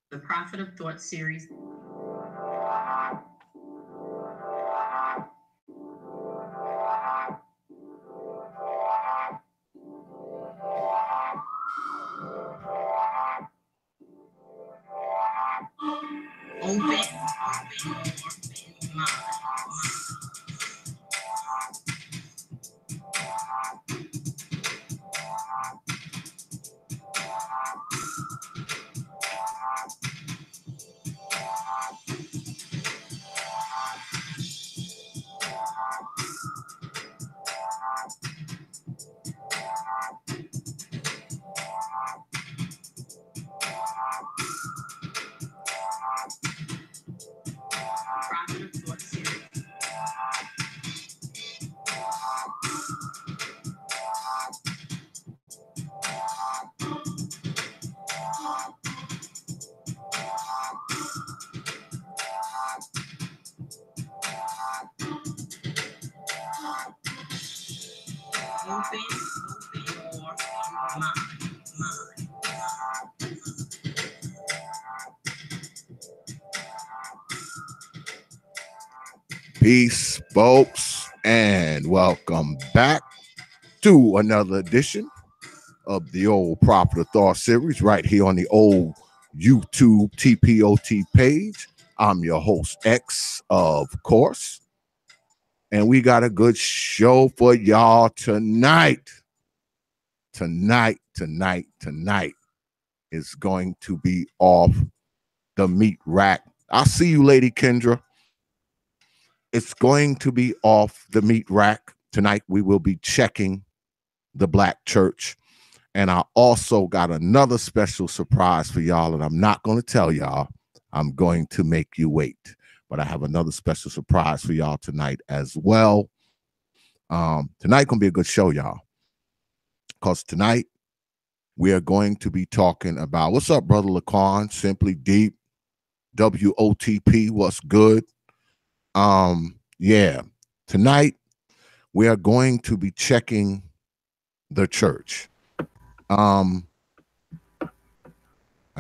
The Prophet of Thought series. Open mind. Prophet of Thought series. Open your mind. Peace, folks, and welcome back to another edition of the old Prophet of Thought series right here on the old YouTube TPOT page. I'm your host, X, of course, and we got a good show for y'all tonight. Tonight is going to be off the meat rack. I see you, Lady Kendra. It's going to be off the meat rack. Tonight we will be checking the Black church. And I also got another special surprise for y'all, and I'm not going to tell y'all. I'm going to make you wait. But I have another special surprise for y'all tonight as well. Tonight going to be a good show, y'all. Because tonight we are going to be talking about, what's up, Brother Lacan? Simply Deep, WOTP, what's good? Yeah, tonight we are going to be checking the church. I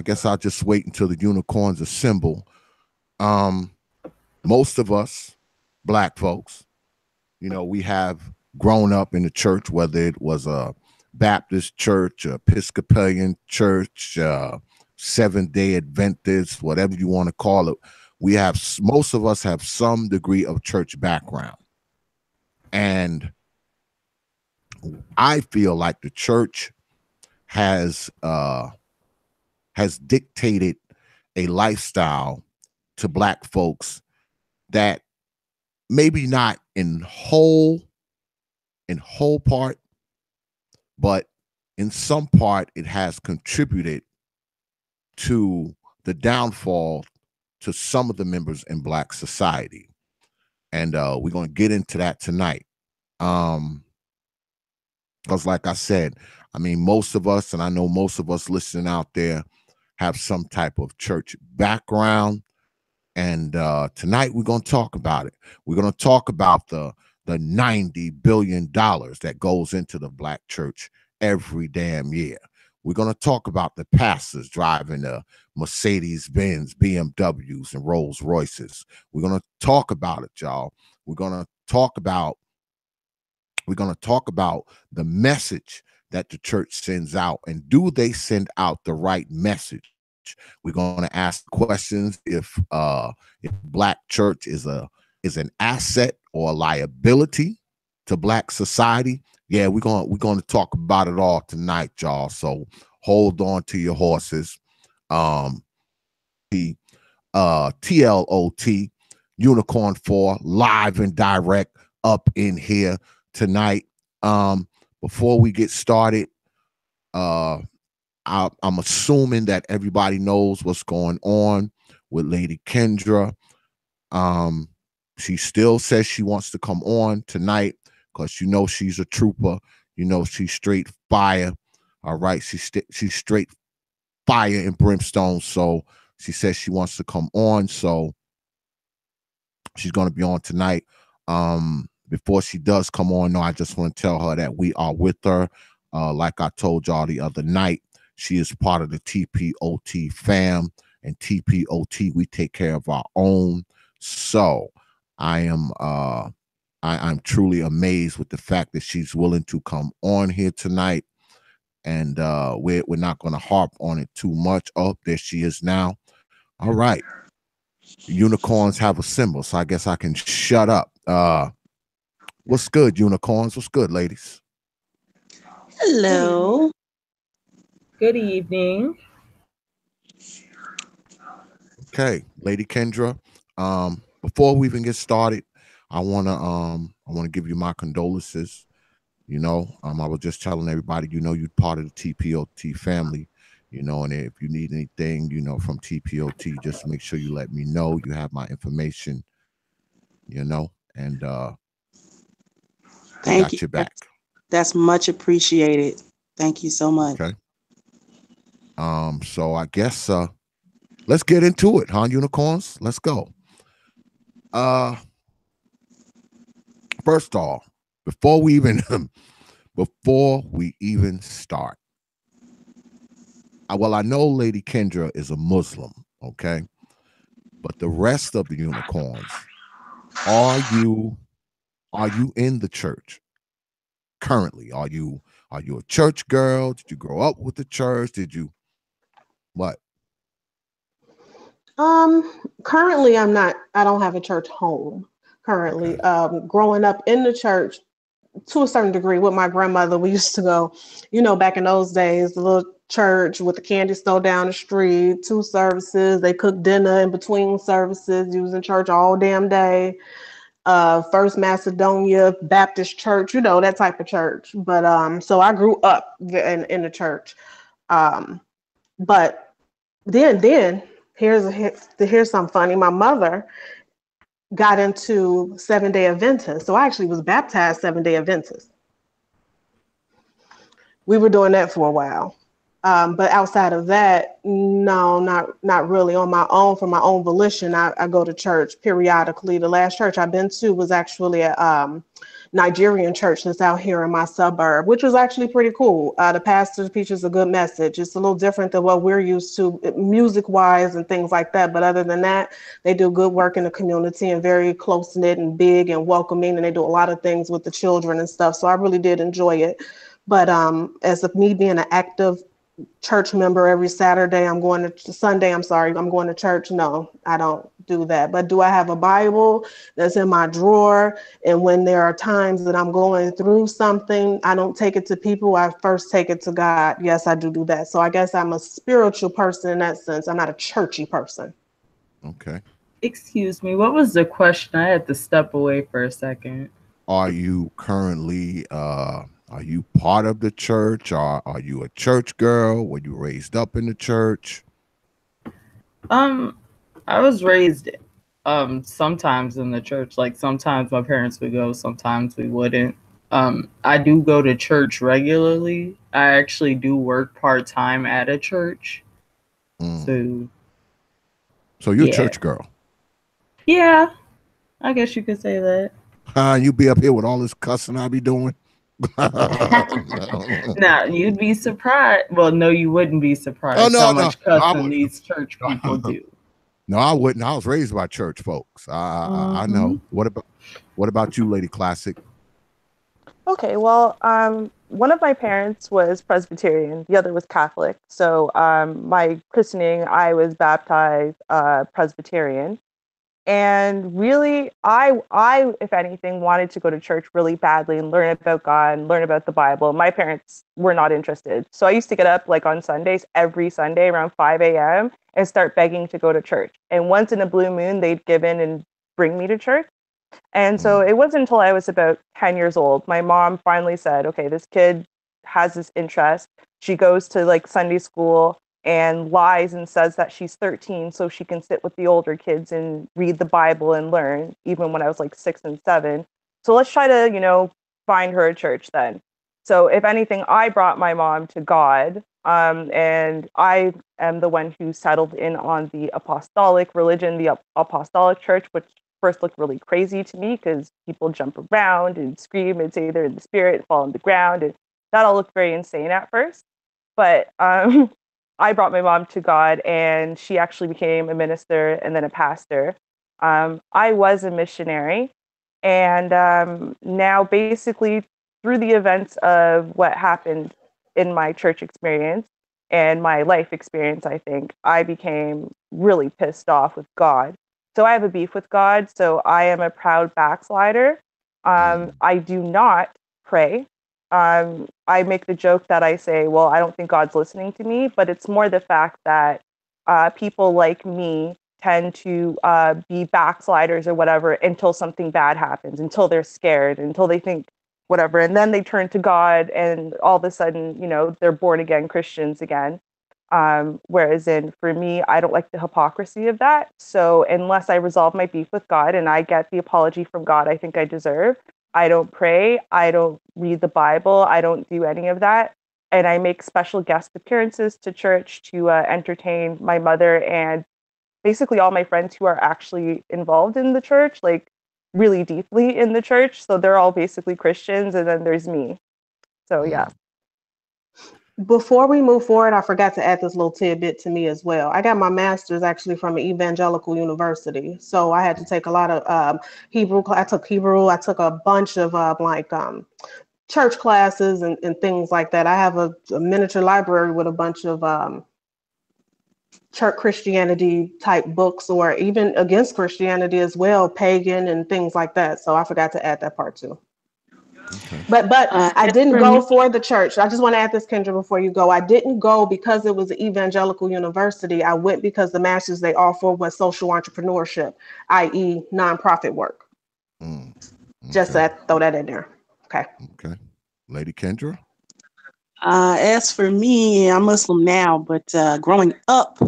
guess I'll just wait until the unicorns assemble. Most of us, Black folks, you know, we have grown up in the church, whether it was a Baptist church, Episcopalian church, Seventh-day Adventist, whatever you want to call it. Most of us have some degree of church background. And I feel like the church has dictated a lifestyle to Black folks that maybe not in whole part, but in some part it has contributed to the downfall to some of the members in Black society. And we're going to get into that tonight. Because like I said, I mean, most of us, and I know most of us listening out there, have some type of church background. And tonight we're going to talk about it. We're going to talk about the $90 billion that goes into the Black church every damn year. We're going to talk about the pastors driving the Mercedes-Benz, BMWs, and Rolls Royces. We're going to talk about it, y'all. We're going to talk about the message that the church sends out, and do they send out the right message? We're going to ask questions if Black church is an asset or a liability to Black society. Yeah, we're going to talk about it all tonight, y'all. So hold on to your horses. The T.L.O.T, Unicorn 4, live and direct up in here tonight. Before we get started, I'm assuming that everybody knows what's going on with Lady Kendra. She still says she wants to come on tonight because you know she's a trooper. You know she's straight fire. All right, she's straight fire and brimstone. So she says she wants to come on. So she's going to be on tonight. Before she does come on, no, I just want to tell her that we are with her. Like I told y'all the other night, she is part of the TPOT fam, and TPOT, we take care of our own. So I am I'm truly amazed with the fact that she's willing to come on here tonight. And we're not going to harp on it too much. Oh, there she is now. All right. Unicorns have a symbol, so I guess I can shut up. What's good, unicorns? What's good, ladies? Hello. Good evening. Okay, Lady Kendra. Before we even get started, I wanna give you my condolences. You know, I was just telling everybody, you know, you're part of the TPOT family, you know, and if you need anything, you know, from TPOT, just make sure you let me know. You have my information, you know, and we Thank got you. your back. That's much appreciated. Thank you so much. Okay. So I guess let's get into it, huh, unicorns? Let's go. First off, before we even start, I know Lady Kendra is a Muslim, okay, but the rest of the unicorns, are you in the church currently? Are you a church girl? Did you grow up with the church? Did you what? Currently I don't have a church home currently. Okay. Growing up in the church to a certain degree with my grandmother, we used to go, you know, back in those days, the little church with the candy store down the street, 2 services. They cooked dinner in between services. You was in church all damn day. First Macedonia Baptist Church, you know, that type of church. But so I grew up in the church. Um, but then here's something funny. My mother got into Seventh-day Adventist. So I actually was baptized Seventh-day Adventist. We were doing that for a while. But outside of that, no, not really on my own, for my own volition. I go to church periodically. The last church I've been to was actually a Nigerian church that's out here in my suburb, which was actually pretty cool. The pastor preaches a good message. It's a little different than what we're used to music wise and things like that. But other than that, they do good work in the community and very close knit and big and welcoming. And they do a lot of things with the children and stuff. So I really did enjoy it. But as of me being an active church member every Saturday, I'm going to church. No, I don't do that. But do I have a Bible that's in my drawer? And when there are times that I'm going through something, I don't take it to people. I first take it to God. Yes, I do that. So I guess I'm a spiritual person in that sense. I'm not a churchy person. Okay. Excuse me, what was the question? I had to step away for a second. Are you currently are you part of the church? Or are you a church girl? Were you raised up in the church? I was raised sometimes in the church. Like sometimes my parents would go, sometimes we wouldn't. I do go to church regularly. I actually do work part-time at a church. So you're a yeah. church girl. Yeah, I guess you could say that. You be up here with all this cussing I be doing. Now you'd be surprised. Well, no, you wouldn't be surprised how much cussing these church people do. No, I wouldn't. I was raised by church folks. I know. What about you, Lady Classic? Okay, well, one of my parents was Presbyterian, the other was Catholic. So my christening, I was baptized Presbyterian. And really, I, if anything, wanted to go to church really badly and learn about God and learn about the Bible. My parents were not interested. So I used to get up like on Sundays, every Sunday around 5 a.m. and start begging to go to church. And once in a blue moon, they'd give in and bring me to church. And so it wasn't until I was about 10 years old, my mom finally said, okay, this kid has this interest. She goes to like Sunday school and lies and says that she's 13 so she can sit with the older kids and read the Bible and learn, even when I was like 6 and 7. So let's try to, find her a church then. So if anything, I brought my mom to God, and I am the one who settled in on the apostolic religion, the apostolic church, which first looked really crazy to me because people jump around and scream and say they're in the spirit and fall on the ground. And that all looked very insane at first. But I brought my mom to God, and she actually became a minister and then a pastor. I was a missionary, and now basically through the events of what happened in my church experience and my life experience, I think I became really pissed off with God. So I have a beef with God. So I am a proud backslider. I do not pray. I make the joke that I say, well, I don't think God's listening to me, but it's more the fact that people like me tend to be backsliders or whatever until something bad happens, until they're scared, until they think whatever. And then they turn to God, and all of a sudden, they're born again Christians again. Whereas for me, I don't like the hypocrisy of that. So unless I resolve my beef with God and I get the apology from God I think I deserve, I don't pray. I don't read the Bible. I don't do any of that. And I make special guest appearances to church to entertain my mother and basically all my friends who are actually involved in the church, like really deeply in the church. So they're all basically Christians. And then there's me. So yeah. Before we move forward, I forgot to add this little tidbit to me as well. I got my master's actually from an evangelical university. So I had to take a lot of Hebrew. I took Hebrew. I took a bunch of church classes and things like that. I have a miniature library with a bunch of church Christianity type books, or even against Christianity as well, pagan and things like that. So I forgot to add that part too. Okay. But I didn't go for the church. I just want to add this, Kendra, before you go. I didn't go because it was an evangelical university. I went because the master's they offer was social entrepreneurship, i.e. nonprofit work. Okay. Just to throw that in there. Okay. Okay. Lady Kendra? As for me, I'm Muslim now, but growing up,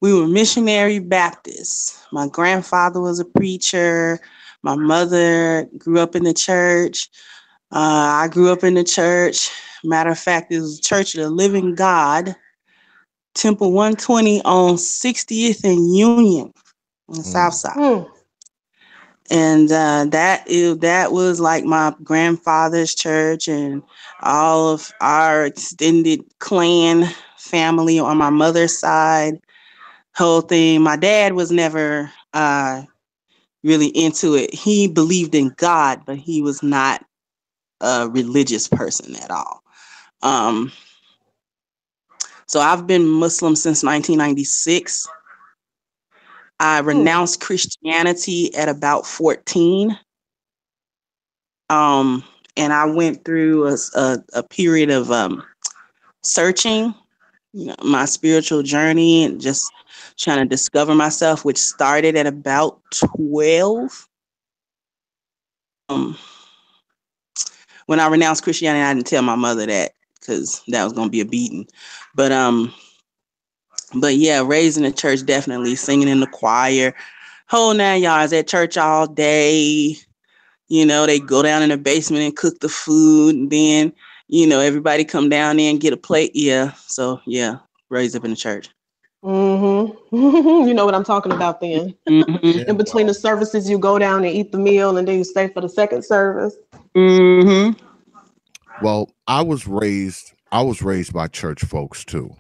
we were missionary Baptists. My grandfather was a preacher. My mother grew up in the church. I grew up in the church. Matter of fact, it was Church of the Living God, Temple 120 on 60th and Union on the South Side. And that was like my grandfather's church, and all of our extended clan family on my mother's side. Whole thing. My dad was never really into it. He believed in God, but he was not a religious person at all. So I've been Muslim since 1996. I renounced Christianity at about 14. And I went through a period of searching, my spiritual journey and just trying to discover myself, which started at about 12. When I renounced Christianity, I didn't tell my mother that because that was going to be a beating. But yeah, raised in the church, definitely singing in the choir, whole 9 yards at church all day. They go down in the basement and cook the food, and then, everybody come down there and get a plate. Yeah. So yeah, raised up in the church. You know what I'm talking about then. Mm-hmm. In between the services, you go down and eat the meal, and then you stay for the second service. Mm-hmm. Well, I was raised by church folks too.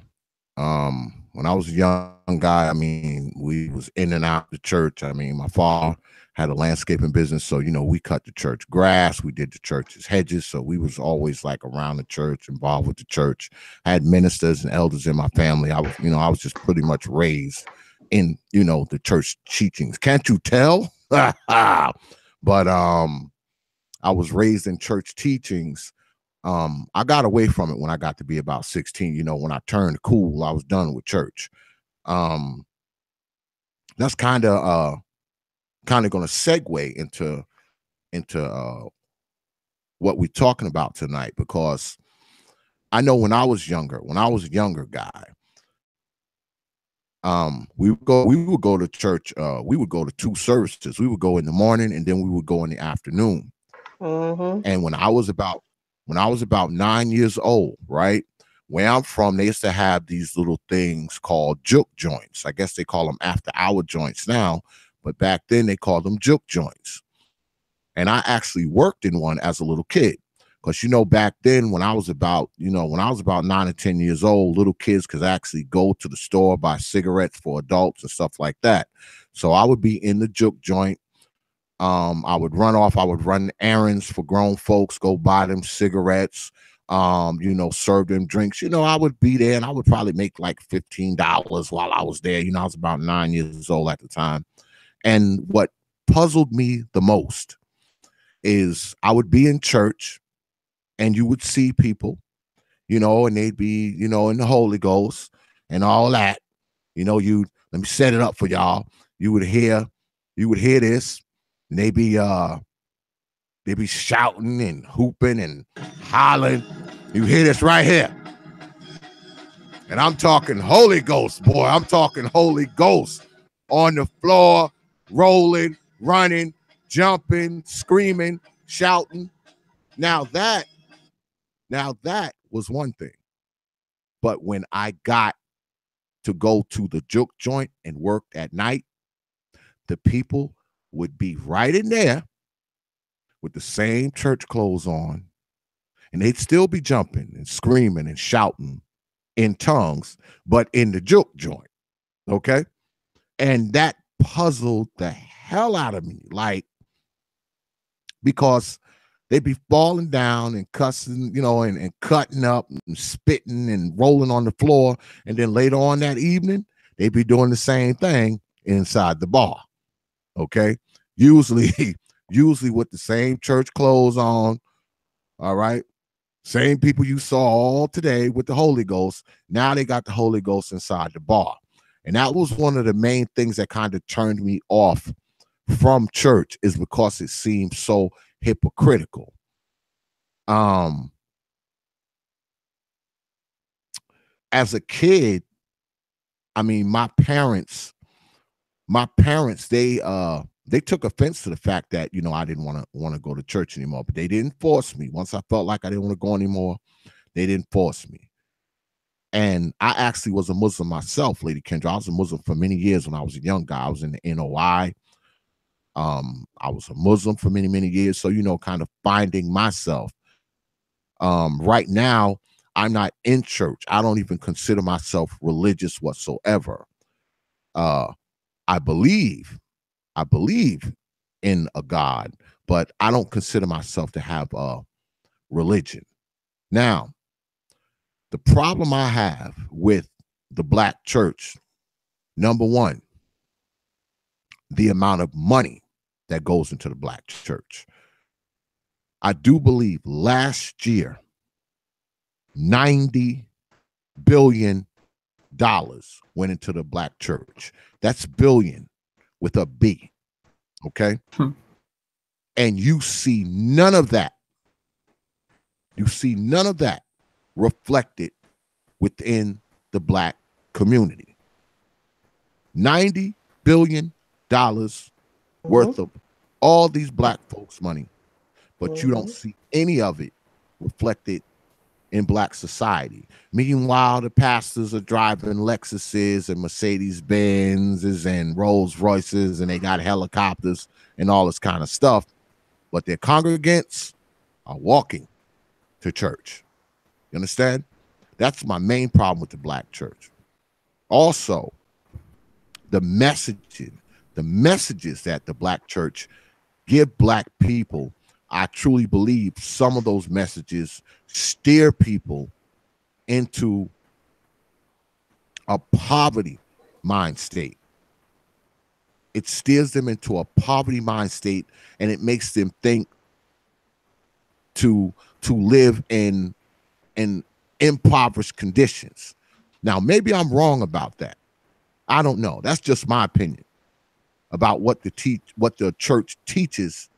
When I was a young guy, I mean, we was in and out of the church. I mean, my father had a landscaping business, so we cut the church grass, we did the church's hedges, so we was always like around the church, involved with the church. I had ministers and elders in my family. I was just pretty much raised in the church teachings. Can't you tell? But I was raised in church teachings. I got away from it when I got to be about 16. When I turned cool, I was done with church. That's kind of going to segue into what we're talking about tonight, because I know when I was a younger guy, we would go to church. We would go to 2 services. We would go in the morning, and then we would go in the afternoon. And when I was about 9 years old, right, where I'm from, they used to have these little things called juke joints. I guess they call them after-hour joints now, but back then they called them juke joints. And I actually worked in one as a little kid. Because back then when I was about 9 or 10 years old, little kids could actually go to the store, buy cigarettes for adults and stuff like that. So I would be in the juke joint. I would run errands for grown folks, go buy them cigarettes, serve them drinks. I would be there and I would probably make like $15 while I was there. I was about 9 years old at the time. And what puzzled me the most is I would be in church and you would see people, and they'd be, in the Holy Ghost and all that. Let me set it up for y'all. You would hear this, and they'd be shouting and hooping and hollering. You hear this right here. And I'm talking Holy Ghost, boy. I'm talking Holy Ghost on the floor, rolling, running, jumping, screaming, shouting. Now that was one thing. But when I got to go to the juke joint and worked at night, the people would be right in there with the same church clothes on, and they'd still be jumping and screaming and shouting in tongues, but in the juke joint. Okay. And that puzzled the hell out of me. Like, because they'd be falling down and cussing, and cutting up and spitting and rolling on the floor. And then later on that evening, they'd be doing the same thing inside the bar. Okay. Usually with the same church clothes on. All right. Same people you saw all today with the Holy Ghost. Now they got the Holy Ghost inside the bar. And that was one of the main things that kind of turned me off from church, is because it seemed so hypocritical. As a kid, I mean, my parents, they took offense to the fact that, I didn't want to go to church anymore, but they didn't force me. Once I felt like I didn't want to go anymore, they didn't force me. And I actually was a Muslim myself, Lady Kendra. I was a Muslim for many years when I was a young guy. I was in the NOI. I was a Muslim for many, many years. So, kind of finding myself. Right now, I'm not in church. I don't even consider myself religious whatsoever. I believe in a God, but I don't consider myself to have a religion. Now, the problem I have with the Black church, number one, the amount of money that goes into the Black church. I do believe last year, $90 billion went into the Black church. That's billion with a B. Okay. And you see none of that. Reflected within the Black community. $90 billion worth of all these Black folks' money, but you don't see any of it reflected in Black society. Meanwhile, the pastors are driving Lexuses and Mercedes Benzes and Rolls Royces, and they got helicopters and all this kind of stuff, but their congregants are walking to church. You understand? That's my main problem with the Black church. Also, the messages that the Black church give Black people, I truly believe some of those messages steer people into a poverty mind state. It steers them into a poverty mind state, and it makes them think to live in impoverished conditions. Now, maybe I'm wrong about that. I don't know. That's just my opinion about what the church teaches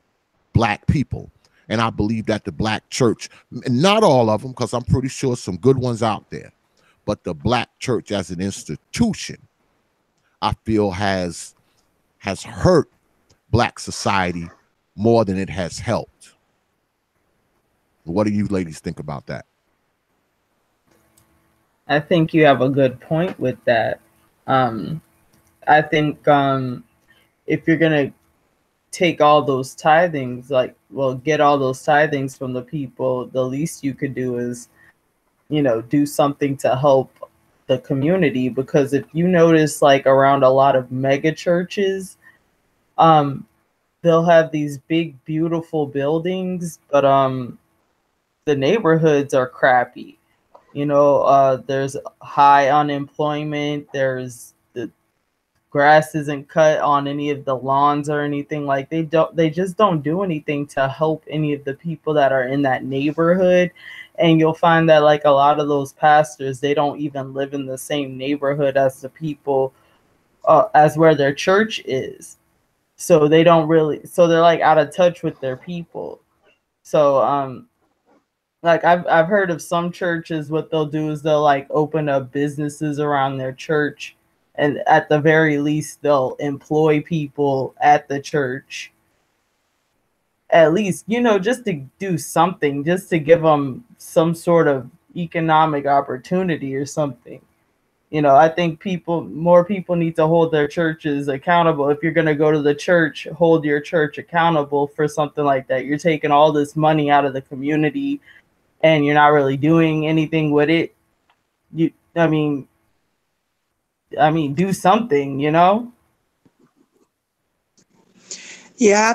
Black people. And I believe that the Black church, not all of them, because I'm pretty sure some good ones out there, but the Black church as an institution, I feel has hurt Black society more than it has helped. What do you ladies think about that? I think you have a good point with that. I think if you're gonna take all those tithings, like, well, get all those tithings from the people, the least you could do is, do something to help the community. Because if you notice, like around a lot of mega churches, they'll have these big, beautiful buildings, but the neighborhoods are crappy. There's high unemployment. The grass isn't cut on any of the lawns or anything. Like, they just don't do anything to help any of the people that are in that neighborhood. And you'll find that, like, a lot of those pastors, they don't even live in the same neighborhood as the people, as where their church is. So they don't really, so they're like out of touch with their people. So like I've heard of some churches, what they'll do is they'll like open up businesses around their church, and at the very least they'll employ people at the church, at least, just to do something, just to give them some sort of economic opportunity or something. I think more people need to hold their churches accountable. If you're going to go to the church, hold your church accountable for something like that. You're taking all this money out of the community and you're not really doing anything with it. I mean, do something, Yeah,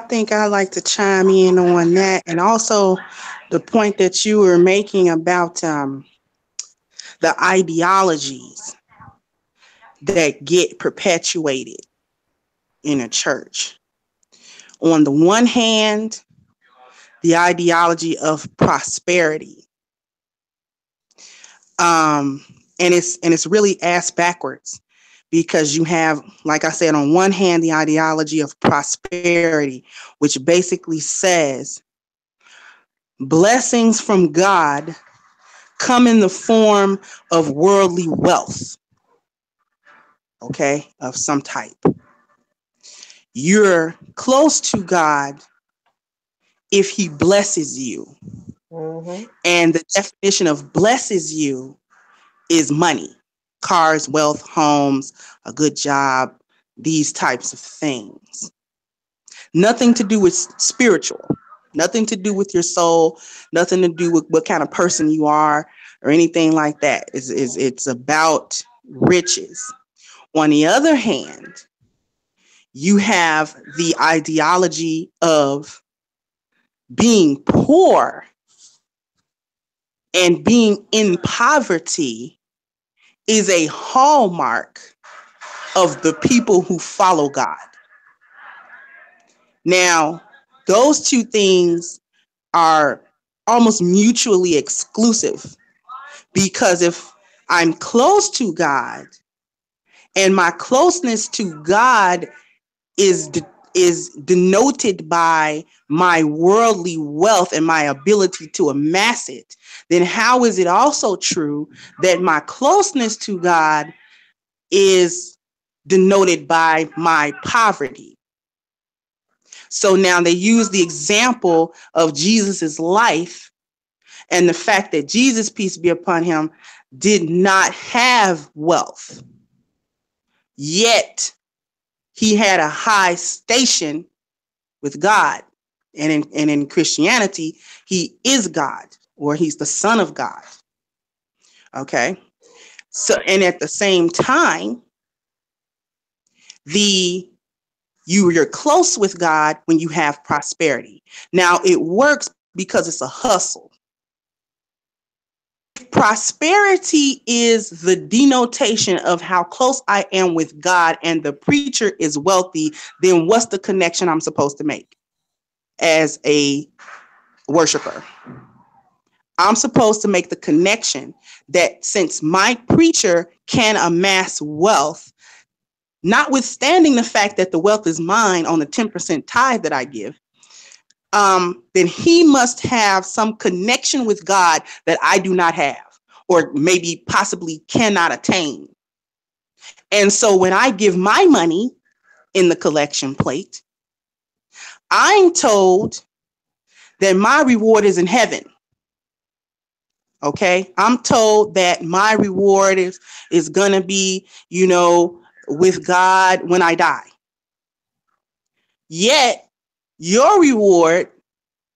I think I like to chime in on that. And also the point that you were making about the ideologies that get perpetuated in a church. On the one hand, the ideology of prosperity. And it's really ass backwards, because you have, like I said, on one hand, the ideology of prosperity, which basically says blessings from God come in the form of worldly wealth, okay, of some type. You're close to God if he blesses you. Mm-hmm. And the definition of blesses you is money, cars, wealth, homes, a good job, these types of things. Nothing to do with spiritual, nothing to do with your soul, nothing to do with what kind of person you are or anything like that. It's about riches. On the other hand, you have the ideology of being poor and being in poverty is a hallmark of the people who follow God. Now, those two things are almost mutually exclusive, because if I'm close to God and my closeness to God is denoted by my worldly wealth and my ability to amass it, then how is it also true that my closeness to God is denoted by my poverty? So now they use the example of Jesus's life and the fact that Jesus, peace be upon him, did not have wealth, yet he had a high station with God. And in Christianity, he is God, or he's the Son of God. Okay. So, and at the same time, you're close with God when you have prosperity. Now, it works because it's a hustle. If prosperity is the denotation of how close I am with God and the preacher is wealthy, then what's the connection I'm supposed to make as a worshiper? I'm supposed to make the connection that since my preacher can amass wealth, notwithstanding the fact that the wealth is mine on the 10% tithe that I give, then he must have some connection with God that I do not have, or maybe possibly cannot attain. And so when I give my money in the collection plate, I'm told that my reward is in heaven. Okay, I'm told that my reward is going to be, with God when I die. Yet, Your reward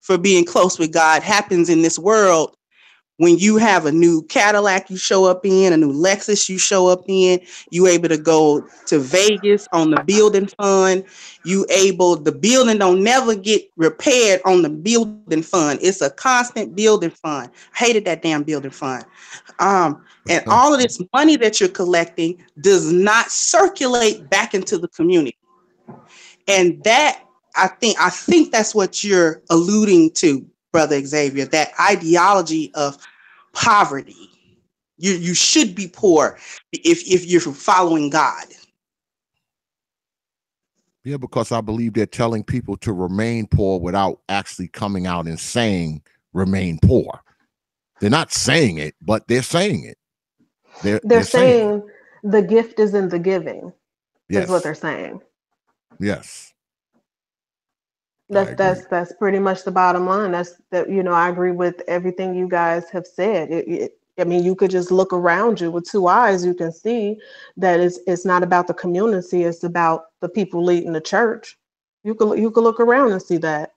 for being close with God happens in this world when you have a new Cadillac you show up in, a new Lexus you show up in. You able to go to Vegas on the building fund. The building don't never get repaired on the building fund. It's a constant building fund. I hated that damn building fund. And all of this money that you're collecting does not circulate back into the community. And that I think that's what you're alluding to, Brother Xavier, that ideology of poverty. You should be poor if you're following God. Yeah, because I believe they're telling people to remain poor without actually coming out and saying remain poor. They're not saying it, but they're saying it. They're saying it. saying the gift is in the giving, is what Yes. they're saying. Yes. I agree. That's pretty much the bottom line. I agree with everything you guys have said. I mean, you could just look around you with two eyes. You can see that it's not about the community. It's about the people leading the church. You could look around and see that.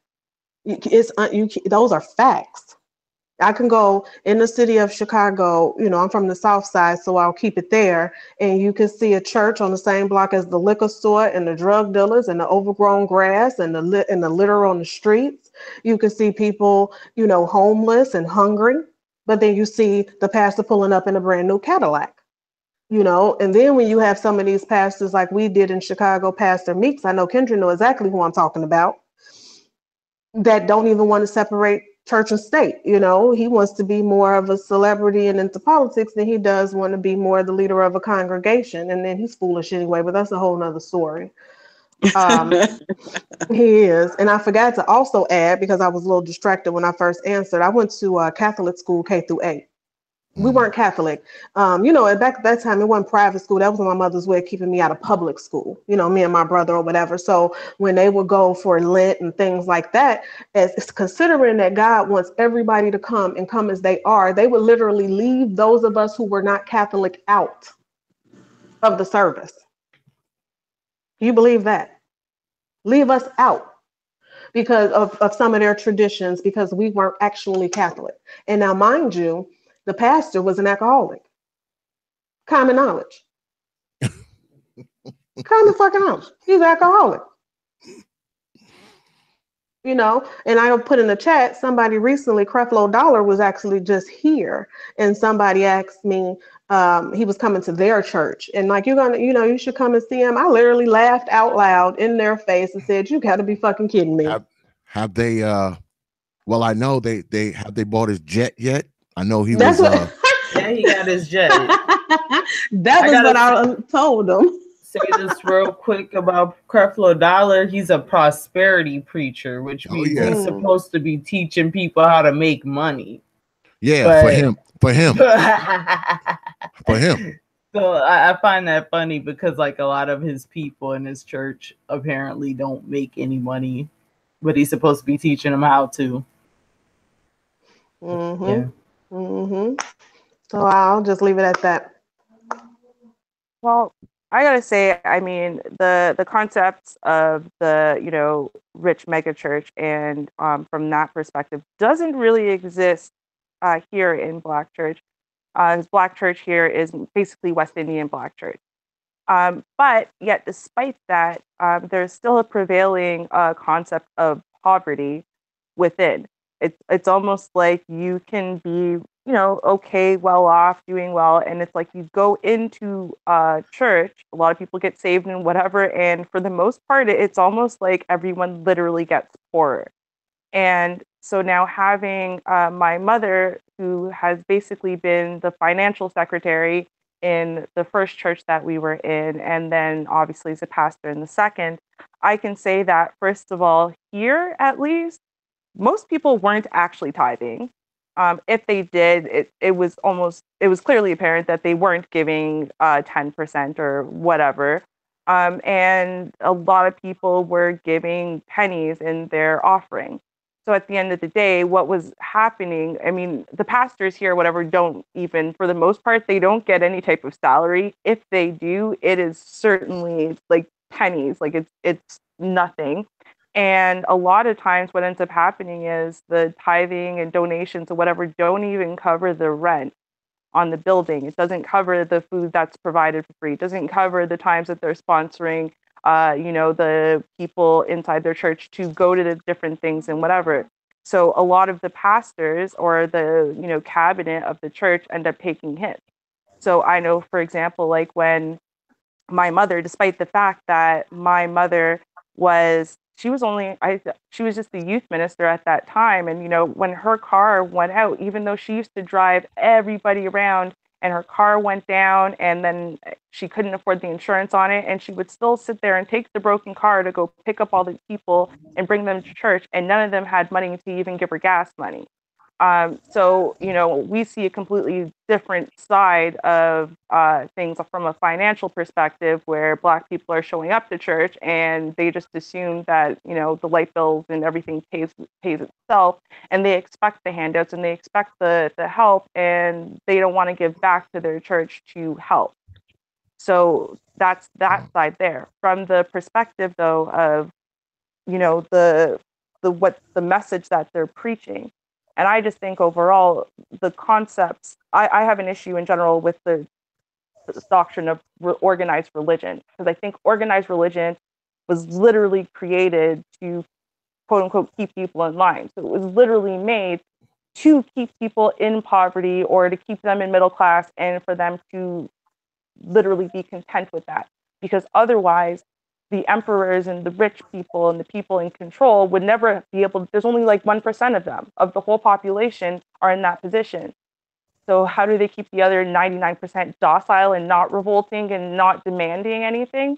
Those are facts. I can go in the city of Chicago. I'm from the South Side, so I'll keep it there. And you can see a church on the same block as the liquor store and the drug dealers and the overgrown grass and the litter on the streets. You can see people, homeless and hungry. But then you see the pastor pulling up in a brand new Cadillac. And then when you have some of these pastors like we did in Chicago, Pastor Meeks, I know Kendra know exactly who I'm talking about, that don't even want to separate church and state. He wants to be more of a celebrity and into politics than he does want to be more the leader of a congregation. And then he's foolish anyway, but that's a whole nother story. He is. And I forgot to also add, because I was a little distracted when I first answered, I went to a Catholic school, K-8. We weren't Catholic. Back at that time, it wasn't private school. That was my mother's way of keeping me out of public school, me and my brother or whatever. So when they would go for Lent and things like that, as considering that God wants everybody to come and come as they are, they would literally leave those of us who were not Catholic out of the service. Do you believe that? Leave us out because of some of their traditions, because we weren't actually Catholic. And now, mind you, the pastor was an alcoholic. Common knowledge. Common fucking knowledge. He's an alcoholic. And I put in the chat, somebody recently, Creflo Dollar was actually just here. And somebody asked me, he was coming to their church. And like, you should come and see him. I literally laughed out loud in their face and said, you got to be fucking kidding me. Have they, well, I know they have they bought his jet yet? I know he was. Yeah, he got his jet. That was what I told him. Say this real quick about Creflo Dollar. He's a prosperity preacher, which means he's supposed to be teaching people how to make money. Yeah, but, for him. So I find that funny because like a lot of his people in his church apparently don't make any money, but he's supposed to be teaching them how to. Mm-hmm. Yeah. Mm-hmm. So I'll just leave it at that. Well, I gotta say, I mean, the concept of the rich megachurch and from that perspective doesn't really exist here in Black Church. This Black Church here is basically West Indian Black Church. But yet, despite that, there's still a prevailing concept of poverty within. It's almost like you can be okay, well off, doing well. And it's like you go into church, a lot of people get saved and whatever. And for the most part, it's almost like everyone literally gets poorer. And so now having my mother, who has basically been the financial secretary in the first church that we were in, and then obviously as a pastor in the second, I can say that, first of all, here at least, most people weren't actually tithing. If they did, it was clearly apparent that they weren't giving 10% or whatever. And a lot of people were giving pennies in their offering. So at the end of the day, what was happening, I mean, the pastors here, whatever, don't even, for the most part, they don't get any type of salary. If they do, it is certainly like pennies, like it's nothing. And a lot of times what ends up happening is the tithing and donations or whatever don't even cover the rent on the building. It doesn't cover the food that's provided for free. It doesn't cover the times that they're sponsoring, the people inside their church to go to the different things and whatever. So a lot of the pastors or the, cabinet of the church end up taking hits. So I know, for example, like when my mother, despite the fact that my mother she was only, she was just the youth minister at that time. And, when her car went out, even though she used to drive everybody around and her car went down and then she couldn't afford the insurance on it, and she would still sit there and take the broken car to go pick up all the people and bring them to church. And none of them had money to even give her gas money. So, we see a completely different side of things from a financial perspective where Black people are showing up to church and they just assume that, the light bills and everything pays itself, and they expect the handouts and they expect the help, and they don't want to give back to their church to help. So that's that side there. From the perspective, though, of, the message that they're preaching. And I just think overall, the concepts, I have an issue in general with the doctrine of organized religion, because I think organized religion was literally created to, quote unquote, keep people in line. So it was literally made to keep people in poverty or to keep them in middle class and for them to literally be content with that. Because otherwise, the emperors and the rich people and the people in control would never be able, there's only like 1% of them, of the whole population, are in that position. So how do they keep the other 99% docile and not revolting and not demanding anything?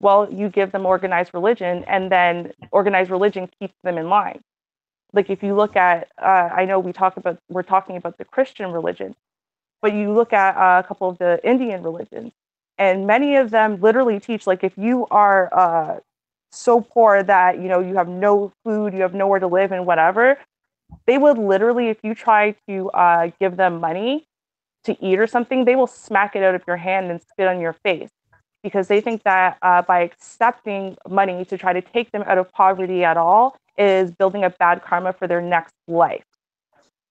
Well, you give them organized religion, and then organized religion keeps them in line. Like if you look at, I know we're talking about the Christian religion, but you look at a couple of the Indian religions, and many of them literally teach, like, if you are so poor that, you have no food, you have nowhere to live and whatever, they would literally, if you try to give them money to eat or something, they will smack it out of your hand and spit on your face, because they think that by accepting money to try to take them out of poverty at all is building up bad karma for their next life.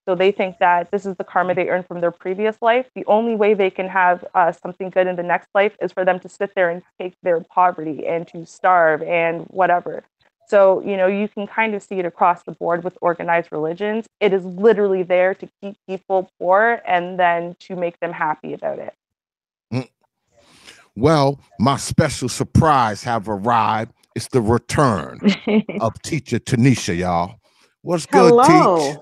So they think that this is the karma they earned from their previous life. The only way they can have something good in the next life is for them to sit there and take their poverty and to starve and whatever. So, you can kind of see it across the board with organized religions. It is literally there to keep people poor and then to make them happy about it. Well, my special surprise have arrived. It's the return of teacher Tanisha, y'all. What's good, Teach?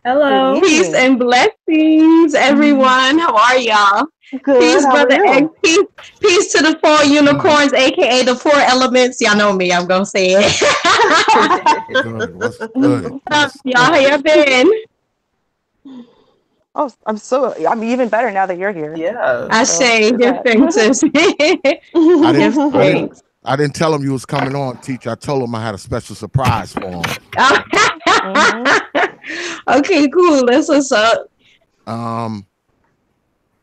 Hello. Good Peace evening. and blessings, everyone. How are y'all? Good. Peace, How are Brother you? X. Peace to the 4 unicorns, aka the 4 elements. Y'all know me. I'm gonna say it. Good. What's good? What's Y'all, how y'all been? Oh, I'm even better now that you're here. Yeah. I So, say there's give that. thanks, sis. I Give didn't thanks. I didn't tell him you was coming on, Teach. I told him I had a special surprise for him. Okay, cool. That's what's up.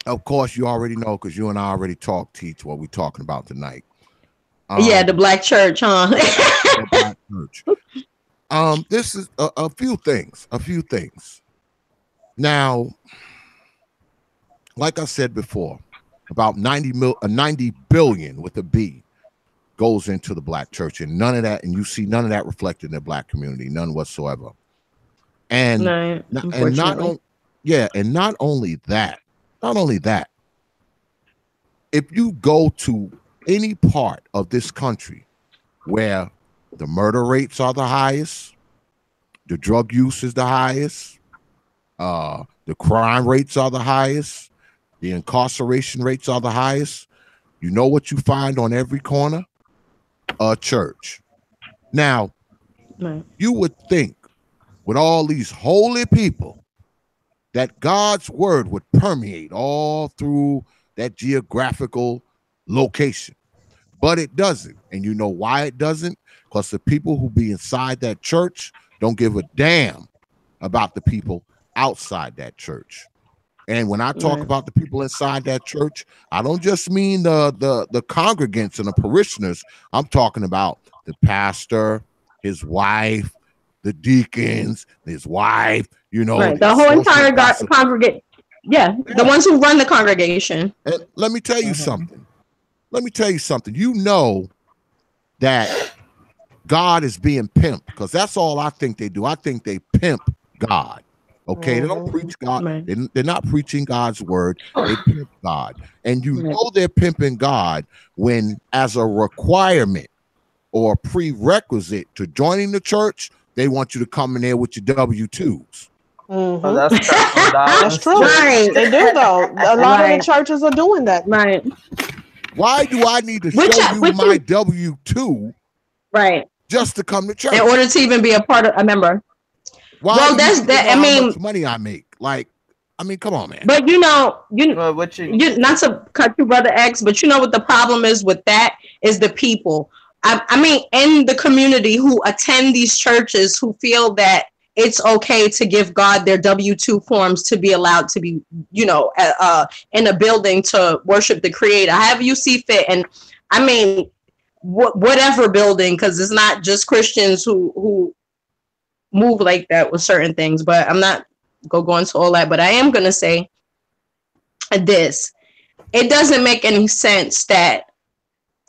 Of course, you already know because you and I already talked, Teach, what we're talking about tonight. Yeah, the Black Church, huh? The Black Church. This is a few things. Now, like I said before, about 90 billion with a B goes into the Black church, and none of that, and you see none of that reflected in the Black community, none whatsoever. And No, not only that, if you go to any part of this country where the murder rates are the highest, the drug use is the highest, the crime rates are the highest, the incarceration rates are the highest, you know what you find on every corner? A church. Now, you would think with all these holy people that God's word would permeate all through that geographical location, but it doesn't. And you know why it doesn't? Because the people who be inside that church don't give a damn about the people outside that church. And when I talk about the people inside that church, I don't just mean the congregants and the parishioners. I'm talking about the pastor, his wife, the deacons, his wife, you know, Right. The whole entire congregation. Yeah, the ones who run the congregation. And let me tell you something. Let me tell you something. You know that God is being pimped, because that's all I think they do. I think they pimp God. Okay, they don't preach God. Right. They're not preaching God's word. They pimp God, and you know they're pimping God when, as a requirement or prerequisite to joining the church, they want you to come in there with your W-2s. Oh, that's true. Right. They do though. A lot of the churches are doing that. Right. Why do I need to show you my W-2? Right. Just to come to church? In order to even be a part of a member. Why well, do that's you that. know I mean, how much money I make. Like, I mean, come on, man. But you not to cut you, Brother X, but you know what the problem is with that is the people. I mean, in the community who attend these churches who feel that it's okay to give God their W-2 forms to be allowed to be, you know, in a building to worship the Creator, however you see fit. And I mean, whatever building, because it's not just Christians who move like that with certain things. But I'm not go into all that. But I am going to say this. It doesn't make any sense that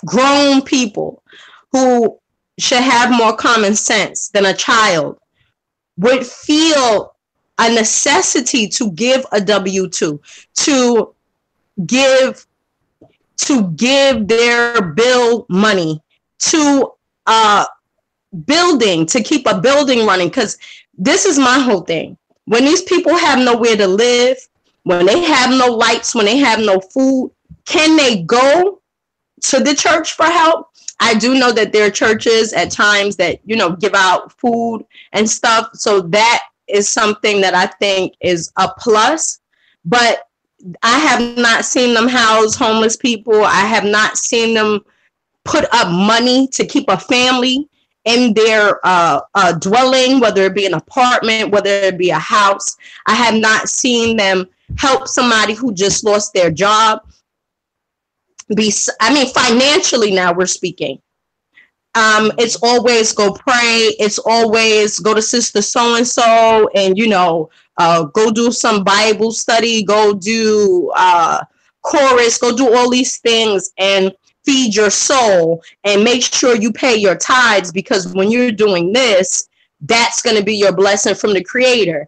grown people who should have more common sense than a child would feel a necessity to give a W-2, to give their bill money to building, to keep a building running. Because this is my whole thing. When these people have nowhere to live, when they have no lights, when they have no food, can they go to the church for help? I do know that there are churches at times that, you know, give out food and stuff. So that is something that I think is a plus. But I have not seen them house homeless people. I have not seen them put up money to keep a family in their dwelling, whether it be an apartment, whether it be a house. I have not seen them help somebody who just lost their job. Financially now we're speaking. It's always go pray. It's always go to sister so-and-so and, you know, go do some Bible study, go do chorus, go do all these things and feed your soul and make sure you pay your tithes, because when you're doing this, that's going to be your blessing from the Creator.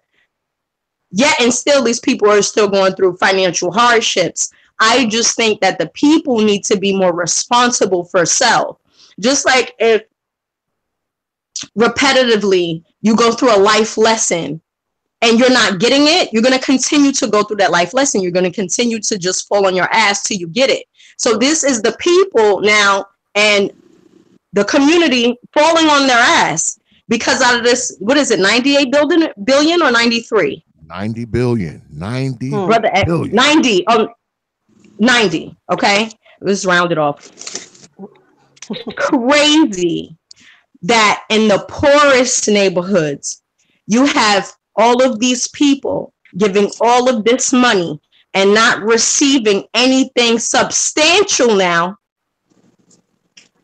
Yet and still these people are still going through financial hardships. I just think that the people need to be more responsible for self. Just like if repetitively you go through a life lesson and you're not getting it, you're going to continue to go through that life lesson. You're going to continue to just fall on your ass till you get it. So this is the people now and the community falling on their ass because out of this, what is it, 98 billion or 93? 90 billion. 90 Brother billion. 90. 90. Okay. Let's round it off. Crazy that in the poorest neighborhoods, you have all of these people giving all of this money and not receiving anything substantial now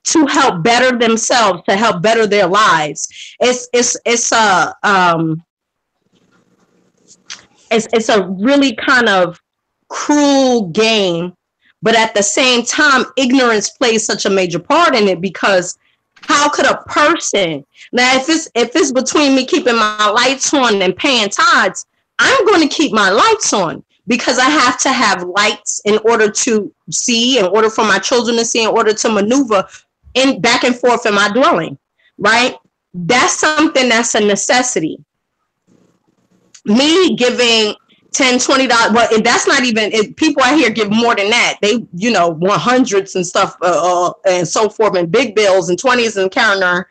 to help better themselves, to help better their lives. It's a really kind of cruel game, but at the same time, ignorance plays such a major part in it, because how could a person, now if it's between me keeping my lights on and paying tithes, I'm going to keep my lights on because I have to have lights in order to see, in order for my children to see, in order to maneuver in back and forth in my dwelling, right? That's something that's a necessity. Me giving $10, $20, well, that's not even, people out here give more than that. They, you know, 100s and stuff and so forth, and big bills and 20s and counter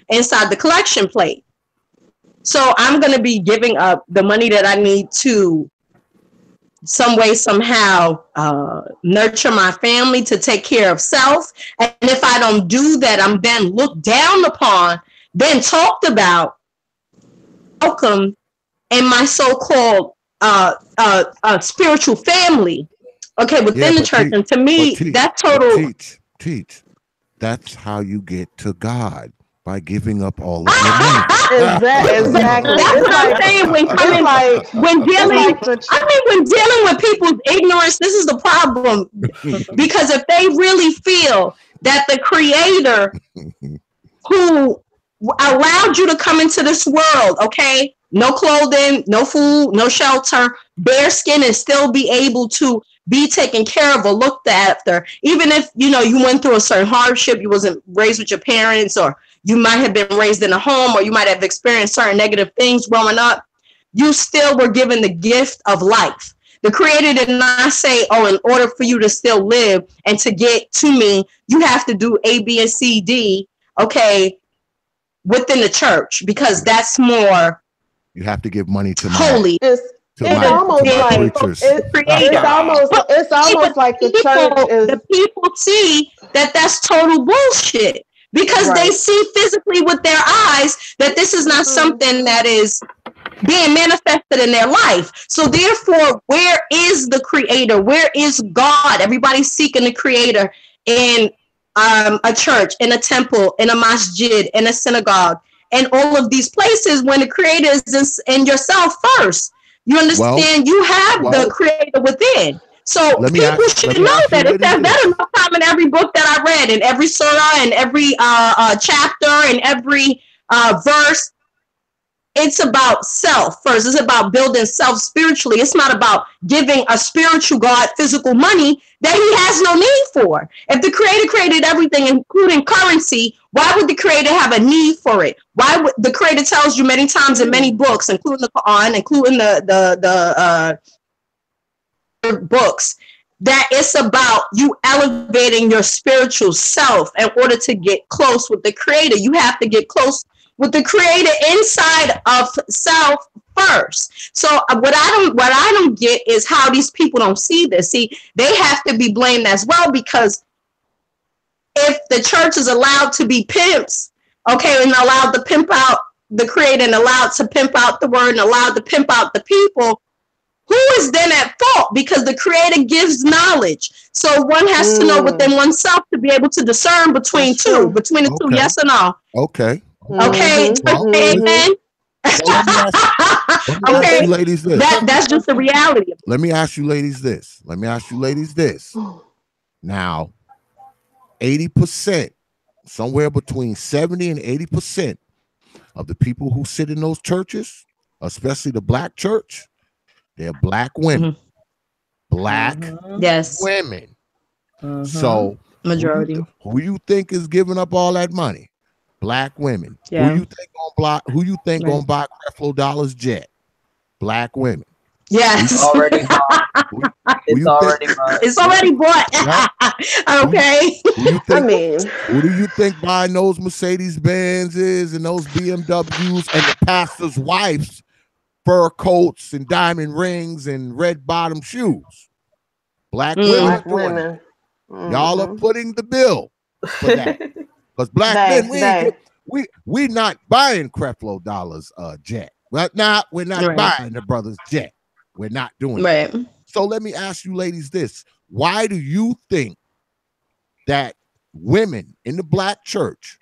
inside the collection plate. So I'm going to be giving up the money that I need to some way, somehow nurture my family, to take care of self. And if I don't do that, I'm then looked down upon, then talked about, welcome in my so-called spiritual family, okay, within the church. And to me, that's total. Teach. That's how you get to God. By giving up all of your money. Exactly. That's what I'm saying. When dealing with people's ignorance, this is the problem. Because if they really feel that the creator who allowed you to come into this world, okay, no clothing, no food, no shelter, bare skin, and still be able to be taken care of or looked after, even if you went through a certain hardship, you wasn't raised with your parents, or you might have been raised in a home, or you might have experienced certain negative things growing up, you still were given the gift of life. The creator did not say, oh, in order for you to still live and to get to me, you have to do A, B, and C, D, okay, within the church, because that's more you have to give money to holy. It's almost like the church is. The people see that that's total bullshit because they see physically with their eyes that this is not something that is being manifested in their life. So therefore, where is the creator? Where is God? Everybody's seeking the creator in a church, in a temple, in a masjid, in a synagogue, and all of these places when the creator is in yourself first. You understand? You have the creator within. So people should know that. It says that enough time in every book that I read, in every surah, in every chapter, in every verse. It's about self first. It's about building self spiritually. It's not about giving a spiritual God physical money that he has no need for. If the creator created everything, including currency, why would the creator have a need for it? Why would the creator tells you many times in many books, including the Quran, including the books, that it's about you elevating your spiritual self in order to get close with the creator. You have to get close with the creator inside of self first. So what I don't get is how these people don't see this. See, they have to be blamed as well, because if the church is allowed to be pimps, okay, and allowed to pimp out the creator and allowed to pimp out the word and allowed to pimp out the people, who is then at fault? Because the creator gives knowledge. So one has to know within oneself to be able to discern between the two, yes or no? Okay. Okay. Amen. Okay. Ladies, this. That's just the reality. Let me ask you ladies this. Now, 80%, somewhere between 70 and 80% of the people who sit in those churches, especially the black church, they're black women. Black women. So majority. Who you think is giving up all that money? Black women. Yeah. Who you think gonna buy Creflo jet? Black women. Yes. It's already bought. It's already bought. Okay. Who do you think buying those Mercedes Benzes and those BMWs and the pastor's wives fur coats and diamond rings and red bottom shoes? Black women. Y'all are putting the bill for that. Because black men, we not buying Creflo jet. We're not buying the brother's jet. We're not doing it. So let me ask you ladies this. Why do you think that women in the black church,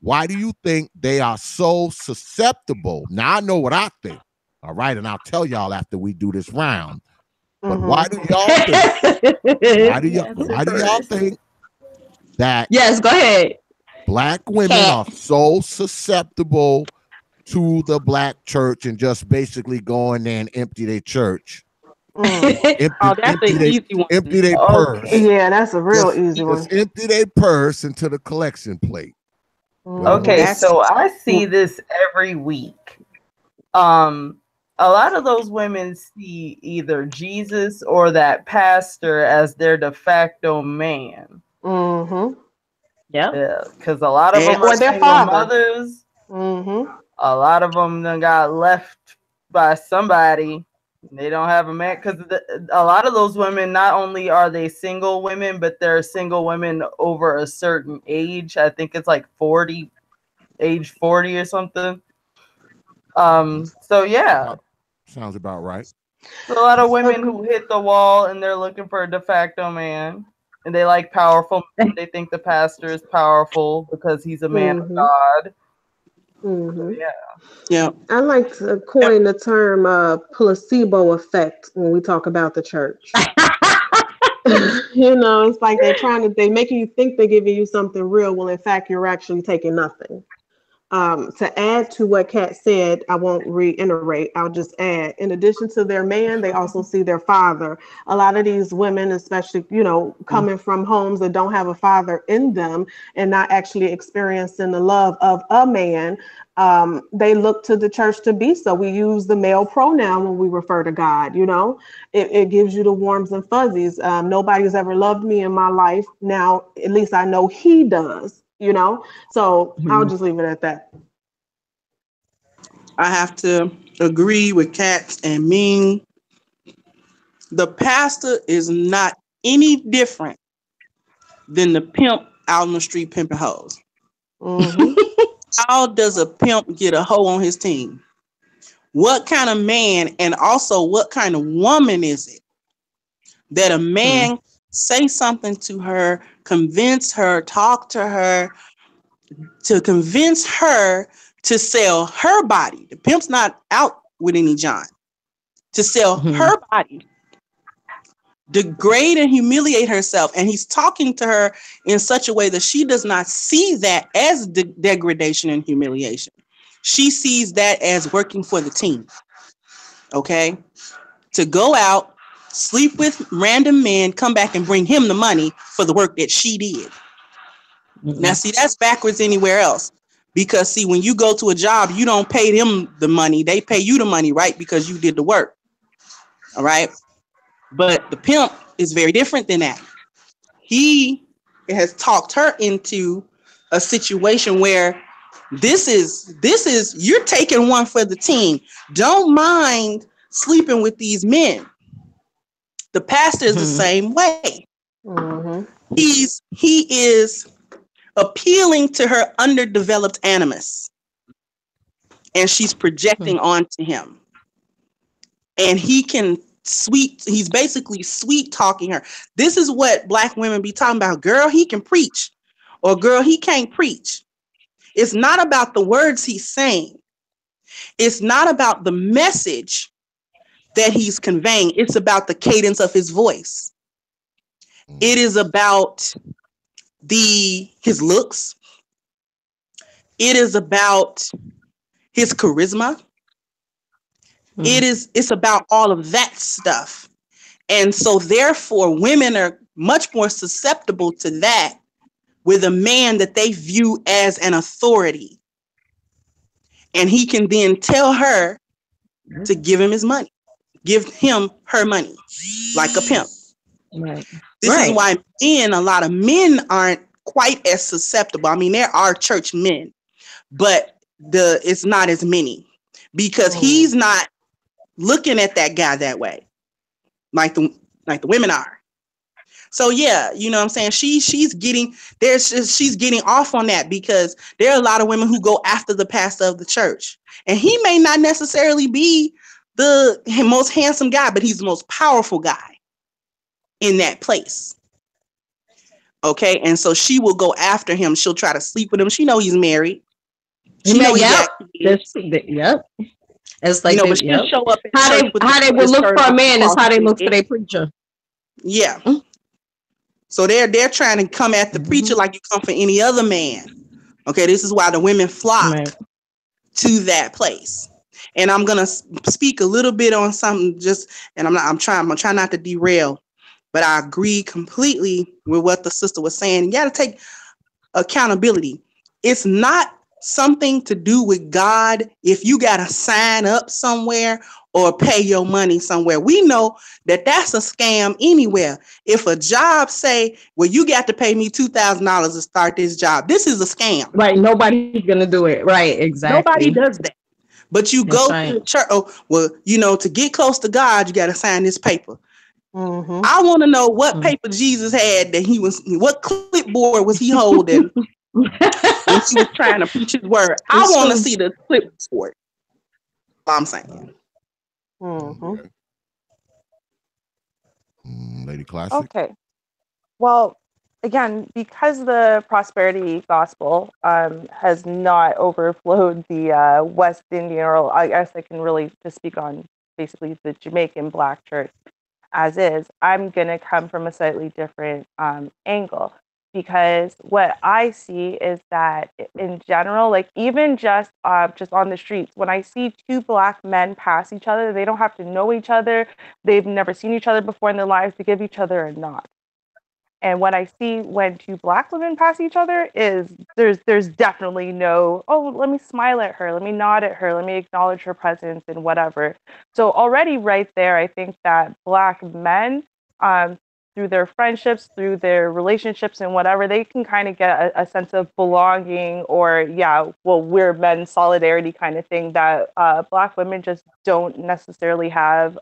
why do you think they are so susceptible? Now I know what I think. All right, and I'll tell y'all after we do this round. But why do y'all think? Why do y'all think that? Yes, go ahead. Black women are so susceptible to the black church and just basically go in there and empty their church. Empty their purse. Yeah, that's a real easy one. Just empty their purse into the collection plate. Okay, so I see this every week. A lot of those women see either Jesus or that pastor as their de facto man. Yeah, because a lot of them are single mothers. A lot of them got left by somebody. They don't have a man, because a lot of those women, not only are they single women, but they're single women over a certain age. I think it's like age 40 or something. So yeah. Sounds about right. So a lot of women who hit the wall and they're looking for a de facto man. And they like powerful. They think the pastor is powerful because he's a man of God. So, Yeah. I like to coin the term placebo effect when we talk about the church. It's like they making you think they're giving you something real. Well, in fact, you're actually taking nothing. To add to what Kat said, I won't reiterate, I'll just add, in addition to their man, they also see their father. A lot of these women, especially, coming from homes that don't have a father in them and not actually experiencing the love of a man, they look to the church to be so. We use the male pronoun when we refer to God, it gives you the warms and fuzzies. Nobody's ever loved me in my life. Now, at least I know he does. So I'll just leave it at that. I have to agree with Kat and Ming. The pastor is not any different than the pimp out on the street pimping hoes. How does a pimp get a hoe on his team? What kind of man and also what kind of woman is it that a man say something to her, convince her, talk to her, to convince her to sell her body? The pimp's not out with any John. To sell her body, degrade and humiliate herself. And he's talking to her in such a way that she does not see that as degradation and humiliation. She sees that as working for the team. Okay? To go out, sleep with random men, come back and bring him the money for the work that she did. Now, see, that's backwards anywhere else. Because, see, when you go to a job, you don't pay them the money. They pay you the money, right? Because you did the work. All right? But the pimp is very different than that. He has talked her into a situation where this is you're taking one for the team. Don't mind sleeping with these men. The pastor is the same way. He is appealing to her underdeveloped animus, and she's projecting onto him. And he's basically sweet talking her. This is what Black women be talking about. Girl, he can preach, or girl, he can't preach. It's not about the words he's saying. It's not about the message that he's conveying. It's about the cadence of his voice. It is about his looks. It is about his charisma. It's about all of that stuff. And so therefore women are much more susceptible to that with a man that they view as an authority. And he can then tell her to give him his money, give him her money, like a pimp. Right. This is why a lot of men aren't quite as susceptible. I mean, there are church men, but it's not as many because he's not looking at that guy that way, like the women are. So yeah, you know what I'm saying? She's getting off on that because there are a lot of women who go after the pastor of the church. And he may not necessarily be the most handsome guy, but he's the most powerful guy in that place. Okay, and so she will go after him. She'll try to sleep with him. She know he's married. She know yep. It's like but she'll show up at how they would look for a man is how they look for their preacher. Yeah. So they're trying to come at the preacher like you come for any other man. Okay, this is why the women flock to that place. And I'm gonna speak a little bit on something. I'm trying not to derail, but I agree completely with what the sister was saying. You got to take accountability. It's not something to do with God if you got to sign up somewhere or pay your money somewhere. We know that that's a scam anywhere. If a job say, well, you got to pay me $2,000 to start this job, this is a scam. Right. Nobody's going to do it. Right. Exactly. Nobody does that. But you go to church. Oh, well, to get close to God, you got to sign this paper. I want to know what paper Jesus had what clipboard was he holding when he was trying to preach his word. I want to see the clipboard. I'm saying. Lady Classic. Okay. Well, again, because the prosperity gospel has not overflowed the West Indian, or I guess I can really just speak on basically the Jamaican Black church as is, I'm going to come from a slightly different angle. Because what I see is that in general, like even just on the streets, when I see two Black men pass each other, they don't have to know each other. They've never seen each other before in their lives to give each other a nod. And what I see when two Black women pass each other is there's definitely no, oh, let me smile at her, let me nod at her, let me acknowledge her presence and whatever. So already right there, I think that Black men, through their friendships, through their relationships and whatever, they can kind of get a sense of belonging, or yeah, well, we're men solidarity kind of thing that Black women just don't necessarily have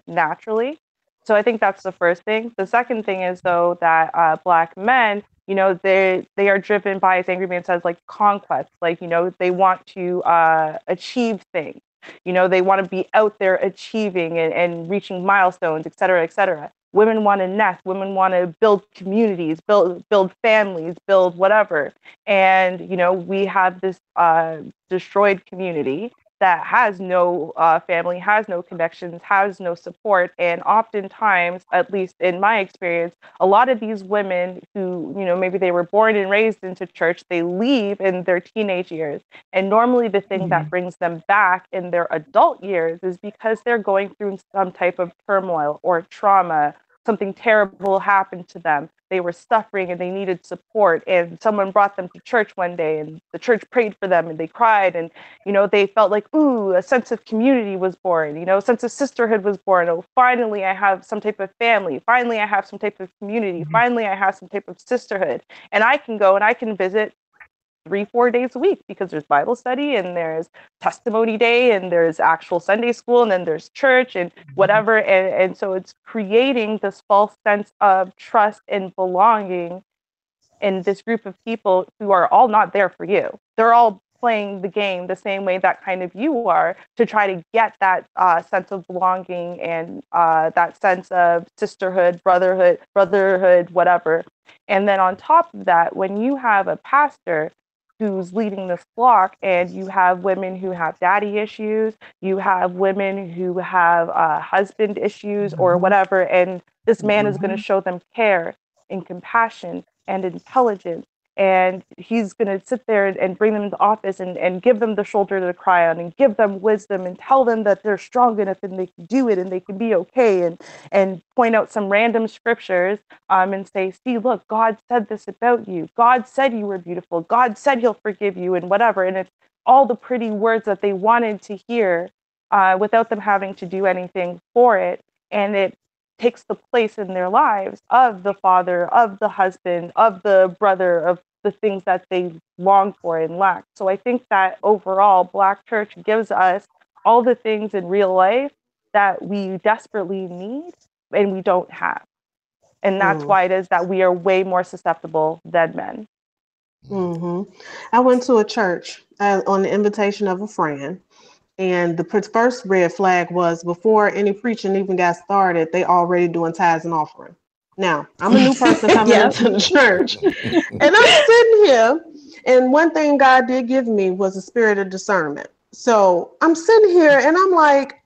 naturally. So I think that's the first thing. The second thing is, though, that Black men, they are driven by, as Angry Man says, like conquest. Like, they want to achieve things. They want to be out there achieving and reaching milestones, et cetera, et cetera. Women want to nest. Women want to build communities, build families, build whatever. And, we have this destroyed community that has no family, has no connections, has no support. And oftentimes, at least in my experience, a lot of these women who, maybe they were born and raised into church, they leave in their teenage years. And normally the thing that brings them back in their adult years is because they're going through some type of turmoil or trauma. Something terrible happened to them. They were suffering and they needed support. And someone brought them to church one day and the church prayed for them and they cried. And, they felt like, ooh, a sense of community was born, a sense of sisterhood was born. Oh, finally, I have some type of family. Finally, I have some type of community. Finally, I have some type of sisterhood. And I can go and I can visit 3-4 days a week because there's Bible study and there's testimony day and there's actual Sunday school and then there's church and whatever. And so it's creating this false sense of trust and belonging in this group of people who are all not there for you. They're all playing the game the same way that kind of you are to try to get that sense of belonging and that sense of sisterhood, brotherhood, whatever. And then on top of that, when you have a pastor who's leading this flock and you have women who have daddy issues, you have women who have husband issues or whatever, and this man is going to show them care and compassion and intelligence. And he's going to sit there and bring them into office and give them the shoulder to cry on and give them wisdom and tell them that they're strong enough and they can do it and they can be okay and point out some random scriptures and say, see, look, God said this about you. God said you were beautiful. God said he'll forgive you and whatever. And it's all the pretty words that they wanted to hear without them having to do anything for it. And it takes the place in their lives of the father, of the husband, of the brother, of the things that they long for and lack. So I think that overall, Black church gives us all the things in real life that we desperately need and we don't have. And that's why it is that we are way more susceptible than men. I went to a church on the invitation of a friend. And the first red flag was before any preaching even got started, they already doing tithes and offering. Now, I'm a new person coming into the church. And I'm sitting here. And one thing God did give me was a spirit of discernment. So I'm sitting here and I'm like,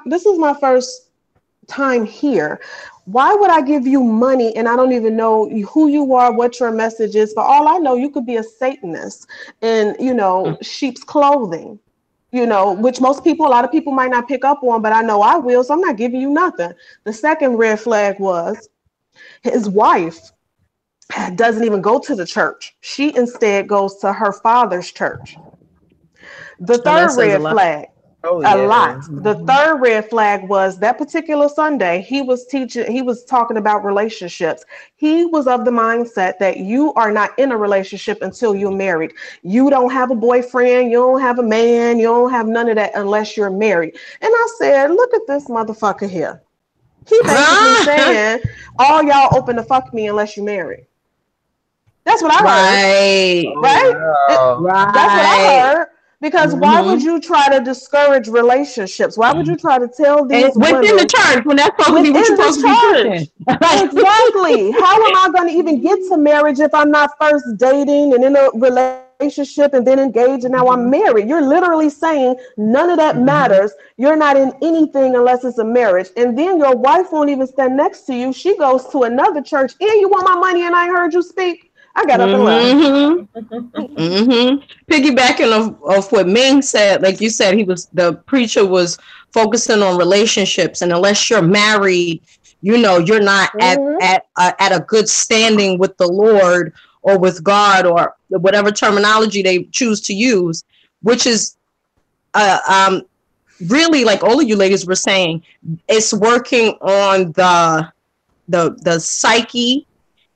this is my first time here. Why would I give you money and I don't even know who you are, what your message is? For all I know, you could be a Satanist in, sheep's clothing. Which a lot of people might not pick up on, but I know I will, so I'm not giving you nothing. The second red flag was his wife doesn't even go to the church. She instead goes to her father's church. The third red flag, The third red flag was that particular Sunday, he was talking about relationships. He was of the mindset that you are not in a relationship until you're married. You don't have a boyfriend, you don't have a man, you don't have none of that unless you're married. And I said, look at this motherfucker here. He basically saying, all y'all open to fuck me unless you're married. That's what I heard. Right? That's what I heard. Because why would you try to discourage relationships? Why would you try to tell these women within the church when that's supposed to be what you're supposed to be teaching? Exactly. How am I going to even get to marriage if I'm not first dating and in a relationship and then engaged and now I'm married? You're literally saying none of that matters. You're not in anything unless it's a marriage. And then your wife won't even stand next to you. She goes to another church and you want my money and I ain't heard you speak. I got up and left. Piggybacking of what Ming said, like you said, the preacher was focusing on relationships, and unless you're married, you're not at a good standing with the Lord or with God or whatever terminology they choose to use, which is really, like all of you ladies were saying, it's working on the psyche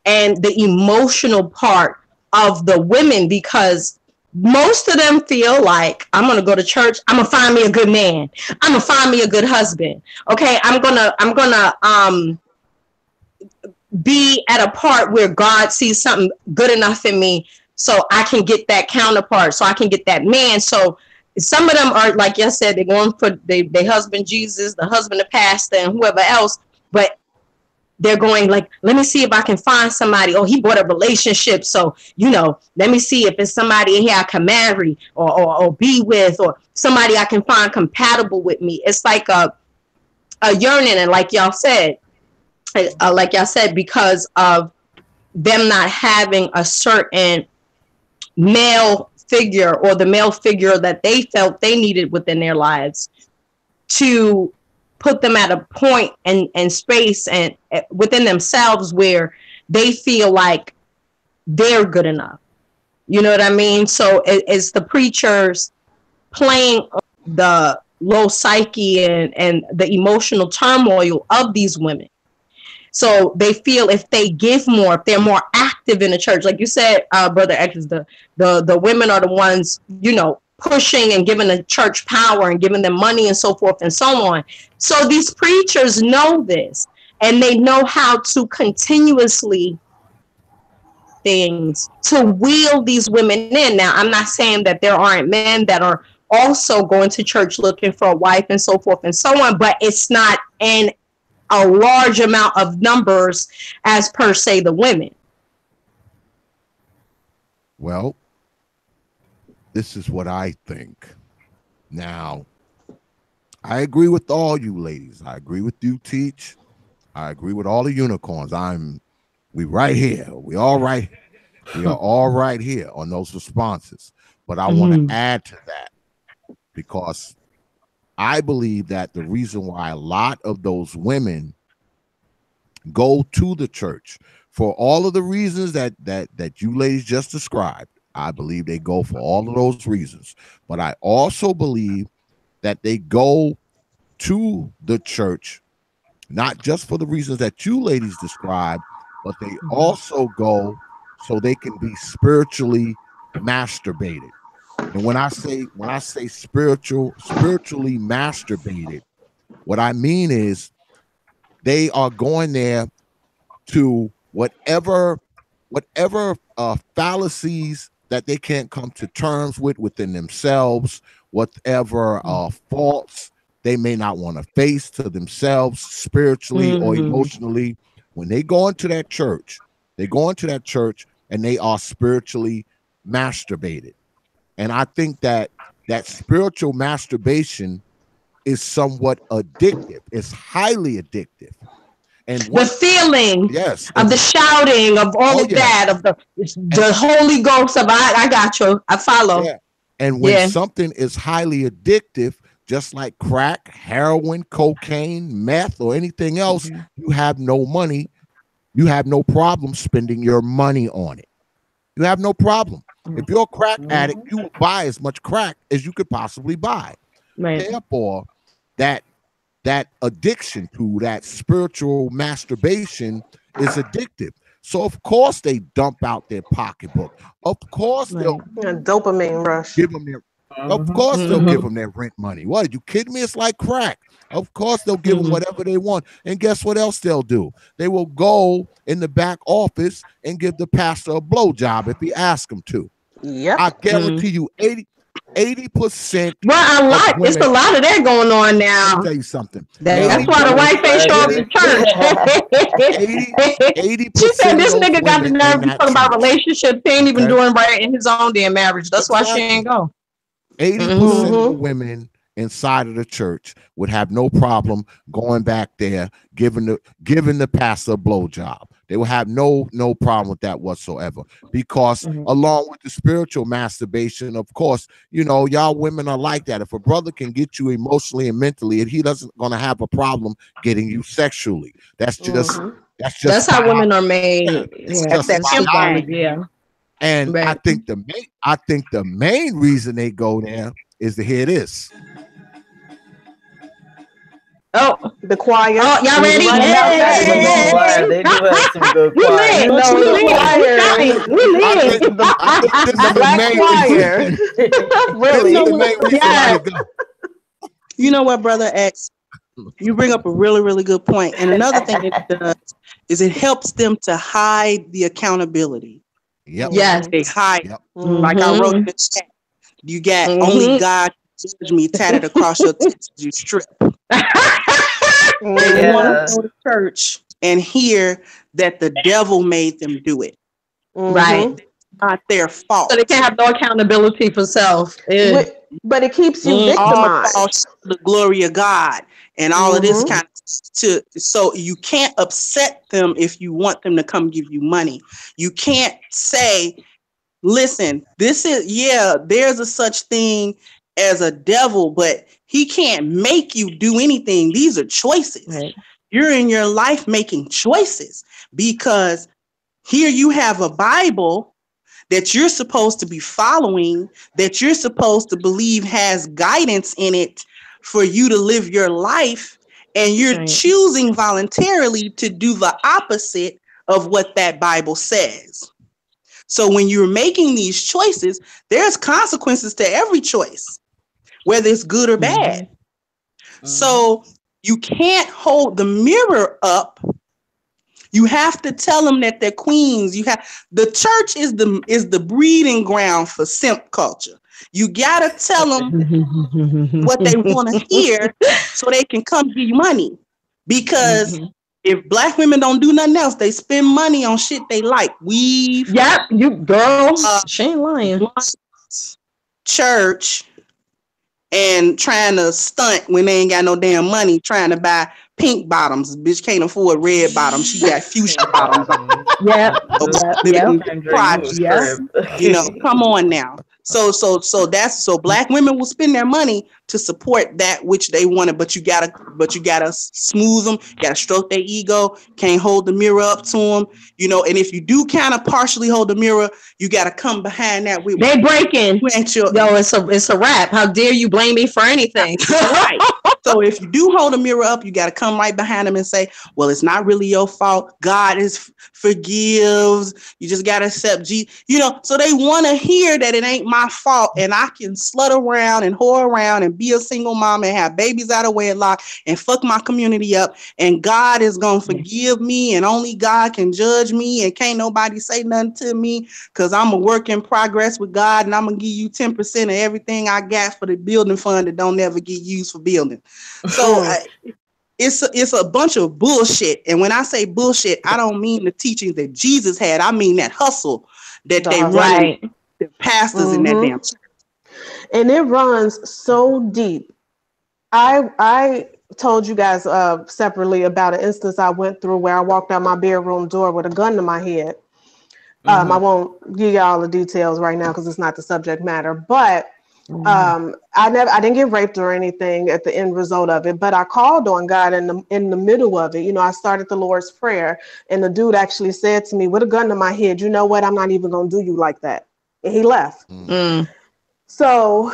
and the emotional part of the women, because most of them feel like, I'm going to go to church, I'm going to find me a good man, I'm going to find me a good husband. Okay, I'm going to be at a part where God sees something good enough in me so I can get that counterpart, so I can get that man. So some of them are, like I said, they're going for their husband Jesus, the husband the pastor, and whoever else, but they're going like, let me see if I can find somebody. Oh, he bought a relationship, so let me see if it's somebody in here I can marry or be with, or somebody I can find compatible with me. It's like a yearning, and like y'all said, because of them not having a certain male figure or the male figure that they felt they needed within their lives to put them at a point and space and within themselves where they feel like they're good enough. You know what I mean? So it's the preachers playing the low psyche and the emotional turmoil of these women. So they feel if they give more, if they're more active in the church, like you said, Brother X, the women are the ones, pushing and giving the church power and giving them money and so forth and so on. So these preachers know this, and they know how to continuously things to wheel these women in. Now, I'm not saying that there aren't men that are also going to church looking for a wife and so forth and so on, but it's not in a large amount of numbers as per se the women. Well, this is what I think. Now, I agree with all you ladies. I agree with you, Teach. I agree with all the unicorns. We right here. We all right. We are all right here on those responses. But I want to add to that, because I believe that the reason why a lot of those women go to the church for all of the reasons that you ladies just described, I believe they go for all of those reasons. But I also believe that they go to the church not just for the reasons that you ladies described, but they also go so they can be spiritually masturbated. And when I say spiritually masturbated, what I mean is they are going there to whatever fallacies that they can't come to terms with within themselves, whatever faults they may not want to face to themselves spiritually or emotionally. When they go into that church, and they are spiritually masturbated. And I think that spiritual masturbation is somewhat addictive. It's highly addictive. And the feeling of the shouting of all of that, of the Holy Ghost of I got you, I follow. Yeah. And when something is highly addictive, just like crack, heroin, cocaine, meth, or anything else, you have no money. You have no problem spending your money on it. You have no problem. If you're a crack addict, you will buy as much crack as you could possibly buy. Right. Therefore, that addiction to that spiritual masturbation is addictive. So of course they dump out their pocketbook. Of course they'll dopamine rush. Give them their. Of course they'll give them their rent money. What, are you kidding me? It's like crack. Of course they'll give them whatever they want. And guess what else they'll do? They will go in the back office and give the pastor a blowjob if he asks them to. Yeah, I guarantee you 80%. Well, it's a lot of that going on now. Let me tell you something. That's why the wife ain't show up to church. 80% she said this nigga got the nerve to talk about relationships. He ain't even doing right in his own damn marriage. That's why she ain't go. 80% of the women inside of the church would have no problem going back there, giving the pastor a blowjob. They will have no problem with that whatsoever, because along with the spiritual masturbation, of course, you know, y'all women are like that. If a brother can get you emotionally and mentally, and he doesn't gonna have a problem getting you sexually. That's just that's how women are made. Yeah. And I think the main reason they go there is to hear this. Oh, the choir. Oh, y'all ready? They do have some good choir. The black choir. Really? You know what, Brother X? You bring up a really, really good point. And another thing it does is it helps them to hide the accountability. Yep. Yes. They hide. Yep. Like I wrote in the chat. You got only God judge me tatted across your tits, you strip. They want to go to church and hear that the devil made them do it. Right. It's not their fault. So they can't have no accountability for self. But it keeps you victimized. All the glory of God and all of this kind of so you can't upset them if you want them to come give you money. You can't say, listen, this is, there's a such thing as a devil, but he can't make you do anything. These are choices. Right. You're in your life making choices, because here you have a Bible that you're supposed to be following, that you're supposed to believe has guidance in it for you to live your life, and you're choosing voluntarily to do the opposite of what that Bible says. So when you're making these choices, there's consequences to every choice, whether it's good or bad. So you can't hold the mirror up. You have to tell them that they're queens. The church is the breeding ground for simp culture. You gotta tell them what they want to hear so they can come give you money. Because if black women don't do nothing else, they spend money on shit they like. Weave. Yep, you girl. She ain't lying. Church. And trying to stunt when they ain't got no damn money, trying to buy pink bottoms. Bitch can't afford red bottoms. She got fuchsia bottoms. You know, come on now. So black women will spend their money to support that which they wanted, but you gotta smooth them, you gotta stroke their ego, can't hold the mirror up to them, you know. And if you do kind of partially hold the mirror, you gotta come behind that. They breaking. It's a wrap. How dare you blame me for anything? Right. So if you do hold a mirror up, you got to come right behind them and say, well, it's not really your fault. God forgives. You just got to accept Jesus. You know, so they want to hear that it ain't my fault, and I can slut around and whore around and be a single mom and have babies out of wedlock and fuck my community up, and God is going to forgive me, and only God can judge me, and can't nobody say nothing to me because I'm a work in progress with God, and I'm going to give you 10% of everything I got for the building fund that don't ever get used for building. So it's a bunch of bullshit. And when I say bullshit, I don't mean the teachings that Jesus had. I mean that hustle that they run, the pastors in that damn church. And it runs so deep. I told you guys separately about an instance I went through where I walked out my bedroom door with a gun to my head. I won't give y'all the details right now because it's not the subject matter, but I didn't get raped or anything at the end result of it, but I called on God in the middle of it. You know, I started the Lord's Prayer, and the dude actually said to me with a gun to my head, you know what, I'm not even going to do you like that. And he left. So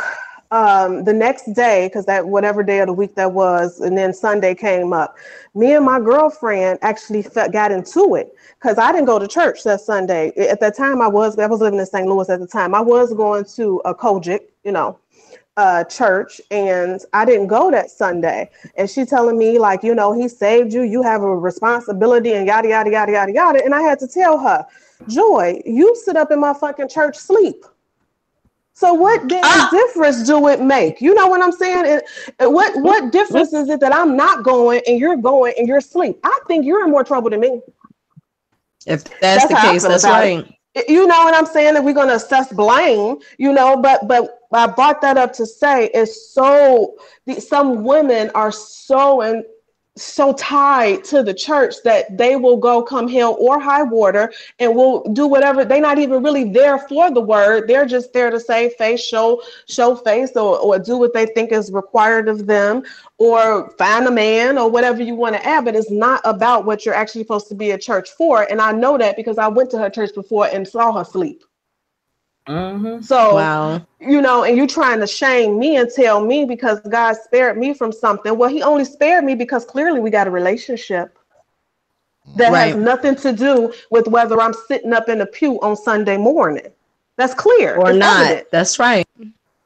the next day, because that whatever day of the week that was, and then Sunday came up, me and my girlfriend actually got into it because I didn't go to church that Sunday. At that time, I was living in St. Louis at the time. I was going to a Kojic, church, and I didn't go that Sunday. And she telling me like, you know, he saved you, you have a responsibility, and yada yada yada yada yada. And I had to tell her, Joy, you sit up in my fucking church sleep. So what damn difference do it make? You know what I'm saying? What difference is it that I'm not going and you're asleep? I think you're in more trouble than me. If that's the case, that's right. You know what I'm saying? That we're gonna assess blame, but I brought that up to say is some women are so tied to the church that they will go come hell or high water and will do whatever. They're not even really there for the word. They're just there to say face, show face, or do what they think is required of them, or find a man or whatever you want to add. But it's not about what you're actually supposed to be at church for. And I know that because I went to her church before and saw her sleep. So, wow. And you trying to shame me and tell me because God spared me from something. Well, he only spared me because clearly we got a relationship that has nothing to do with whether I'm sitting up in a pew on Sunday morning. That's clear. Or it's not. Evident. That's right.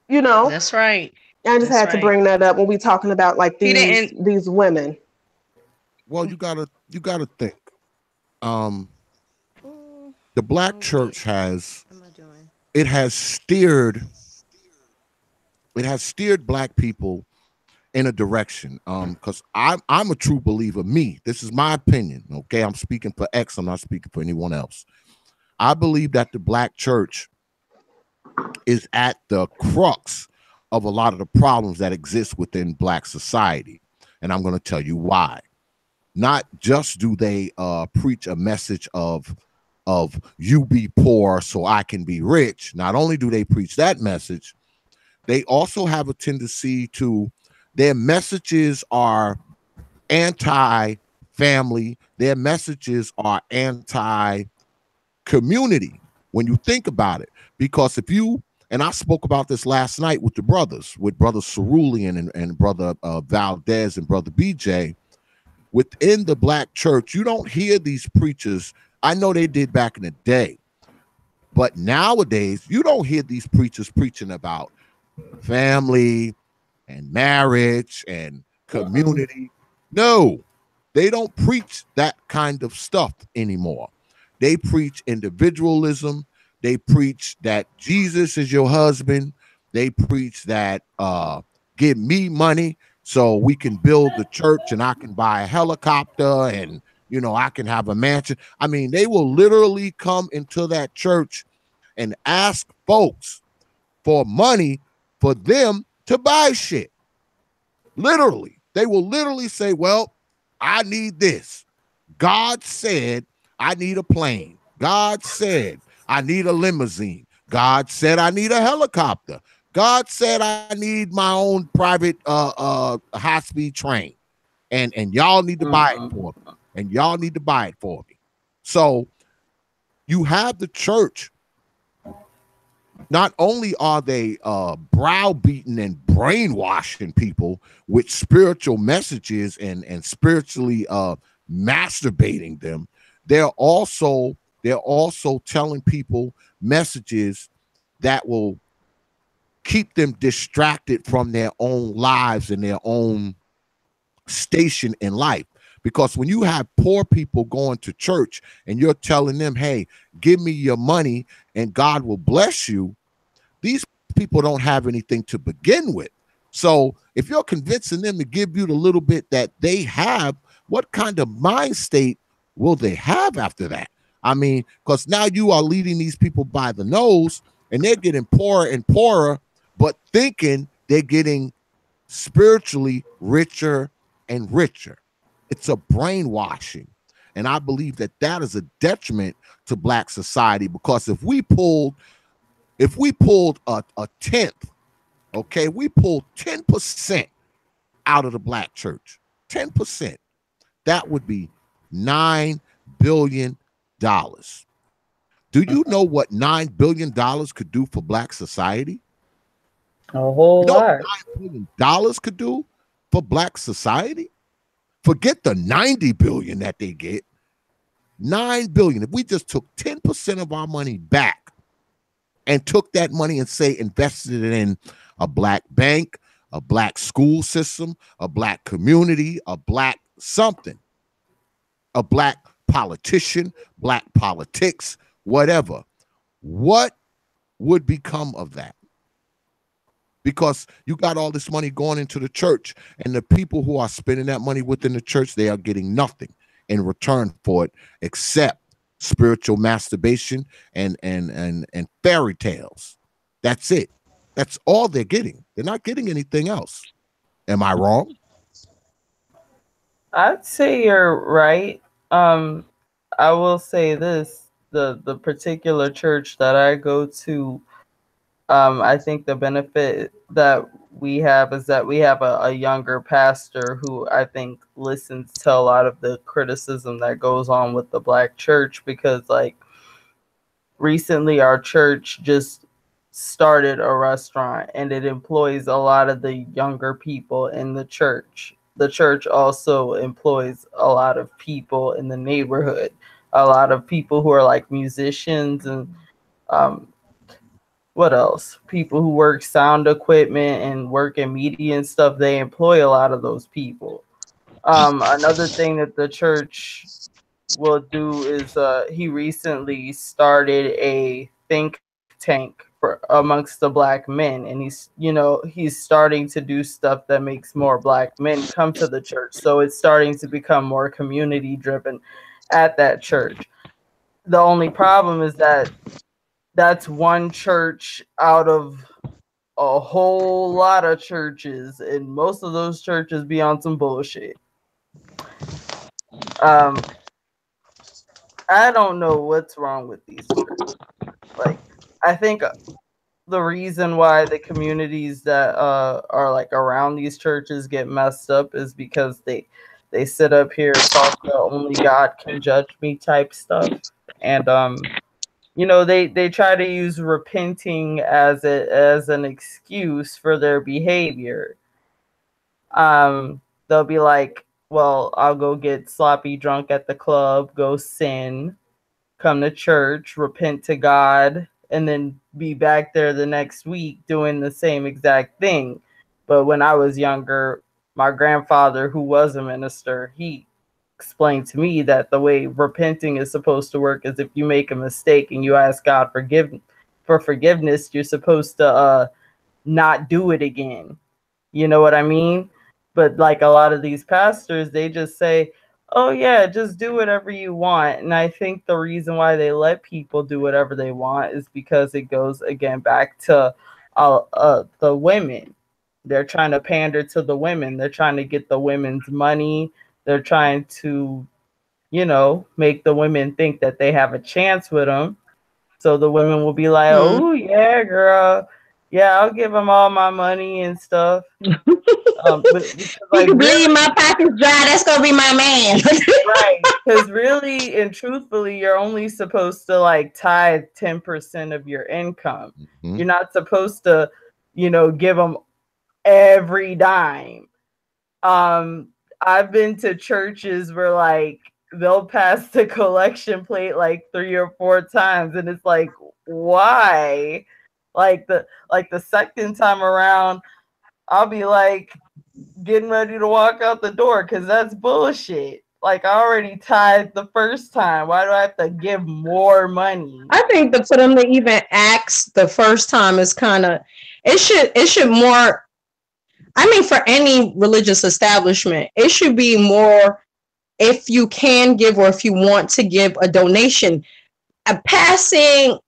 That's right. I just had to bring that up when we talking about like these women. Well, you gotta think. The black church has steered black people in a direction. Because I'm a true believer. This is my opinion. Okay, I'm speaking for X. I'm not speaking for anyone else. I believe that the black church is at the crux of a lot of the problems that exist within black society, and I'm going to tell you why. Not just do they preach a message of you be poor so I can be rich. Not only do they preach that message, they also have a tendency to, their messages are anti-family. Their messages are anti-community when you think about it. Because and I spoke about this last night with Brother Cerulean and Brother Valdez and Brother BJ, within the black church, you don't hear these preachers. I know they did back in the day, but nowadays you don't hear these preachers preaching about family and marriage and community. No, they don't preach that kind of stuff anymore. They preach individualism. They preach that Jesus is your husband. They preach that give me money so we can build the church and I can buy a helicopter and, I can have a mansion. I mean, they will literally come into that church and ask folks for money for them to buy shit. Literally. They will literally say, well, I need this. God said I need a plane. God said I need a limousine. God said I need a helicopter. God said I need my own private high-speed train. And y'all need to buy it for me. And y'all need to buy it for me. So you have the church. Not only are they browbeating and brainwashing people with spiritual messages and spiritually masturbating them, they're also telling people messages that will keep them distracted from their own lives and their own station in life. Because when you have poor people going to church and you're telling them, hey, give me your money and God will bless you, these people don't have anything to begin with. So if you're convincing them to give you the little bit that they have, what kind of mind state will they have after that? I mean, because now you are leading these people by the nose and they're getting poorer and poorer, but thinking they're getting spiritually richer and richer. It's a brainwashing. And I believe that is a detriment to black society, because if we pulled a tenth, okay, we pulled 10% out of the black church, 10%, that would be $9 billion. Do you know what $9 billion could do for black society? A whole lot. $9 billion could do for black society? Forget the 90 billion that they get. 9 billion. If we just took 10% of our money back and took that money and say invested it in a black bank, a black school system, a black community, a black something, a black politician, black politics, whatever, what would become of that? because you got all this money going into the church, and the people who are spending that money within the church, they are getting nothing in return for it except spiritual masturbation and fairy tales. That's it. That's all they're getting. They're not getting anything else. Am I wrong? I'd say you're right. I will say this: the particular church that I go to, I think the benefit that we have is that we have a younger pastor who I think listens to a lot of the criticism that goes on with the Black church, because like recently our church just started a restaurant and it employs a lot of the younger people in the church. The church also employs a lot of people in the neighborhood, a lot of people who are like musicians and what else? People who work sound equipment and work in media and stuff. They employ a lot of those people. Another thing that the church will do is he recently started a think tank for amongst the Black men, and he's starting to do stuff that makes more Black men come to the church. So it's starting to become more community driven at that church. The only problem is that that's one church out of a whole lot of churches, and most of those churches be on some bullshit. I don't know what's wrong with these churches. Like, I think the reason why the communities that are like around these churches get messed up is because they sit up here and talk the only God can judge me type stuff, and they try to use repenting as an excuse for their behavior. They'll be like, well, I'll go get sloppy drunk at the club, go sin, come to church, repent to God, and then be back there the next week doing the same exact thing. But when I was younger, my grandfather, who was a minister, he explained to me that the way repenting is supposed to work is if you make a mistake and you ask God for forgiveness, you're supposed to not do it again. You know what I mean? But like a lot of these pastors, they just say, oh yeah, just do whatever you want. And I think the reason why they let people do whatever they want is because it goes again back to the women. They're trying to pander to the women. They're trying to get the women's money. They're trying to, make the women think that they have a chance with them. So the women will be like, oh yeah, girl. Yeah, I'll give them all my money and stuff. But you can bleed my pockets dry. That's gonna be my man. Right, because really and truthfully, you're only supposed to like tithe 10% of your income. Mm-hmm. You're not supposed to, give them every dime. I've been to churches where like they'll pass the collection plate like 3 or 4 times, and it's like, why? Like the second time around, I'll be like getting ready to walk out the door because that's bullshit. Like, I already tithed the first time. Why do I have to give more money? I think that for them to even ask the first time is kind of, it should more, I mean, for any religious establishment, it should be more, if you can give or if you want to give a donation, passing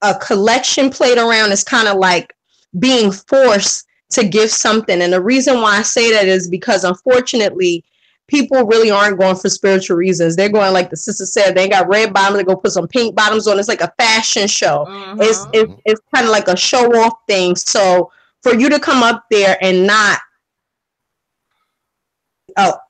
a collection plate around is kind of like being forced to give something. And the reason why I say that is because, unfortunately, people really aren't going for spiritual reasons. They're going, like the sister said, they got red bottoms, they go put some pink bottoms on. It's like a fashion show. Mm-hmm. It's kind of like a show off thing. So for you to come up there and not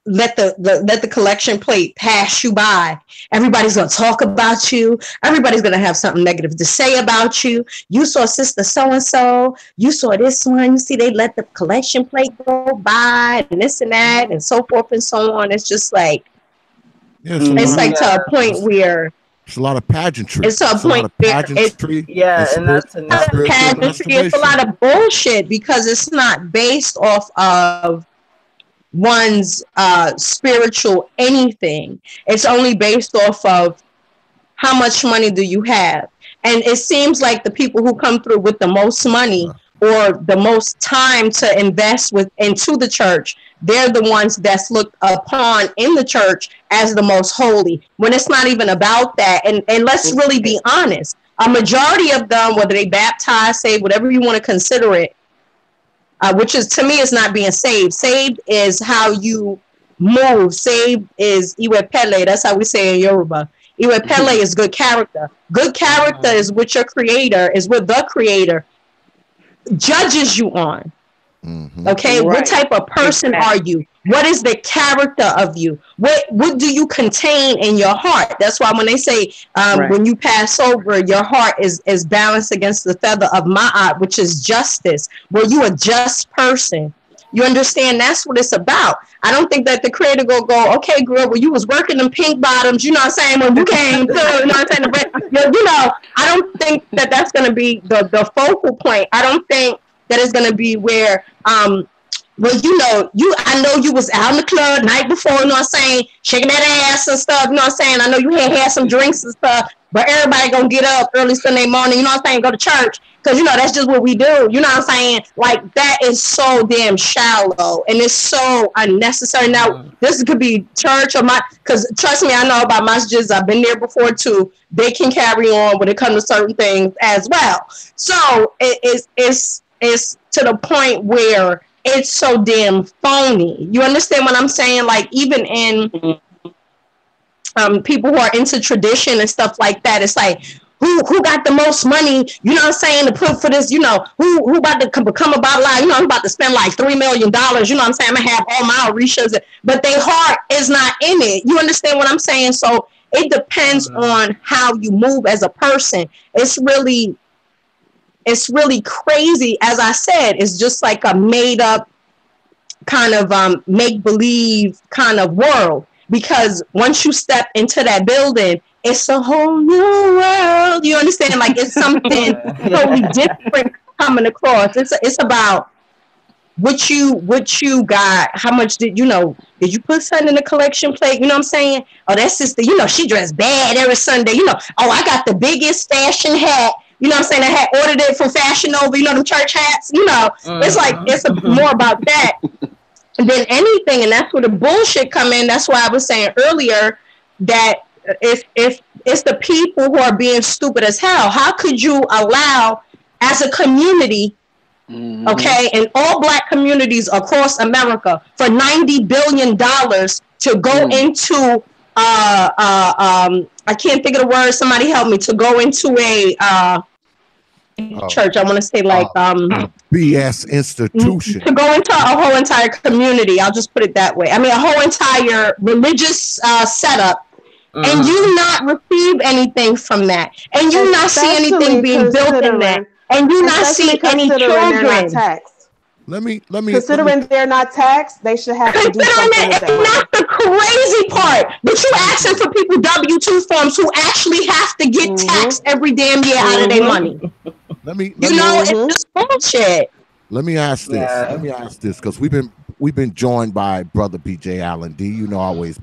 let the collection plate pass you by, everybody's going to talk about you. Everybody's going to have something negative to say about you. You saw sister so-and-so. You saw this one. You see, they let the collection plate go by and this and that and so forth and so on. It's just like, it's like to a point where it's a lot of pageantry. It's to a point where pageantry. It's a lot of bullshit because it's not based off of one's spiritual anything. It's only based off of how much money do you have. And it seems like the people who come through with the most money or the most time to invest into the church, they're the ones that's looked upon in the church as the most holy, when it's not even about that. And let's really be honest, a majority of them, whether they baptized, saved, whatever you want to consider it, which is, to me, is not being saved. Saved is how you move. Saved is iwe pele. That's how we say in Yoruba. Iwe pele is good character. Good character is what your creator, is what the creator judges you on. Okay, what type of person are you? What is the character of you? What do you contain in your heart? That's why when they say when you pass over, your heart is balanced against the feather of ma'at, which is justice. Were you a just person? You understand? That's what it's about. I don't think that the creator go, okay, girl, well, you was working them pink bottoms, you know what I'm saying, when you came through, you know what I'm saying? You know, I don't think that that's going to be the focal point. I don't think that is going to be where, well, you know, I know you was out in the club night before, you know what I'm saying, shaking that ass and stuff, you know what I'm saying? I know you had some drinks and stuff, but everybody gonna get up early Sunday morning, you know what I'm saying, go to church, because, you know, that's just what we do, you know what I'm saying? Like, that is so damn shallow, and it's so unnecessary. Now, this could be church or because trust me, I know about masjids, I've been there before too, they can carry on when it comes to certain things as well. So, it's to the point where it's so damn phony. You understand what I'm saying? Like, even in people who are into tradition and stuff like that, it's like, who got the most money, you know what I'm saying, to put for this, you know, who about to become a bottle line, you know, I'm about to spend like $3 million, you know what I'm saying, I'm gonna have all my Orishas, but their heart is not in it. You understand what I'm saying? So it depends on how you move as a person. It's really crazy. As I said, it's just like a made up kind of make-believe kind of world, because once you step into that building, it's a whole new world. You understand? Like, it's something totally different coming across. It's about what you got, how much did you put something in the collection plate, you know what I'm saying? Oh, that sister, you know, she dressed bad every Sunday, you know, oh, I got the biggest fashion hat, you know what I'm saying, I had ordered it from Fashion Nova, you know, them church hats, you know, it's like, it's more about that than anything, and that's where the bullshit come in. That's why I was saying earlier that if it's the people who are being stupid as hell, how could you allow, as a community, okay, and all black communities across America, for $90 billion to go into I can't think of the word, somebody help me, to go into a church, I want to say like BS institution, to go into a whole entire community, I'll just put it that way, I mean a whole entire religious setup, and you not receive anything from that, and you not see anything being built in that, and you not see any children. Let me considering they're not taxed, they should have to do something with that. And that's the crazy part. But you asking for people W-2 forms who actually have to get taxed every damn year out of their money. It's just bullshit. Let me ask this, because we've been joined by brother BJ Allen D. You know, I always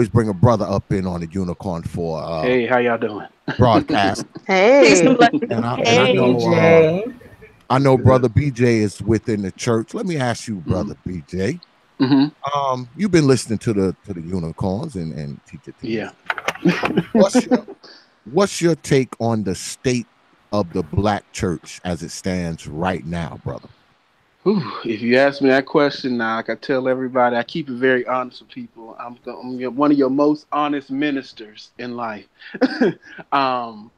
bring a brother up in on the Unicorn for hey, how y'all doing? Broadcast. Hey. I know brother BJ is within the church. Let me ask you, brother BJ. You've been listening to the Unicorns and teacher. Yeah. What's your take on the state of the black church as it stands right now, brother? If you ask me that question now, like I tell everybody, I keep it very honest with people. I'm one of your most honest ministers in life. It's on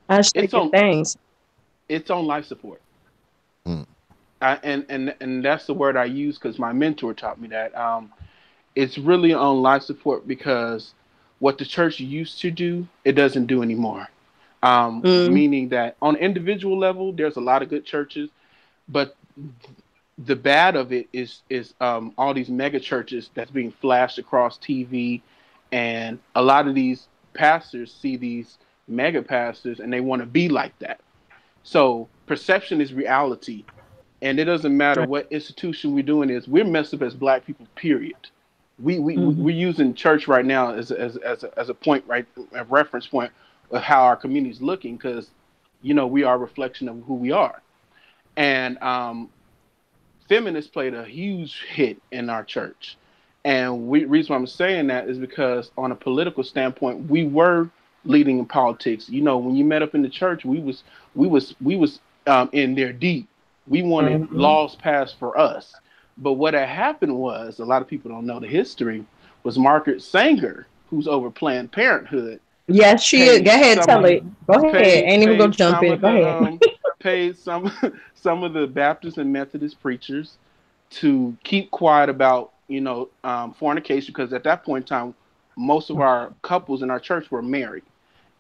life support. And that's the word I use because my mentor taught me that. It's really on life support because what the church used to do, it doesn't do anymore. Meaning that on an individual level, there's a lot of good churches, but the bad of it is all these mega churches that's being flashed across TV, and a lot of these pastors see these mega pastors and they want to be like that. So perception is reality, and it doesn't matter what institution we're doing is. We're messed up as black people. Period. We're using church right now as a point, right, a reference point of how our community is looking, because we are a reflection of who we are. And feminists played a huge hit in our church. And reason why I'm saying that is because on a political standpoint, we were leading in politics. You know, when you met up in the church, we was in there deep. We wanted laws passed for us. But what had happened was, a lot of people don't know the history, was Margaret Sanger, who's over Planned Parenthood. Yes, she is. Go ahead, tell it. Go ahead. Ain't even gonna jump in. Go ahead. Paid some of the Baptist and Methodist preachers to keep quiet about, fornication, because at that point in time, most of our couples in our church were married,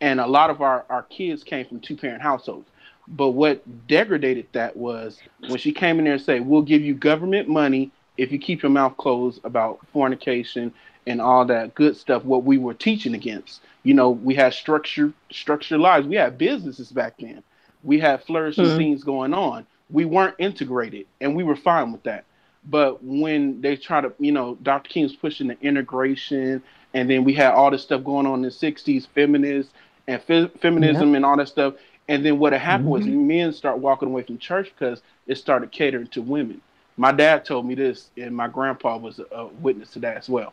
and a lot of our kids came from two-parent households. But what degraded that was when she came in there and said, "We'll give you government money if you keep your mouth closed about fornication and all that good stuff." What we were teaching against, we had structured lives. We had businesses back then. We had flourishing things going on. We weren't integrated, and we were fine with that. But when they try to, Dr. King was pushing the integration, and then we had all this stuff going on in the 60s, feminists and feminism and all that stuff. And then what had happened was men start walking away from church because it started catering to women. My dad told me this, and my grandpa was a witness to that as well.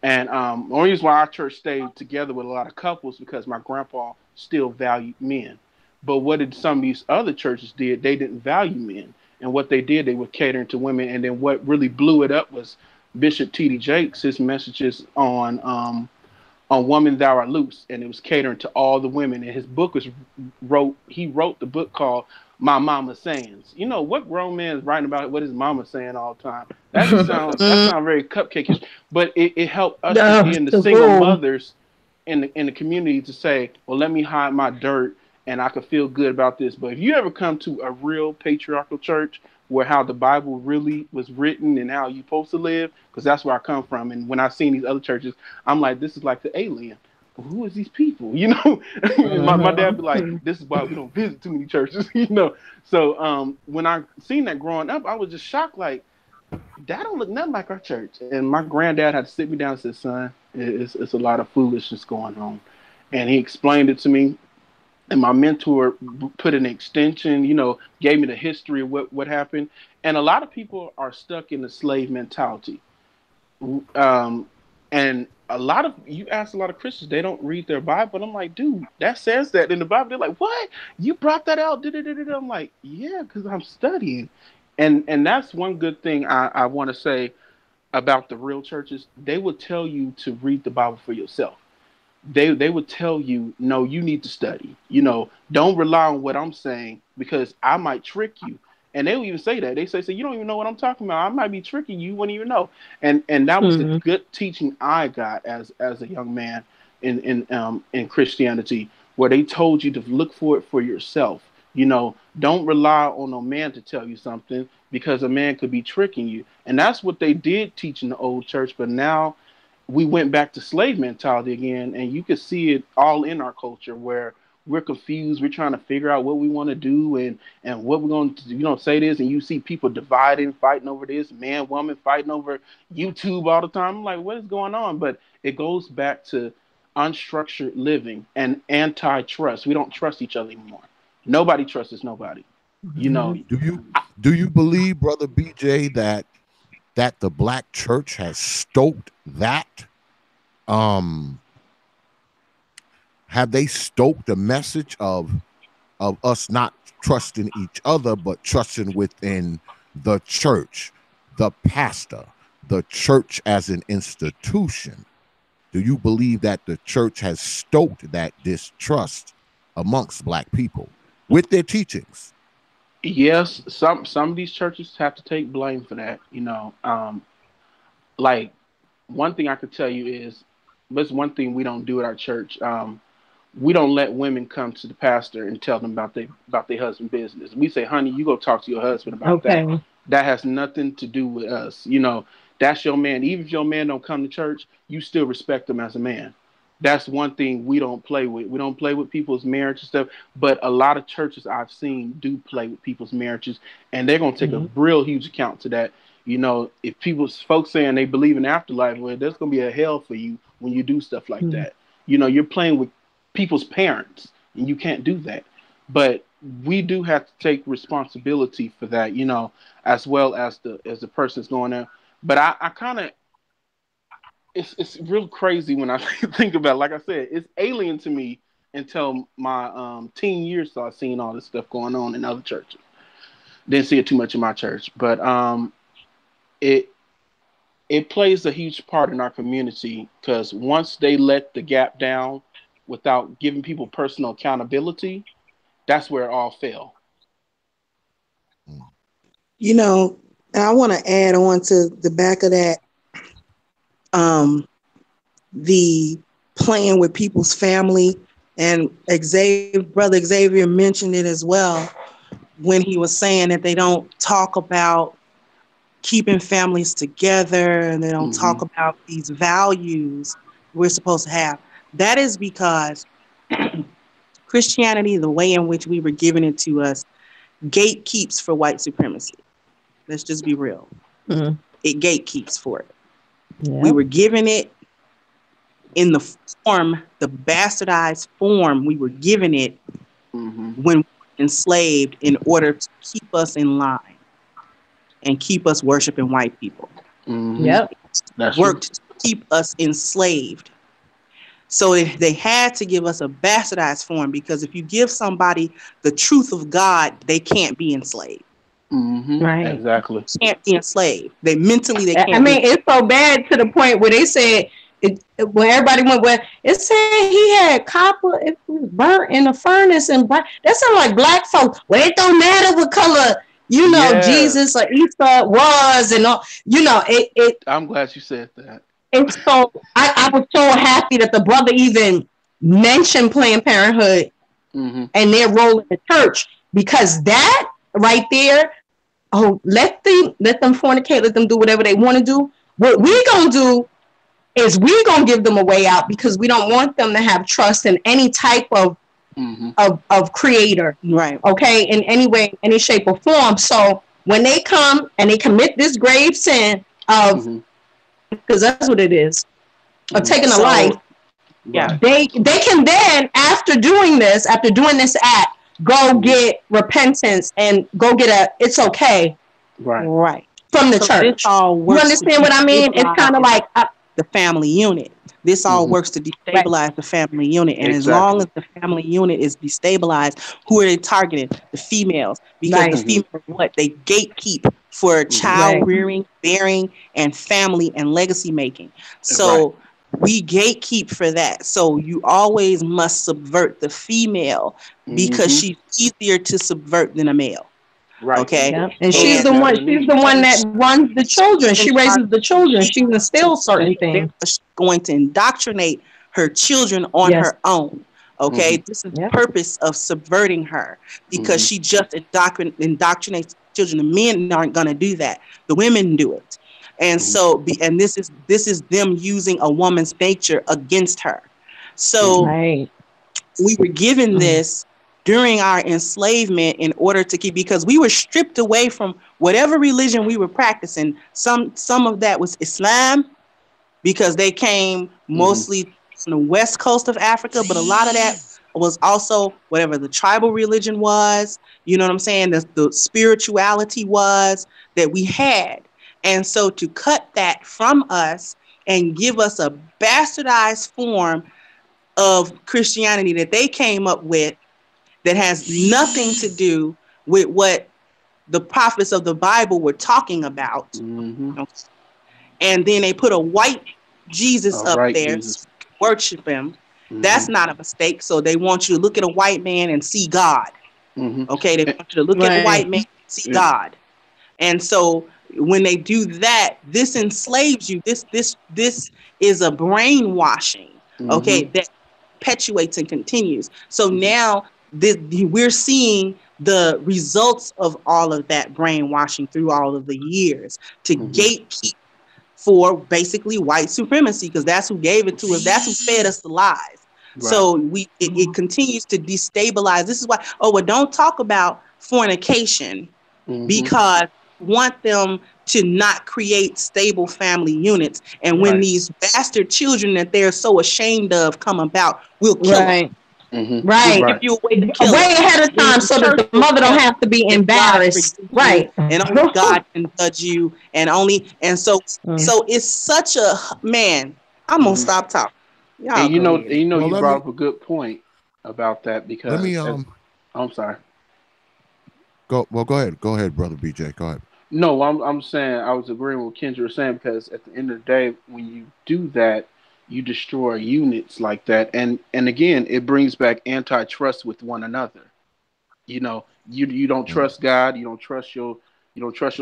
And the only reason why our church stayed together with a lot of couples because my grandpa still valued men. But what did some of these other churches did? They didn't value men. And what they did, they were catering to women. And then what really blew it up was Bishop T.D. Jakes, his messages on Woman Thou Art Loose. And it was catering to all the women. And his book he wrote the book called My Mama's Sayings. You know, what grown man is writing about what his mama saying all the time? That sounds very cupcakeish. But it helped us in the single mothers in the community to say, well, let me hide my dirt and I could feel good about this. But if you ever come to a real patriarchal church where how the Bible really was written and how you're supposed to live, because that's where I come from. And when I seen these other churches, I'm like, this is like the alien. Who is these people? My dad be like, this is why we don't visit too many churches, So when I seen that growing up, I was just shocked, like, that don't look nothing like our church. And my granddad had to sit me down and say, son, it's a lot of foolishness going on. And he explained it to me. And my mentor put an extension, gave me the history of what happened. And a lot of people are stuck in the slave mentality. And you ask a lot of Christians, they don't read their Bible. And I'm like, dude, that says that in the Bible. They're like, what? You brought that out? I'm like, yeah, because I'm studying. And that's one good thing I want to say about the real churches. They will tell you to read the Bible for yourself. They would tell you, no, you need to study. Don't rely on what I'm saying because I might trick you. And they will even say that. They say, you don't even know what I'm talking about. I might be tricking you. You wouldn't even know. And that was the good teaching I got as a young man in Christianity, where they told you to look for it for yourself. Don't rely on a man to tell you something because a man could be tricking you. And that's what they did teach in the old church. But now we went back to slave mentality again, and you can see it all in our culture where we're confused. We're trying to figure out what we want to do and what we're going to do. Say this, and you see people dividing, fighting over this, man, woman, fighting over YouTube all the time. I'm like, what is going on? But it goes back to unstructured living and anti-trust. We don't trust each other anymore. Nobody trusts nobody. Do you believe, Brother BJ, that the black church has stoked that? Have they stoked the message of us not trusting each other, but trusting within the church, the pastor, the church as an institution? Do you believe that the church has stoked that distrust amongst black people with their teachings? Yes, some of these churches have to take blame for that. Like one thing I could tell you is, that's one thing we don't do at our church. We don't let women come to the pastor and tell them about their husband business. We say, honey, you go talk to your husband about that. That has nothing to do with us. That's your man. Even if your man don't come to church, you still respect him as a man. That's one thing we don't play with. We don't play with people's marriage and stuff. But a lot of churches I've seen do play with people's marriages, and they're gonna take a real huge account to that. If folks saying they believe in afterlife, well, there's gonna be a hell for you when you do stuff like that. You're playing with people's parents, and you can't do that. But we do have to take responsibility for that, as well as the person's going there. But I kind of, it's real crazy when I think about it. Like I said, it's alien to me until my teen years started seeing all this stuff going on in other churches. Didn't see it too much in my church, but it it plays a huge part in our community, because once they let the gap down without giving people personal accountability, that's where it all fell. And I want to add on to the back of that, the playing with people's family, and Brother Xavier mentioned it as well when he was saying that they don't talk about keeping families together, and they don't talk about these values we're supposed to have. That is because Christianity, the way in which we were given it to us, gatekeeps for white supremacy. Let's just be real. Mm-hmm. It gatekeeps for it. Yep. We were given it in the form, the bastardized form we were given it when we were enslaved, in order to keep us in line and keep us worshiping white people. Yep. That's worked to keep us enslaved. So they had to give us a bastardized form, because if you give somebody the truth of God, they can't be enslaved. Right. Exactly. They can't be enslaved. They can't. I mean, it's so bad to the point where they said, when everybody went, well, it said he had copper, it was burnt in the furnace, and that sounds like black folks. Well, it don't matter what color, Jesus or Esau was, and all, it. I'm glad you said that. And so I was so happy that the brother even mentioned Planned Parenthood and their role in the church, because that right there, let them fornicate, let them do whatever they want to do. What we're gonna do is we're gonna give them a way out, because we don't want them to have trust in any type of creator, right? Okay, in any way, any shape or form. So when they come and they commit this grave sin of, because that's what it is, of taking a life, they can then, after doing this act, go get repentance and go get it's okay, right, from the church. You understand what I mean? It's kind of like the family unit. This all works to destabilize the family unit. And as long as the family unit is destabilized, who are they targeting? The females. Because the females, they gatekeep for child rearing, bearing, and family and legacy making. So we gatekeep for that. So you always must subvert the female, because she's easier to subvert than a male. Right. Okay. Yep. And she's the one that runs the children. She raises the children. She instills certain things. She's going to indoctrinate her children on her own. Okay. This is the purpose of subverting her, because she just indoctrinates children. The men aren't going to do that. The women do it. And so, and this is them using a woman's nature against her. So we were given this during our enslavement in order to keep, because we were stripped away from whatever religion we were practicing. Some of that was Islam, because they came mostly from the west coast of Africa, but a lot of that was also whatever the tribal religion was, you know what I'm saying? The spirituality was that we had. And so to cut that from us and give us a bastardized form of Christianity that they came up with, that has nothing to do with what the prophets of the Bible were talking about. And then they put a white Jesus up there, worship him. That's not a mistake. So they want you to look at a white man and see God. Okay, they want you to look at a white man and see God. And so when they do that, this enslaves you. This is a brainwashing, okay, that perpetuates and continues. So now we're seeing the results of all of that brainwashing through all of the years to gatekeep for basically white supremacy, because that's who gave it to us. That's who fed us the lies. So it continues to destabilize. This is why, don't talk about fornication, because we want them to not create stable family units. And when these bastard children that they're so ashamed of come about, we'll kill them. Right. Give you a way to kill way it. ahead of time so that the mother don't have to be embarrassed. Right. And only God can judge you. So it's such a man. I'm gonna stop talking. Y'all And you know, Well, you brought up a good point about that because I'm sorry. Go ahead. Go ahead, brother BJ. Go ahead. No, I'm saying I was agreeing with Kendra was saying because at the end of the day, when you do that, you destroy units like that, and again, it brings back antitrust with one another. You know, you don't trust God, you don't trust your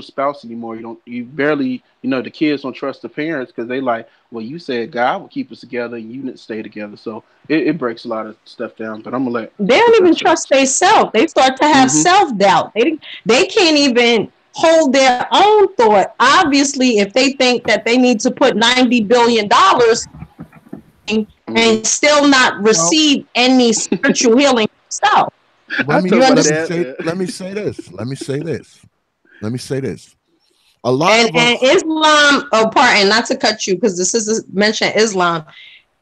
spouse anymore. You barely the kids don't trust the parents because they like, well, you said God will keep us together and units stay together. So it breaks a lot of stuff down. But I'm gonna let they don't even trust themselves. They start to have self-doubt. They can't even hold their own thought. Obviously, if they think that they need to put $90 billion and still not receive any spiritual healing themselves. Let me say this. A lot of us, Islam, pardon, not to cut you because this is mentioned Islam.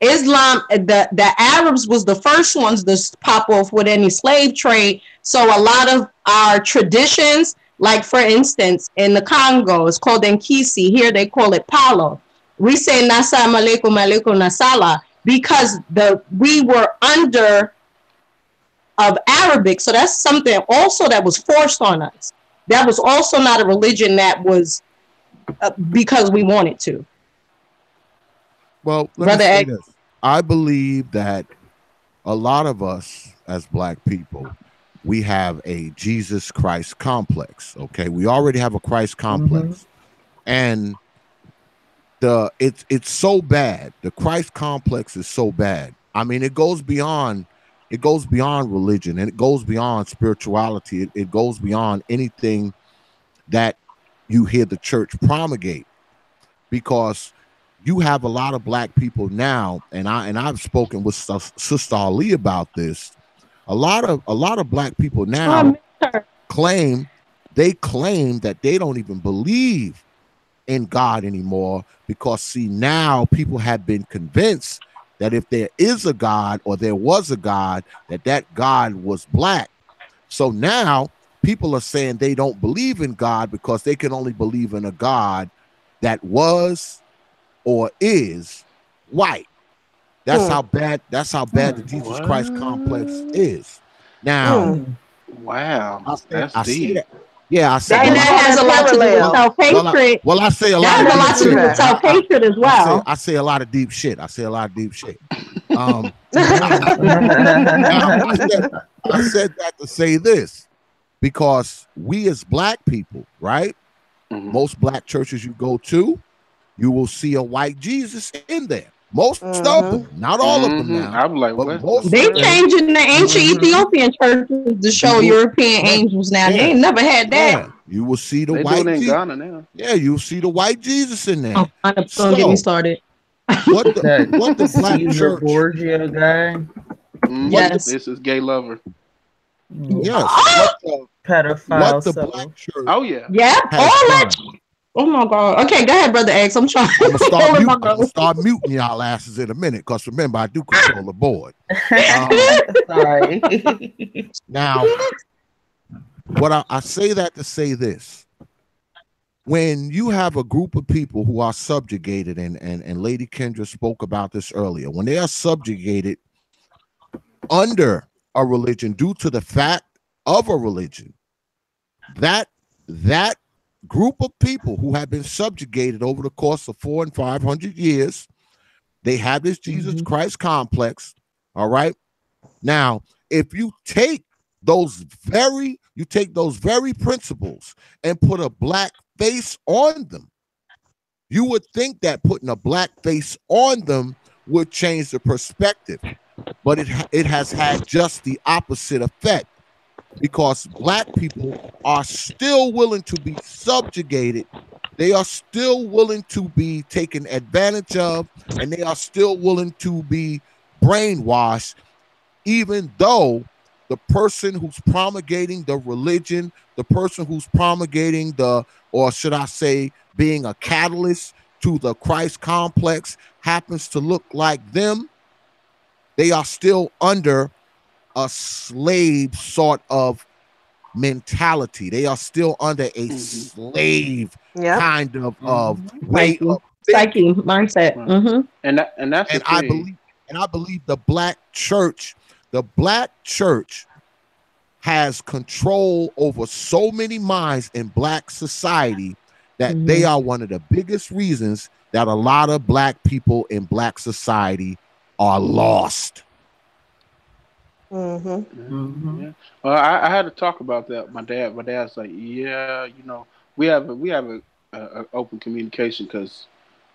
The Arabs was the first ones to pop off with any slave trade. So a lot of our traditions, like for instance, in the Congo, it's called Nkisi. Here they call it Palo. We say Nasa Maleko Maleko Nasala because we were under of Arabic. So that's something also that was forced on us. That was also not a religion that was because we wanted to. Well, let me say this. I believe that a lot of us as Black people, we have a Jesus Christ complex. Okay, we already have a Christ complex, and it's so bad. The Christ complex is so bad. I mean, it goes beyond religion, and it goes beyond spirituality. It goes beyond anything that you hear the church promulgate, because you have a lot of Black people now, and I've spoken with Sister Ali about this. A lot of Black people now claim that they don't even believe in God anymore, because see, now people have been convinced that if there is a God or there was a God, that God was Black. So now people are saying they don't believe in God because they can only believe in a God that was or is white. That's how bad the Jesus Christ complex is. Now, wow, I say that. Yeah, I say that has a lot to do with self-hatred. Well, I say a lot. That has a lot to do with self-hatred as well. I say a lot of deep shit. I said that to say this, because we as Black people, right? Most Black churches you go to, you will see a white Jesus in there. Most of them, not all of them now. I'm like, they changing the ancient Ethiopian churches to show European angels now. They ain't never had that. Yeah. You will see the white Jesus. Now. Yeah, you'll see the white Jesus in there. Don't get me started. What the Black Caesar church? Borgia guy? Yes. This is gay lover. Yes. Pedophile. What the Black church? Oh yeah. Yeah. All that. Oh my God. Okay, go ahead, Brother X. I'm trying. I'm gonna start muting y'all asses in a minute, because remember, I do control the board. Sorry. Now, what I say that to say this: when you have a group of people who are subjugated, and Lady Kendra spoke about this earlier, when they are subjugated under a religion due to the fact of a religion, that group of people who have been subjugated over the course of 400 and 500 years, they have this Jesus Christ complex. All right. Now, if you take those very principles and put a Black face on them, you would think that putting a Black face on them would change the perspective, but it has had just the opposite effect, because Black people are still willing to be subjugated. They are still willing to be taken advantage of, and they are still willing to be brainwashed, even though the person who's promulgating the religion, the person who's promulgating or should I say, being a catalyst to the Christ complex happens to look like them, they are still under a slave sort of mentality. They are still under a slave kind of way of psyche mindset. And that's the thing. I believe the black church has control over so many minds in black society that they are one of the biggest reasons that a lot of black people in black society are lost. Yeah. Well, I had to talk about that with my dad. My dad's like, yeah, you know, we have a open communication because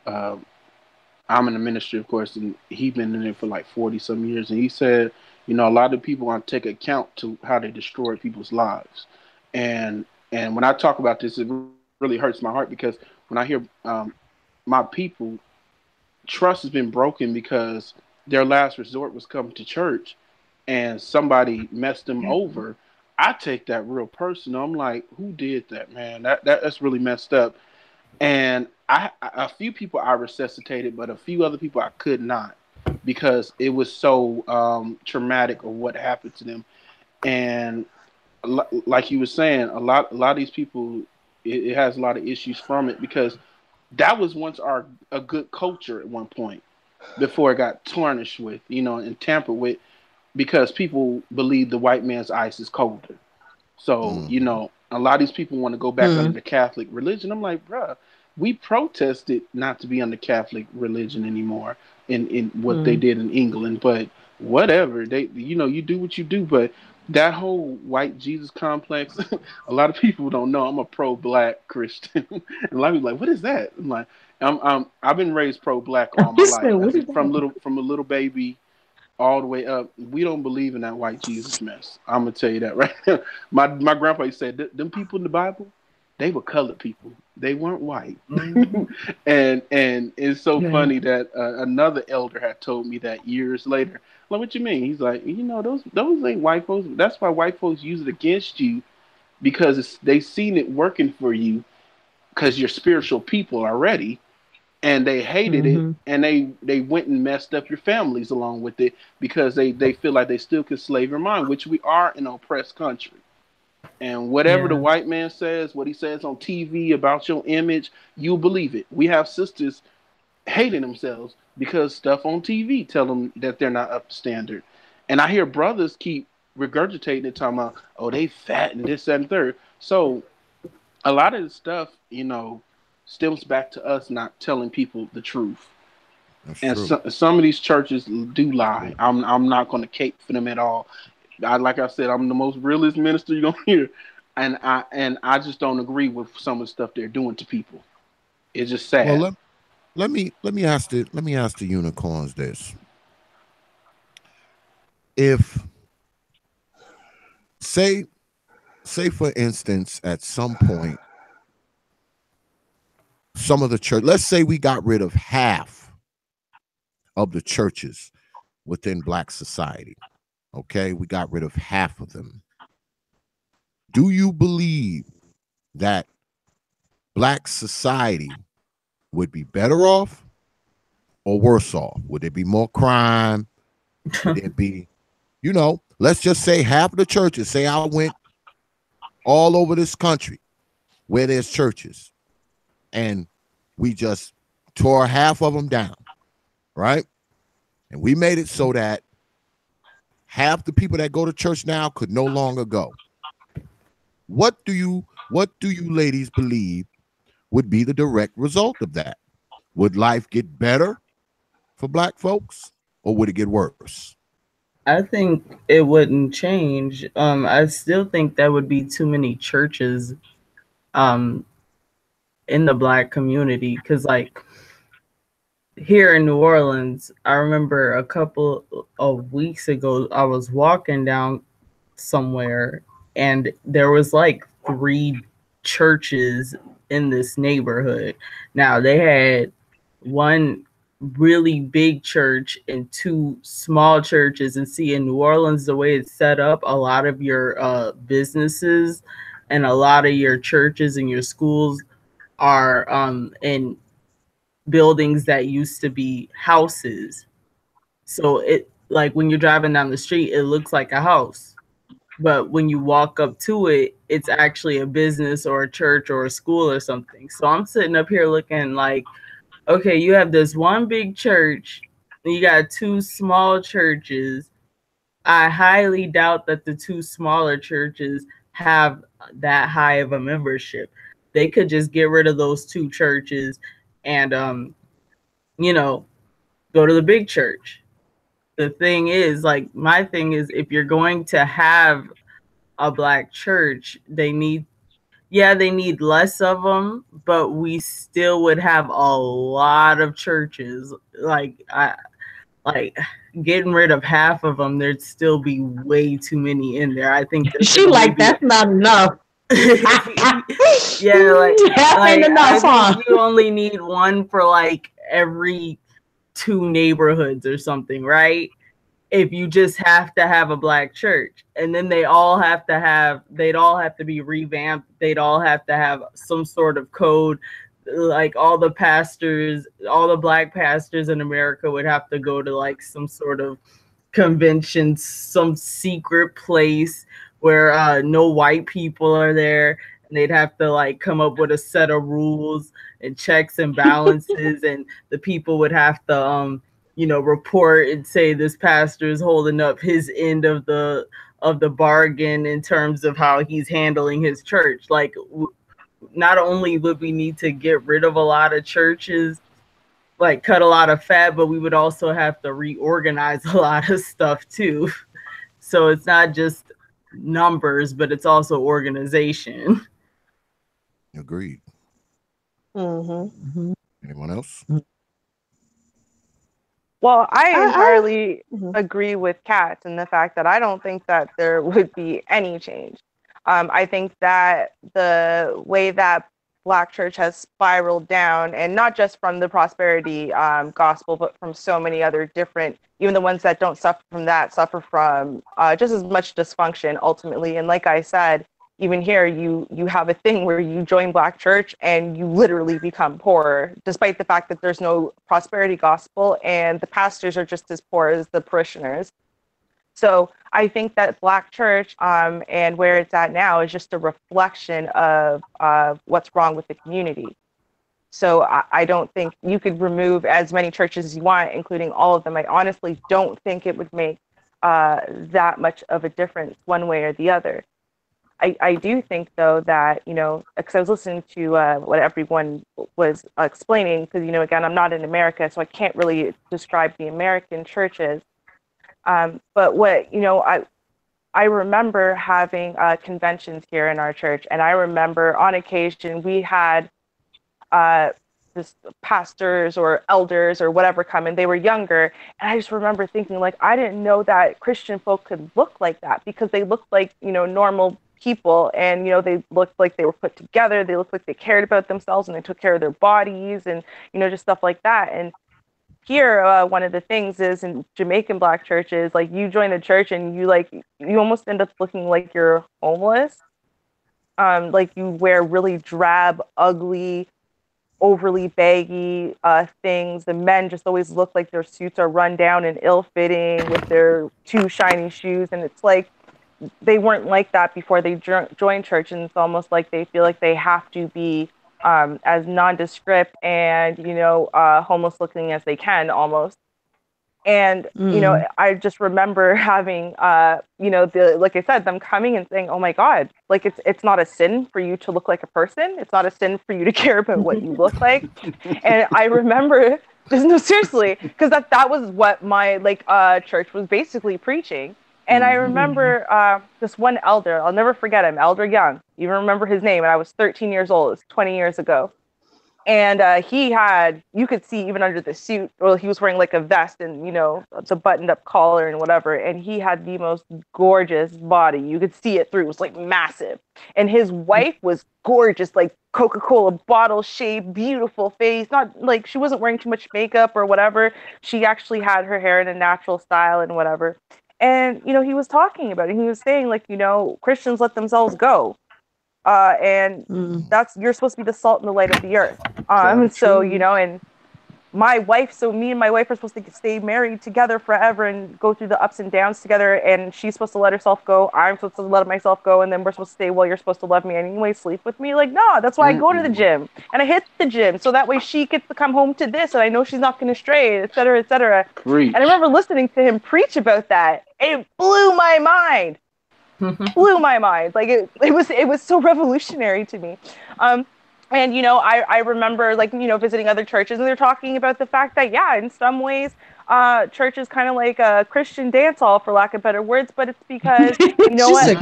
I'm in the ministry, of course, and he's been in it for like 40 some years. And he said, you know, a lot of people want to take account to how they destroy people's lives. And when I talk about this, it really hurts my heart because when I hear my people, trust has been broken because their last resort was coming to church and somebody messed them over. I take that real personal. I'm like, who did that, man? That's really messed up. And a few people I resuscitated, but a few other people I could not because it was so traumatic of what happened to them. And like you were saying, a lot of these people, it has a lot of issues from it because that was once a good culture at one point before it got tarnished with, you know, and tampered with because people believe the white man's ice is colder. So, you know, a lot of these people want to go back under the Catholic religion. I'm like, bruh, we protested not to be under Catholic religion anymore in what they did in England. But whatever, you know, you do what you do. But that whole white Jesus complex, a lot of people don't know I'm a pro-black Christian. And a lot of people are like, what is that? I'm like, I've been raised pro-black all my life. From a little baby all the way up. We don't believe in that white Jesus mess. I'm gonna tell you that right now. My grandpa said them people in the Bible, they were colored people. They weren't white. and it's so funny that another elder had told me that years later. Like, what you mean? He's like, you know, those ain't white folks. That's why white folks use it against you because they seen it working for you because you're spiritual people already. And they hated it, and they went and messed up your families along with it because they feel like they still can slave your mind, which we are in an oppressed country. And whatever the white man says, what he says on TV about your image, you'll believe it. We have sisters hating themselves because stuff on TV tell them that they're not up to standard. And I hear brothers keep regurgitating it, talking about, oh, they fat and this, that, and third. So a lot of the stuff, you know, stems back to us not telling people the truth. That's and true. some of these churches do lie. I'm not going to cape for them at all. Like I said, I'm the most realist minister you're gonna hear, and I just don't agree with some of the stuff they're doing to people. It's just sad. Well, let me ask the unicorns this. If say for instance, at some point, some of the church, let's say we got rid of half of the churches within black society. Okay, we got rid of half of them. Do you believe that black society would be better off or worse off? Would there be more crime? Would there be, you know, let's just say half of the churches, say I went all over this country where there's churches and we just tore half of them down, right? And we made it so that half the people that go to church now could no longer go. What do you ladies believe would be the direct result of that? Would life get better for black folks or would it get worse? I think it wouldn't change. I still think there would be too many churches in the black community because, like, here in New Orleans, I remember a couple of weeks ago, I was walking down somewhere and there was like 3 churches in this neighborhood. Now, they had one really big church and 2 small churches. And see, in New Orleans, the way it's set up, a lot of your businesses and a lot of your churches and your schools are in buildings that used to be houses. So like when you're driving down the street, it looks like a house. But when you walk up to it, it's actually a business or a church or a school or something. So I'm sitting up here looking like, okay, you have this one big church, and you got two small churches. I highly doubt that the two smaller churches have that high of a membership. They could just get rid of those two churches and, go to the big church. The thing is, like, my thing is, if you're going to have a Black church, they need less of them, but we still would have a lot of churches. Like getting rid of half of them, there'd still be way too many in there. I think she like that's not enough. Yeah, like enough, I think you only need one for like every 2 neighborhoods or something, right? If you just have to have a Black church, and then they'd all have to be revamped. They'd all have to have some sort of code. Like all the Black pastors in America would have to go to like some sort of convention, some secret place where no white people are there, and they'd have to like come up with a set of rules and checks and balances, and the people would have to report and say this pastor is holding up his end of the bargain in terms of how he's handling his church. Like, not only would we need to get rid of a lot of churches, like cut a lot of fat, but we would also have to reorganize a lot of stuff too. So it's not just numbers, but it's also organization. Agreed. Mm-hmm. Anyone else? Well, I entirely agree with Kat in the fact that I don't think that there would be any change. I think that the way that Black church has spiraled down, and not just from the prosperity gospel, but from so many other different, even the ones that don't suffer from that, suffer from just as much dysfunction ultimately. And like I said, even here, you have a thing where you join Black church and you literally become poor, despite the fact that there's no prosperity gospel and the pastors are just as poor as the parishioners. So I think that Black church and where it's at now is just a reflection of what's wrong with the community. So I don't think you could remove as many churches as you want, including all of them. I honestly don't think it would make that much of a difference one way or the other. I do think, though, that, because I was listening to what everyone was explaining, because, again, I'm not in America, so I can't really describe the American churches. But what, I remember having conventions here in our church, and I remember on occasion we had this pastors or elders or whatever come, and they were younger, and I just remember thinking, like, I didn't know that Christian folk could look like that, because they looked like, normal people, and they looked like they were put together, they looked like they cared about themselves and they took care of their bodies, and just stuff like that. And here, one of the things is in Jamaican Black churches, like, you join the church and you almost end up looking like you're homeless. Like, you wear really drab, ugly, overly baggy things. The men just always look like their suits are run down and ill-fitting with their too shiny shoes, and it's like they weren't like that before they joined church, and it's almost like they feel like they have to be as nondescript and homeless looking as they can almost. And I just remember having like I said, them coming and saying, oh my God, like it's not a sin for you to look like a person, it's not a sin for you to care about what you look like. And I remember no, seriously, because that was what my church was basically preaching. And I remember this one elder, I'll never forget him, Elder Young. Even remember his name, and I was 13 years old. It was 20 years ago. And he had, you could see even under the suit, well, he was wearing like a vest and, the buttoned up collar and whatever. And he had the most gorgeous body. You could see it through. It was like massive. And his wife was gorgeous, like Coca-Cola bottle shape, beautiful face. Not like she wasn't wearing too much makeup or whatever. She actually had her hair in a natural style and whatever. And, he was talking about it. He was saying, like, Christians let themselves go. And you're supposed to be the salt and the light of the earth. So, and so me and my wife are supposed to stay married together forever and go through the ups and downs together, and she's supposed to let herself go, I'm supposed to let myself go, and then we're supposed to stay, well, you're supposed to love me anyway, sleep with me. Like, no, that's why I go to the gym and I hit the gym, so that way she gets to come home to this and I know she's not going to stray, etc., etc. And I remember listening to him preach about that. It blew my mind. Like it was so revolutionary to me. And, you know, I remember, like, you know, visiting other churches, and they're talking about the fact that, yeah, in some ways, church is kind of like a Christian dance hall, for lack of better words, but it's because, you know what?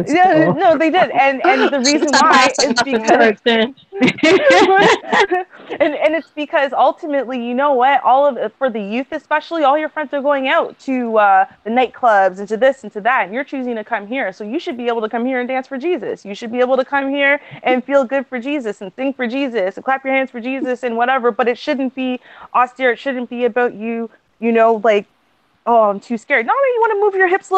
Yeah, no, they did. And the reason why is because... and it's because ultimately, you know what, for the youth especially, all your friends are going out to the nightclubs and to this and to that, and you're choosing to come here, so you should be able to come here and dance for Jesus. You should be able to come here and feel good for Jesus and sing for Jesus and clap your hands for Jesus and whatever, but it shouldn't be austere. It shouldn't be about you, you know, like, oh, I'm too scared. No, you want to move your hips a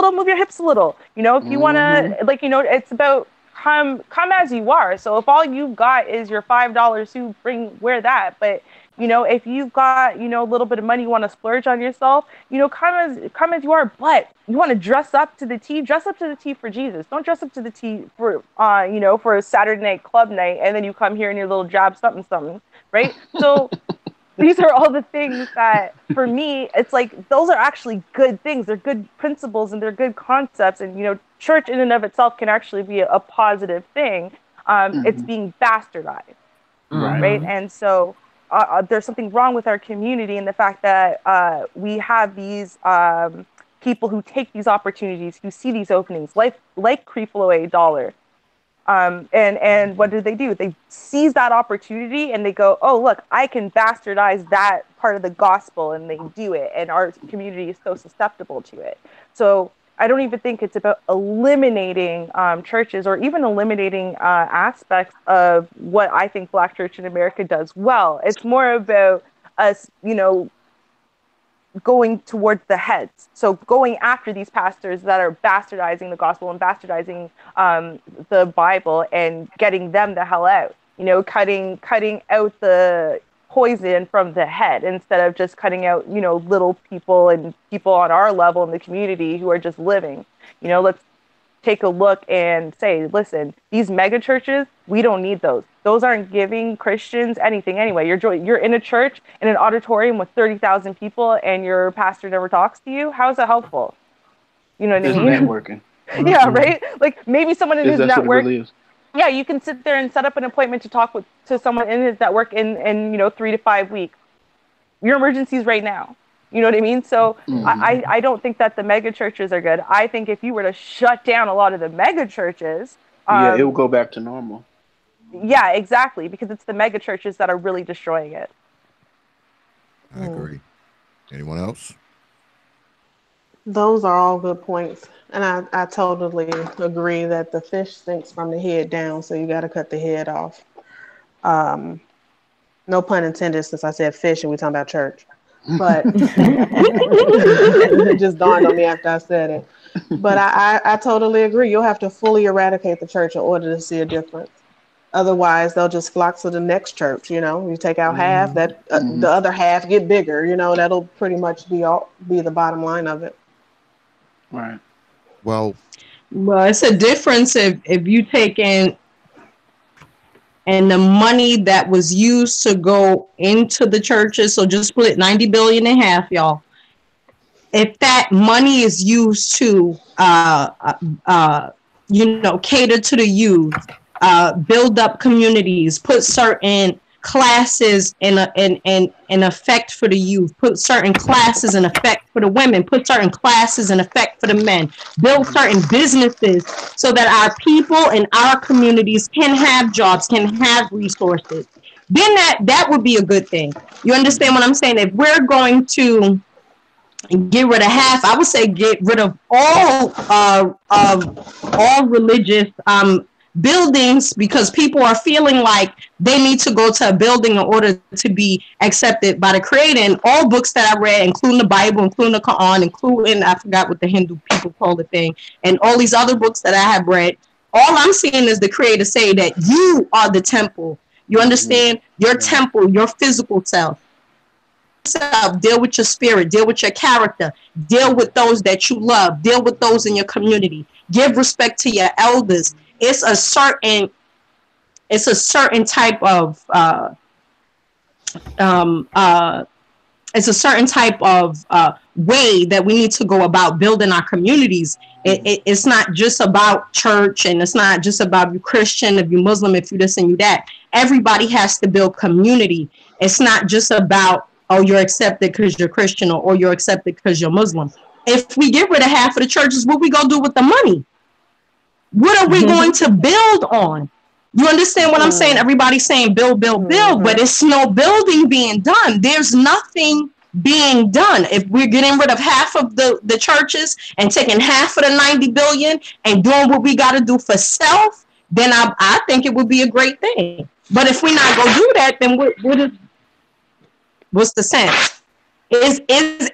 little, you know, if you want to, like, you know, it's about come as you are. So if all you've got is your $5, wear that. But, you know, if you've got, you know, a little bit of money, you want to splurge on yourself, you know, come as you are. But you want to dress up to the T for Jesus. Don't dress up to the T for, you know, for a Saturday night club night, and then you come here in your little job something, right? So these are all the things that, for me, it's like, those are actually good things. They're good principles and they're good concepts. And, you know, church in and of itself can actually be a positive thing. It's being bastardized, right? And so there's something wrong with our community in the fact that we have these people who take these opportunities, who see these openings, like Creeflow dollar. And what do? They seize that opportunity and they go, oh, look, I can bastardize that part of the gospel, and they do it. And our community is so susceptible to it. So I don't even think it's about eliminating churches or even eliminating aspects of what I think Black church in America does well. It's more about us, you know, going towards the heads. So going after these pastors that are bastardizing the gospel and bastardizing the Bible and getting them the hell out, you know, cutting out the poison from the head instead of just cutting out, you know, little people and people on our level in the community who are just living. You know, let's take a look and say, listen, these mega churches, we don't need those. Those aren't giving Christians anything anyway. You're in a church, in an auditorium with 30,000 people, and your pastor never talks to you. How is that helpful? You know what I mean? Networking. Yeah, right? Like, maybe someone in his network. Really is. Yeah, you can sit there and set up an appointment to talk to someone in his network in you know, 3 to 5 weeks. Your emergency is right now. You know what I mean? So I don't think that the mega churches are good. I think if you were to shut down a lot of the mega churches, it will go back to normal. Yeah, exactly, because it's the mega churches that are really destroying it. I agree. Anyone else? Those are all good points. And I totally agree that the fish stinks from the head down, so you got to cut the head off. No pun intended, since I said fish and we're talking about church. But it just dawned on me after I said it. But I totally agree. You'll have to fully eradicate the church in order to see a difference. Otherwise, they'll just flock to the next church. You know, you take out half, that the other half get bigger. You know, that'll pretty much be the bottom line of it. Right. Well, it's a difference if you take in and the money that was used to go into the churches. So just split 90 billion in half, y'all. If that money is used to, you know, cater to the youth, build up communities, put certain classes in effect for the youth, put certain classes in effect for the women, put certain classes in effect for the men, build certain businesses so that our people in our communities can have jobs, can have resources, then that would be a good thing. You understand what I'm saying? If we're going to get rid of half, I would say get rid of all religious buildings, because people are feeling like they need to go to a building in order to be accepted by the Creator. And all books that I read, including the Bible, including the Quran, including, I forgot what the Hindu people call the thing, and all these other books that I have read, all I'm seeing is the Creator say that you are the temple. You understand? Your temple, your physical self. yourself, deal with your spirit, deal with your character, deal with those that you love, deal with those in your community, give respect to your elders. It's a certain type of it's a certain type of way that we need to go about building our communities. It's not just about church, and it's not just about you Christian, if you Muslim, if you this and you that. Everybody has to build community. It's not just about, oh, you're accepted because you're Christian, or you're accepted because you're Muslim. If we get rid of half of the churches, what we gonna do with the money? What are we going to build on? You understand what I'm saying? Everybody's saying build, build, build, but it's no building being done. There's nothing being done. If we're getting rid of half of the churches and taking half of the 90 billion and doing what we got to do for self, then I think it would be a great thing. But if we're not going to do that, then what's the sense? Is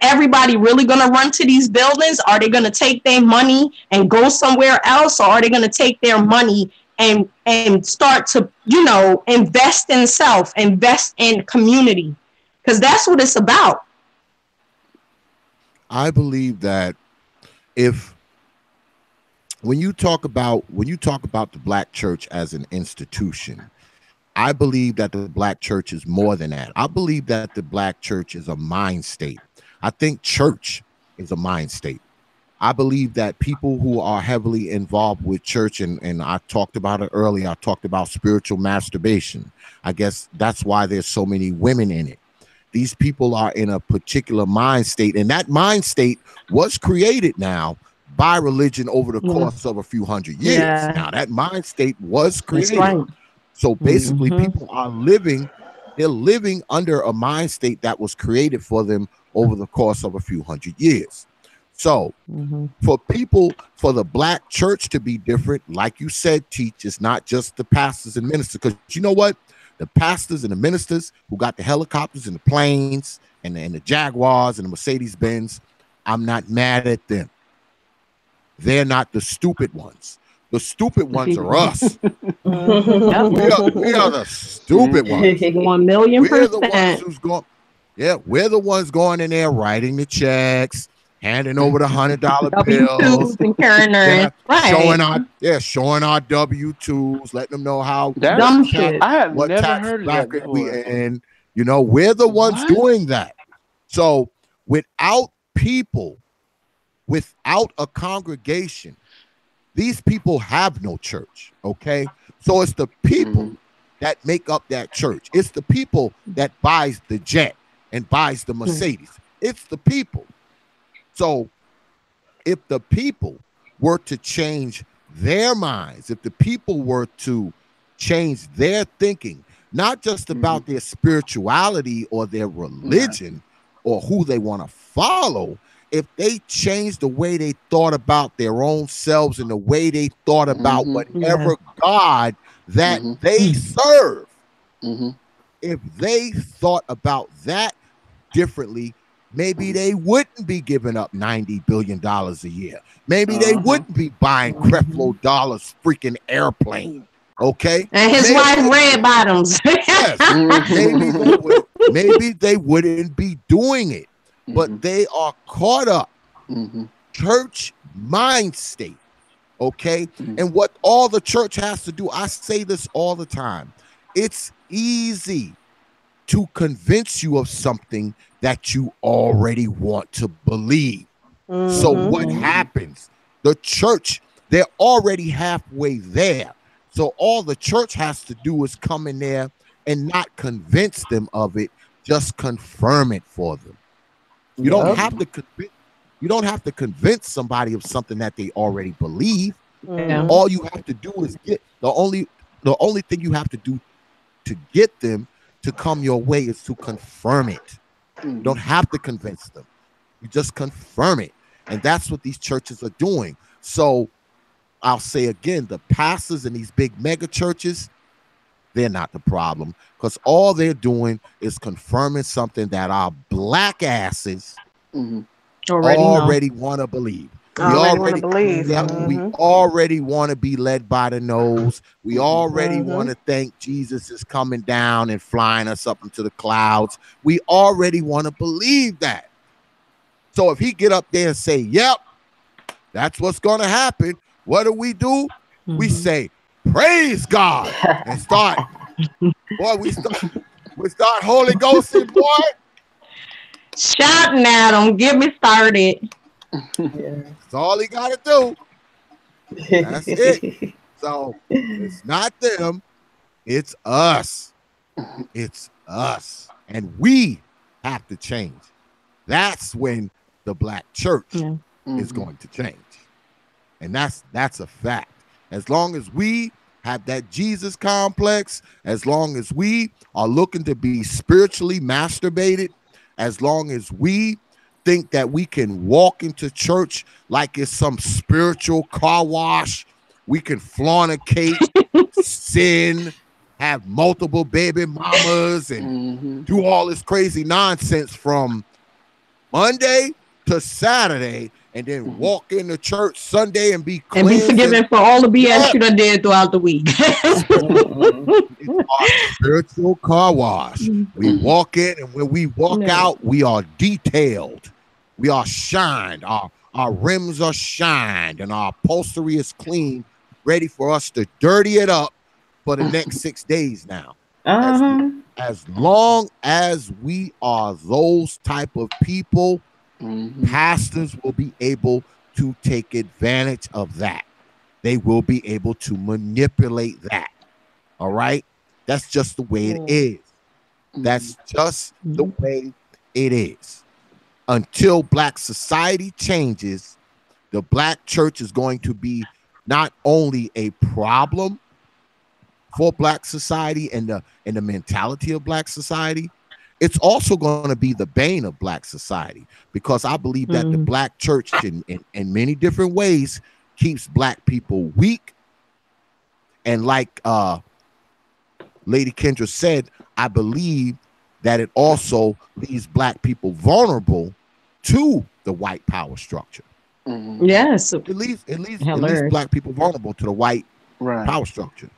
everybody really going to run to these buildings? Are they going to take their money and go somewhere else? Or are they going to take their money and start to, invest in self, invest in community? Because that's what it's about. I believe that when you talk about the Black church as an institution, I believe that the Black church is more than that. I believe that the Black church is a mind state. I think church is a mind state. I believe that people who are heavily involved with church, and I talked about it earlier, I talked about spiritual masturbation. I guess that's why there's so many women in it. These people are in a particular mind state, and that mind state was created now by religion over the course of a few hundred years. Yeah. Now that mind state was created. Right. So basically people are living under a mind state that was created for them over the course of a few hundred years. So for the Black church to be different, like you said, Teach, it's not just the pastors and ministers, because you know what? The pastors and the ministers who got the helicopters and the planes and the Jaguars and the Mercedes-Benz, I'm not mad at them. They're not the stupid ones. The stupid ones are us. We are the stupid ones. 1,000,000%. We're the ones who's going. Yeah, we're the ones going in there writing the checks, handing over the $100 bills, and carrying showing our W-2s, letting them know how dumb shit. I have never heard of that we in. We're the ones doing that. So without people, without a congregation, these people have no church. Okay, so it's the people that make up that church. It's the people that buys the jet and buys the Mercedes. It's the people. So if the people were to change their minds, if the people were to change their thinking, not just about their spirituality or their religion or who they want to follow, if they changed the way they thought about their own selves and the way they thought about whatever God that they serve, if they thought about that differently, maybe they wouldn't be giving up $90 billion a year. Maybe they wouldn't be buying Creflo Dollar's freaking airplane. Okay. And his wife red bottoms. Yes. Maybe they wouldn't be doing it. But they are caught up. Church mind state. Okay. And what all the church has to do, I say this all the time. It's easy to convince you of something that you already want to believe. So what happens? The church, they're already halfway there. So all the church has to do is come in there and not convince them of it, just confirm it for them. You don't have to convince somebody of something that they already believe. All you have to do is get the only thing you have to do to get them to come your way is to confirm it. You don't have to convince them. You just confirm it. And that's what these churches are doing. So I'll say again, the pastors in these big mega churches, they're not the problem, because all they're doing is confirming something that our Black asses already want to believe. already want to believe. We already want to be led by the nose. We already want to think Jesus is coming down and flying us up into the clouds. We already want to believe that. So if he get up there and say, yep, that's what's going to happen, what do? We say, praise God, and start. Boy, we start Holy Ghosting, boy. Shouting at him, get me started. That's all he got to do. That's it. So it's not them, it's us. It's us. And we have to change. That's when the black church is going to change. And that's a fact. As long as we have that Jesus complex, as long as we are looking to be spiritually masturbated, as long as we think that we can walk into church like it's some spiritual car wash, we can fornicate, sin, have multiple baby mamas, and do all this crazy nonsense from Monday to Saturday, and then walk into church Sunday and be cleansed. And be forgiven for all the BS you done did throughout the week. It's our spiritual car wash. We walk in, and when we walk out, we are detailed. We are shined. Our rims are shined, and our upholstery is clean, ready for us to dirty it up for the next 6 days now. As long as we are those type of people, pastors will be able to take advantage of that. They will be able to manipulate that. All right? That's just the way it is. That's just the way it is. Until black society changes, the black church is going to be not only a problem for black society and the mentality of black society, it's also going to be the bane of black society, because I believe that the black church in many different ways keeps black people weak. And like Lady Kendra said, I believe that it also leaves black people vulnerable to the white power structure. Yes. It leaves black people vulnerable to the white power structure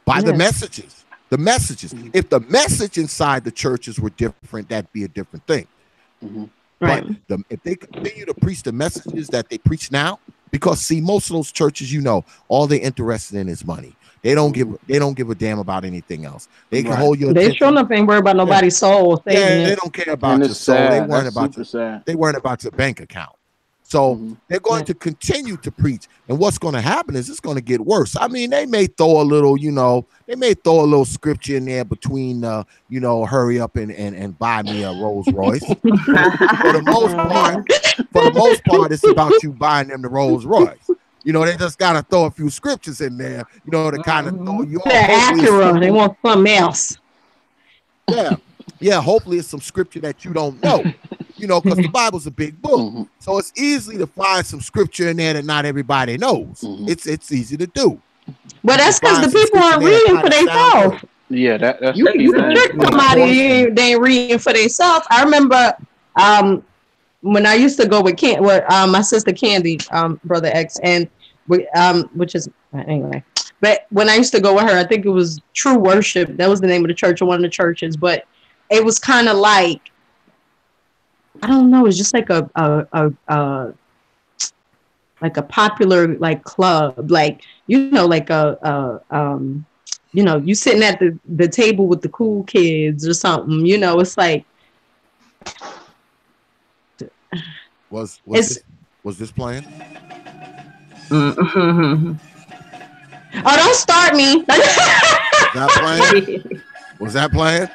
by the messages. The messages. If the message inside the churches were different, that'd be a different thing. But if they continue to preach the messages that they preach now, because see, most of those churches, all they're interested in is money. They don't give a damn about anything else. They can hold your attention. They sure enough ain't worried about nobody's soul. They don't care about your soul. They worried about your bank account. So they're going to continue to preach. And what's going to happen is it's going to get worse. I mean, they may throw a little, scripture in there between, hurry up and buy me a Rolls Royce. For the most part, it's about you buying them the Rolls Royce. They just got to throw a few scriptures in there, to kind of throw you off. They're accurate. They want something else. Yeah. Hopefully it's some scripture that you don't know. Because the Bible's a big book. So it's easy to find some scripture in there that not everybody knows. It's easy to do. But that's because the people aren't reading for themselves. Yeah, that's you can trick somebody they ain't reading for themselves. I remember when I used to go with my sister Candy, Brother X, and which is anyway. But when I used to go with her, I think it was True Worship. That was the name of the church or one of the churches. But it was kind of like, I don't know. It's just like a popular club, you sitting at the table with the cool kids or something. It's like. Was this playing? Oh, don't start me. Was that playing?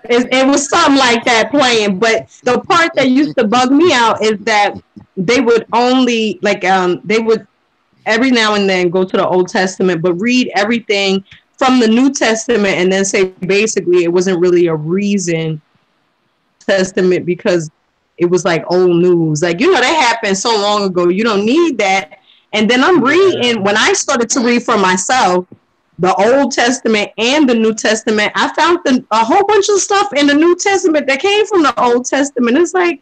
It was something like that playing, but the part that used to bug me out is that they would only they would every now and then go to the Old Testament, but read everything from the New Testament and then say basically it wasn't really a reason testament because it was like old news. That happened so long ago. You don't need that. And then I'm reading, when I started to read for myself, the Old Testament and the New Testament, I found a whole bunch of stuff in the New Testament that came from the Old Testament. It's like,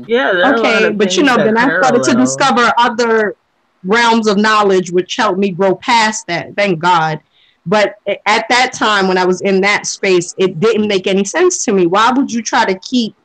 Yeah. Okay, but then I started to discover other realms of knowledge, which helped me grow past that. Thank God. But at that time, when I was in that space, it didn't make any sense to me. Why would you try to keep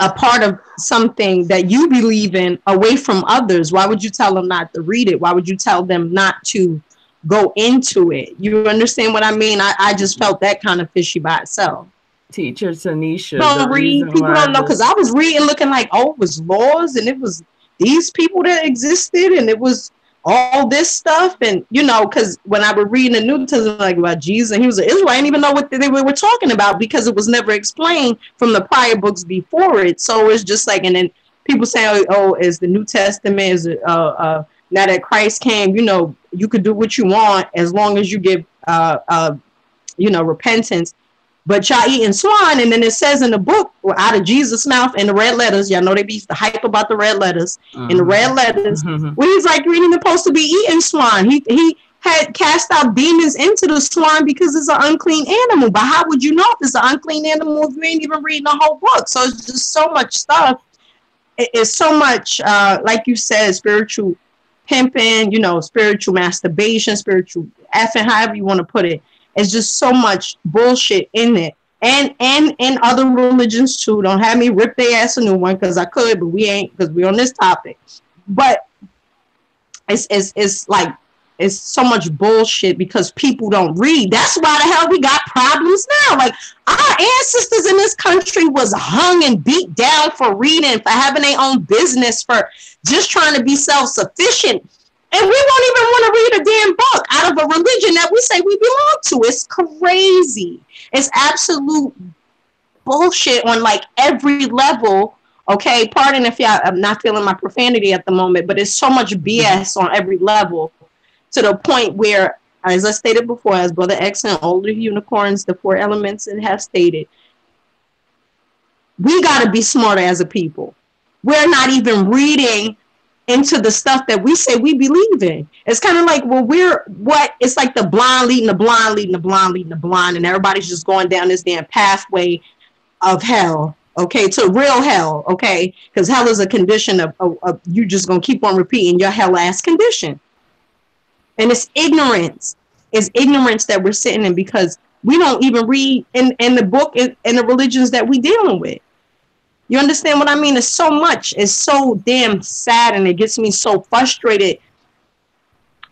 a part of something that you believe in away from others? Why would you tell them not to read it? Why would you tell them not to go into it? You understand what I mean? I just felt that kind of fishy by itself. Teacher Tanisha, don't read. People don't know, because I was reading looking like, oh, it was laws and it was these people that existed and it was all this stuff. And, because when I would read the New Testament, like about Jesus and he was an Israelite, I didn't even know what they were talking about because it was never explained from the prior books before it. So it's just like, and then people say, oh, is the New Testament, is it, now that Christ came, you could do what you want as long as you give, repentance. But y'all eating swine, and then it says in the book, out of Jesus' mouth in the red letters, y'all know they be the hype about the red letters, in the red letters, where he's like, you ain't even supposed to be eating swine. He had cast out demons into the swine because it's an unclean animal. But how would you know if it's an unclean animal if you ain't even reading the whole book? So it's just so much stuff. It's so much, like you said, spiritual pimping, spiritual masturbation, spiritual effing, however you want to put it. It's just so much bullshit in it. And in other religions too. Don't have me rip their ass a new one, because I could, but we ain't, because we're on this topic. But it's like, it's so much bullshit because people don't read. That's why the hell we got problems now. Like, our ancestors in this country was hung and beat down for reading, for having their own business, for just trying to be self-sufficient. And we won't even want to read a damn book out of a religion that we say we belong to. It's crazy. It's absolute bullshit on like every level. Okay, pardon if I'm not feeling my profanity at the moment, but it's so much BS on every level, to the point where, as I stated before, as Brother X and Older Unicorns, the 4 elements, and have stated, we got to be smarter as a people. We're not even reading into the stuff that we say we believe in. It's kind of like, well, it's like the blind leading the blind, leading the blind, leading the blind, and everybody's just going down this damn pathway of hell, okay, to real hell, okay, because hell is a condition of you just gonna keep on repeating your hell ass condition. And it's ignorance. It's ignorance that we're sitting in, because we don't even read in the book, in the religions that we dealing with. You understand what I mean? It's so much. It's so damn sad, and it gets me so frustrated.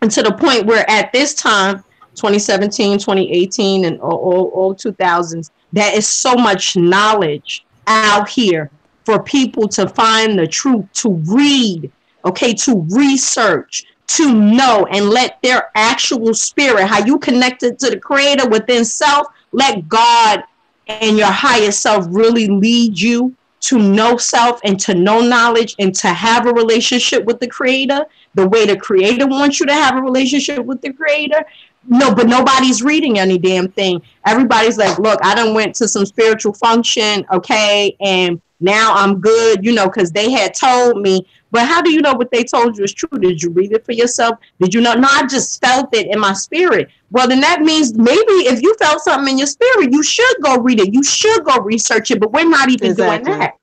And to the point where at this time, 2017, 2018, and all 2000s, there is so much knowledge out here for people to find the truth, to read, okay, to research, to know, and let their actual spirit, how you connected to the Creator within self, let God and your higher self really lead you to know self and to know knowledge and to have a relationship with the Creator the way the Creator wants you to have a relationship with the Creator. No, but nobody's reading any damn thing. Everybody's like, look, I done went to some spiritual function, okay, and now I'm good, because they had told me. But how do you know what they told you is true? Did you read it for yourself? Did you know? No, I just felt it in my spirit. Well, then that means maybe if you felt something in your spirit, you should go read it. You should go research it, but we're not even doing that.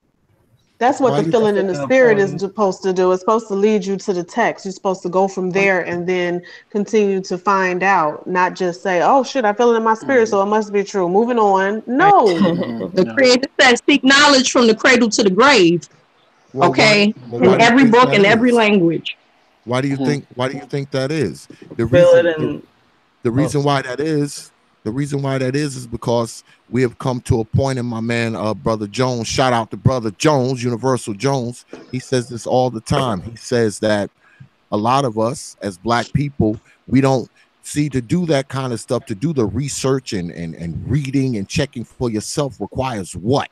That's what the feeling in the spirit is supposed to do. It's supposed to lead you to the text. You're supposed to go from there and then continue to find out, not just say, oh, shit, I feel it in my spirit, so it must be true. Moving on. No. The Creator says, seek knowledge from the cradle to the grave. Well, in every book, in every language. Why do you think that is? The reason why that is because we have come to a point, in my man, Brother Jones, shout out to Brother Jones, Universal Jones. He says this all the time. He says that a lot of us as Black people, we don't see to do that kind of stuff, to do the research and reading and checking for yourself requires what?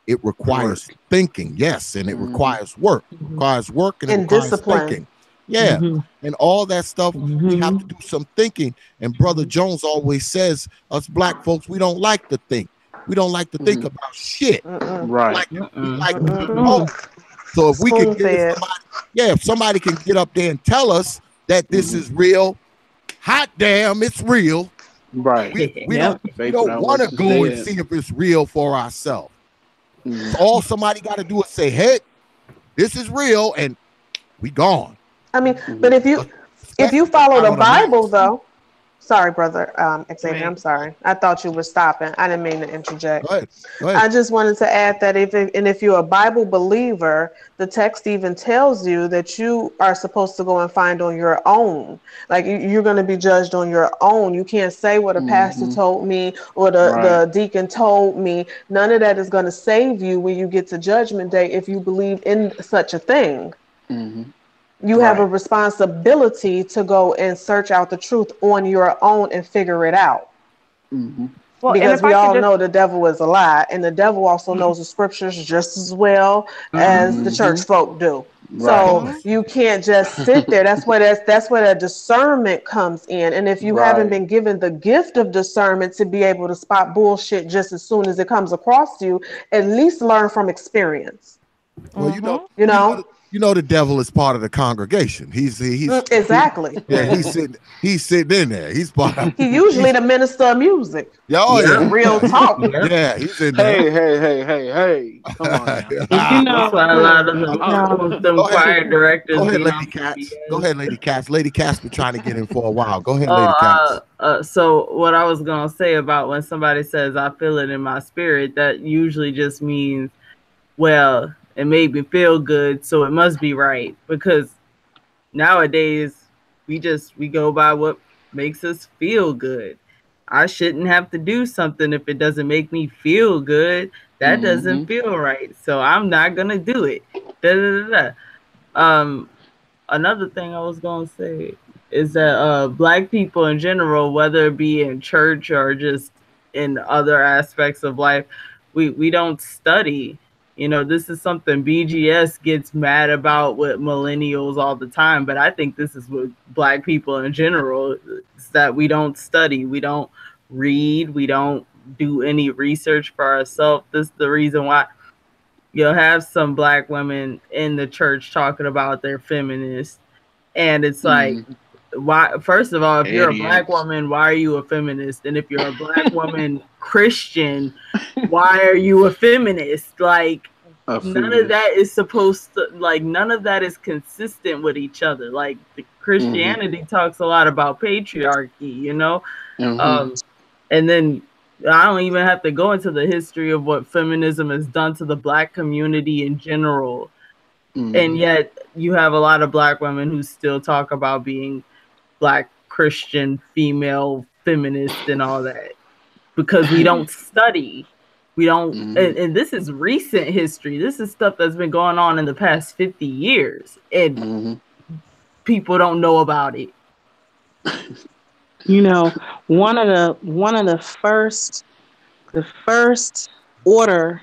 It requires thinking, yes, and it requires work. It requires work and it requires discipline. Thinking. Yeah, and all that stuff, we have to do some thinking. And Brother Jones always says, us Black folks, we don't like to think. We don't like to think about shit. Right. So if we could get somebody, if somebody can get up there and tell us that this is real, hot damn, it's real. Right. We don't want to go and see if it's real for ourselves. All somebody got to do is say, "Hey, this is real," and we gone. I mean, but if you follow the Bible, though. Sorry, brother, Xavier. I'm sorry. I thought you were stopping. I didn't mean to interject. Go ahead. I just wanted to add that if you're a Bible believer, the text even tells you that you are supposed to go and find on your own. Like you're going to be judged on your own. You can't say what a pastor told me or the deacon told me. None of that is going to save you when you get to Judgment Day if you believe in such a thing. You have a responsibility to go and search out the truth on your own and figure it out. Well, because we all know the devil is a lie, and the devil also knows the scriptures just as well as the church folk do. So you can't just sit there. That's where that discernment comes in. And if you haven't been given the gift of discernment to be able to spot bullshit just as soon as it comes across you, at least learn from experience. Well, you know the devil is part of the congregation. He's exactly. He's sitting in there. He's part of. He usually the minister of music. Real talk. Yeah, he's in there. Hey. Come on now. That's why a lot of them choir directors. Go ahead, Lady Cats. Lady Cats been trying to get in for a while. Go ahead, Lady Cats. So what I was gonna say about when somebody says I feel it in my spirit, that usually just means, well, it made me feel good, so it must be right. Because nowadays we go by what makes us feel good. I shouldn't have to do something if it doesn't make me feel good. That doesn't feel right, so I'm not gonna do it. Another thing I was gonna say is that Black people in general, whether it be in church or just in other aspects of life, we don't study. You know, this is something BGS gets mad about with millennials all the time, but I think this is with Black people in general, is that we don't study, we don't read, we don't do any research for ourselves. This is the reason why you'll have some Black women in the church talking about they're feminists, and it's like, why? First of all, if you're a Black woman, why are you a feminist? And if you're a Black woman Christian, why are you a feminist? Like, none of that is supposed to, like, none of that is consistent with each other. Like, the Christianity talks a lot about patriarchy, you know? And then I don't even have to go into the history of what feminism has done to the Black community in general. And yet you have a lot of Black women who still talk about being Black Christian female feminist and all that, because we don't study. We don't, and this is recent history. This is stuff that's been going on in the past 50 years, and people don't know about it. You know, one of the first order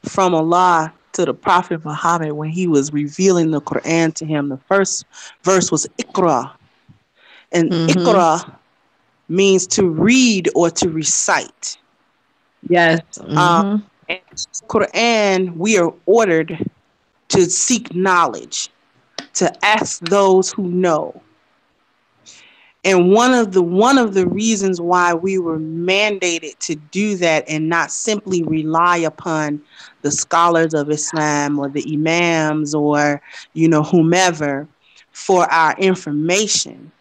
from Allah to the Prophet Muhammad when he was revealing the Quran to him, the first verse was Iqra. And Iqra means to read or to recite. Yes. In Quran, we are ordered to seek knowledge, to ask those who know. And one of the reasons why we were mandated to do that and not simply rely upon the scholars of Islam or the imams or, you know, whomever for our information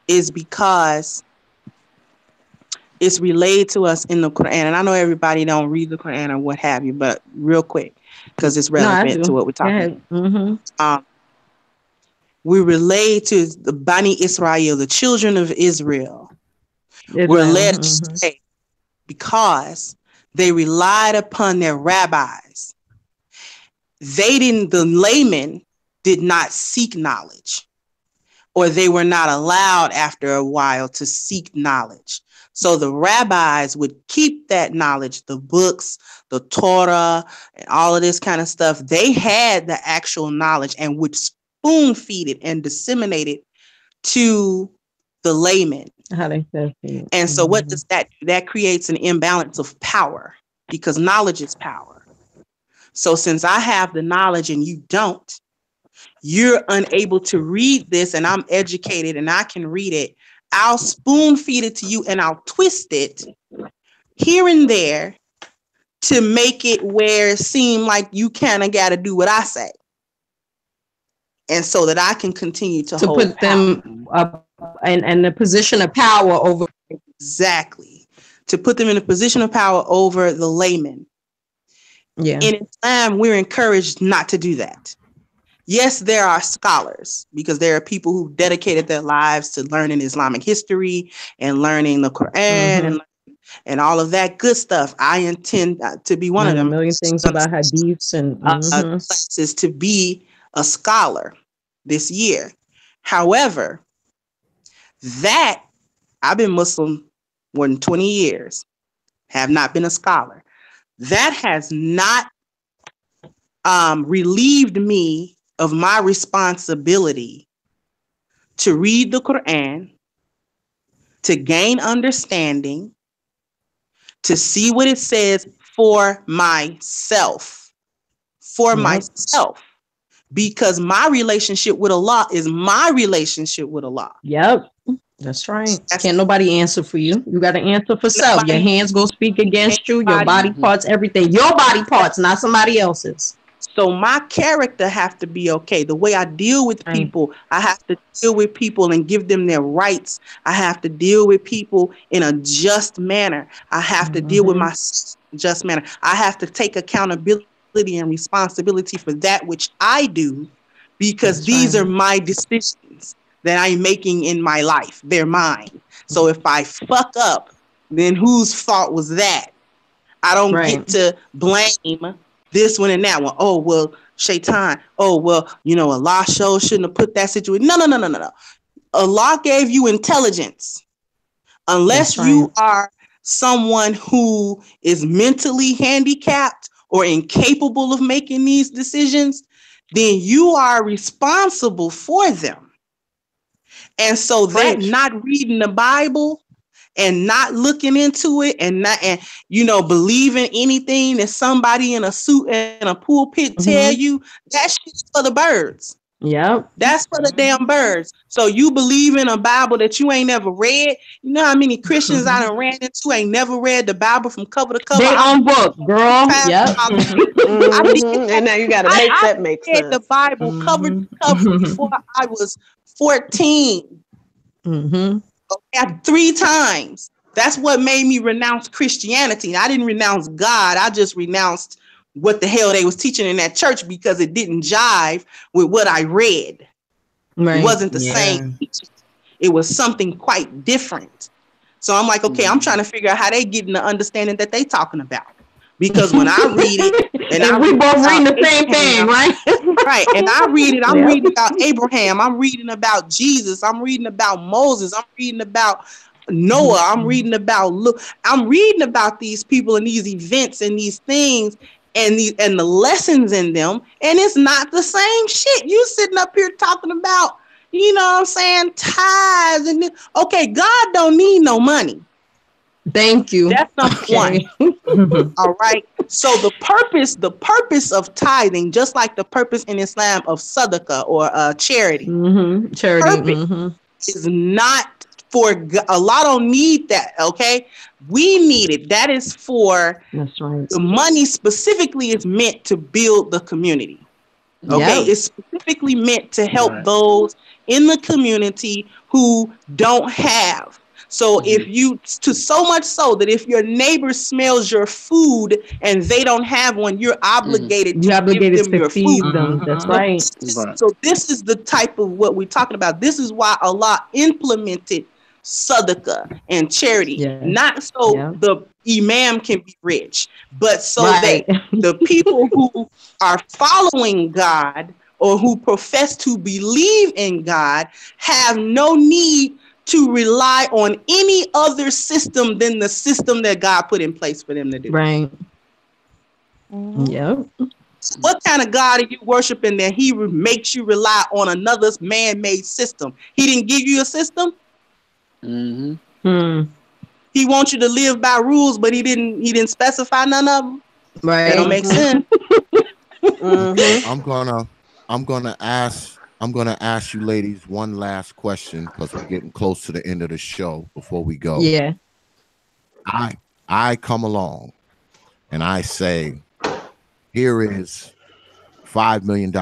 is because it's relayed to us in the Quran. And I know everybody don't read the Quran or what have you, but real quick, because it's relevant to what we're talking about. We relate to the Bani Israel, the children of Israel, were led astray because they relied upon their rabbis. The laymen did not seek knowledge, or they were not allowed after a while to seek knowledge. So the rabbis would keep that knowledge, the books, the Torah, and all of this kind of stuff. They had the actual knowledge and would spoon feed it and disseminate it to the layman. And so what does that do? That creates an imbalance of power, because knowledge is power. So since I have the knowledge and you don't, you're unable to read this, and I'm educated and I can read it. I'll spoon feed it to you and I'll twist it here and there to make it where it seems like you kind of got to do what I say. And so that I can continue to hold put them up in a position of power over. Exactly. To put them in a position of power over the layman. Yeah. In Islam, we're encouraged not to do that. Yes, there are scholars, because there are people who dedicated their lives to learning Islamic history and learning the Quran and all of that good stuff. I intend to be one of them. A million things about hadiths and classes to be a scholar this year. However, that I've been Muslim more than 20 years, have not been a scholar. That has not relieved me of my responsibility to read the Quran, to gain understanding, to see what it says for myself. Because my relationship with Allah is my relationship with Allah. Yep. That's right. Can't nobody answer for you. You got to answer for self. Your hands go speak against you. Your body parts, everything. Your body parts, not somebody else's. So my character have to be okay. The way I deal with people, I have to deal with people and give them their rights. I have to deal with people in a just manner. I have to deal with my just manner. I have to take accountability and responsibility for that which I do, because these are my decisions that I'm making in my life. They're mine. So if I fuck up, then whose fault was that? I don't get to blame this one and that one. Oh, well, Shaitan. Oh, well, Allah shouldn't have put that situation. No. Allah gave you intelligence. Unless you are someone who is mentally handicapped or incapable of making these decisions, then you are responsible for them. And so that not reading the Bible and not looking into it and believing anything that somebody in a suit and a pulpit tell you, that shit's for the birds. Yep. That's for the damn birds. So you believe in a Bible that you ain't never read? You know how many Christians I done ran into ain't never read the Bible from cover to cover? They own book, girl. Yep. And now you got to make that make sense. I read the Bible cover to cover before I was 14. Okay, 3 times. That's what made me renounce Christianity. I didn't renounce God. I just renounced what the hell they was teaching in that church, because it didn't jive with what I read. It wasn't the same teaching. It was something quite different. So I'm like, okay, I'm trying to figure out how they getting the understanding that they talking about. Because when I read it, and we both reading the same thing, right? Right. And I read it, I'm reading about Abraham, I'm reading about Jesus, I'm reading about Moses, I'm reading about Noah, I'm reading about these people and these events and these things and the lessons in them, and it's not the same shit. You sitting up here talking about, tithes and okay, God don't need no money. Thank you. That's number one. All right. So the purpose of tithing, just like the purpose in Islam of sadaqah or charity, purpose is not for Allah. Don't need that. Okay, we need it. That is for. That's right. The money specifically is meant to build the community. Okay, it's specifically meant to help those in the community who don't have. So if you, to so much so that if your neighbor smells your food and they don't have one, you're obligated to give them your food. That's right. So this is the type of what we're talking about. This is why Allah implemented sadaqah and charity, not so the imam can be rich, but so that the people who are following God or who profess to believe in God have no need to rely on any other system than the system that God put in place for them to do. Right. Yep. What kind of God are you worshiping that he makes you rely on another man-made system? He didn't give you a system. He wants you to live by rules, but he didn't specify none of them. Right. That don't make sense. I'm gonna ask you ladies one last question, because we're getting close to the end of the show before we go. Yeah. I come along and I say, here is $5 million.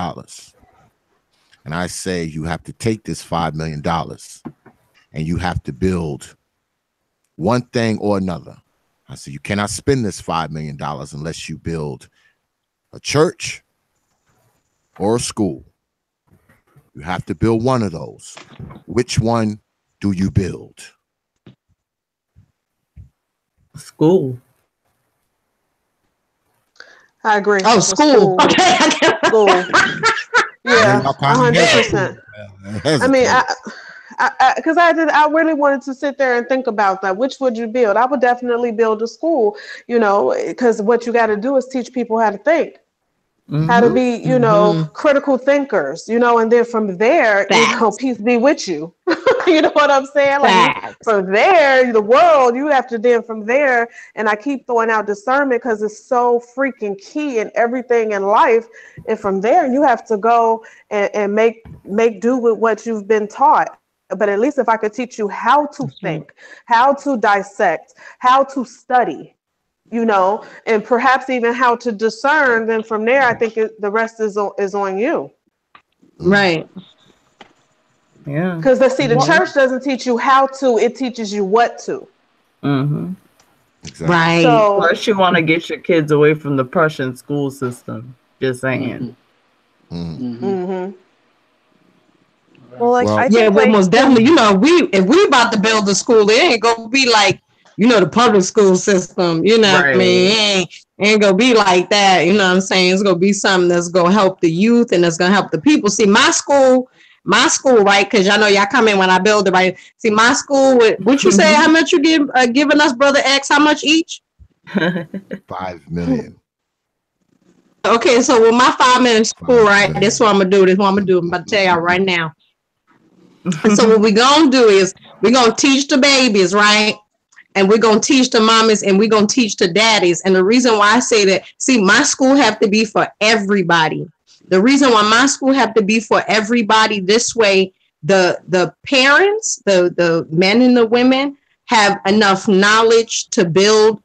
And I say, you have to take this $5 million and you have to build one thing or another. I said, you cannot spend this $5 million unless you build a church or a school. You have to build one of those. Which one do you build? School. I agree. Oh, school. Okay. School. Yeah, 100%. I mean, because I really wanted to sit there and think about that. Which would you build? I would definitely build a school, because what you got to do is teach people how to think, how to be, critical thinkers, and then from there, peace be with you. You know what I'm saying? Like from there, the world, you have to then from there, and I keep throwing out discernment because it's so freaking key in everything in life. And from there, you have to go and make do with what you've been taught. But at least if I could teach you how to think, how to dissect, how to study, and perhaps even how to discern, then from there, I think the rest is on you. Right. Yeah. Because the church doesn't teach you how to, it teaches you what to. Mm-hmm. Exactly. Right. So, first, you want to get your kids away from the Prussian school system. Just saying. Mm-hmm. Mm-hmm. Well, like, I think, yeah, well, most definitely, if we about to build a school, it ain't gonna be like, the public school system, what I mean? It ain't gonna be like that, you know what I'm saying? It's gonna be something that's gonna help the youth and that's gonna help the people. See, my school, right? Because y'all know y'all come in when I build it, right? See, my school, what you say, how much you giving us, Brother X, how much each? $5 million. Okay, so with my 5 million school, right? This is what I'm gonna do. I'm about to tell y'all right now. So what we're gonna do is we're gonna teach the babies, right? And we're gonna teach the mamas and we're gonna teach the daddies. And the reason why I say that, see, my school have to be for everybody. The reason why my school have to be for everybody this way, the parents, the men and the women have enough knowledge to build,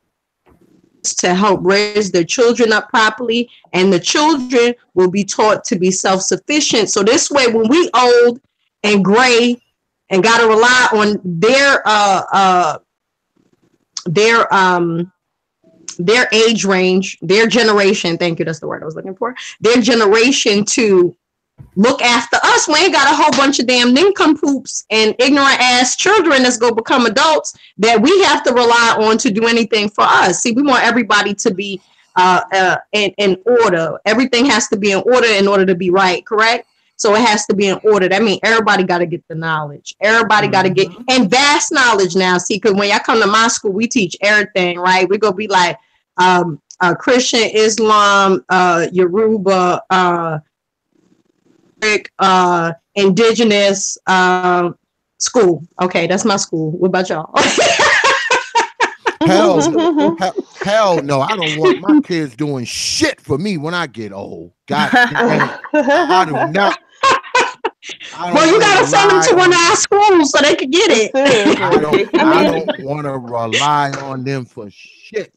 to help raise their children up properly, and the children will be taught to be self-sufficient. So this way, when we old and gray and got to rely on their age range, their generation, thank you, that's the word I was looking for, their generation to look after us. We ain't got a whole bunch of damn nincompoops and ignorant ass children that's going to become adults that we have to rely on to do anything for us. See, we want everybody to be in order. Everything has to be in order to be right, correct? So it has to be in order. That means everybody got to get the knowledge. Everybody got to get, and vast knowledge now. See, because when y'all come to my school, we teach everything, right? We're going to be like Christian, Islam, Yoruba, indigenous school. Okay, that's my school. What about y'all? Hell no, I don't want my kids doing shit for me when I get old. God damn, I do not. Well, you gotta send them to one of our schools so they can get it. I don't want to rely on them for shit.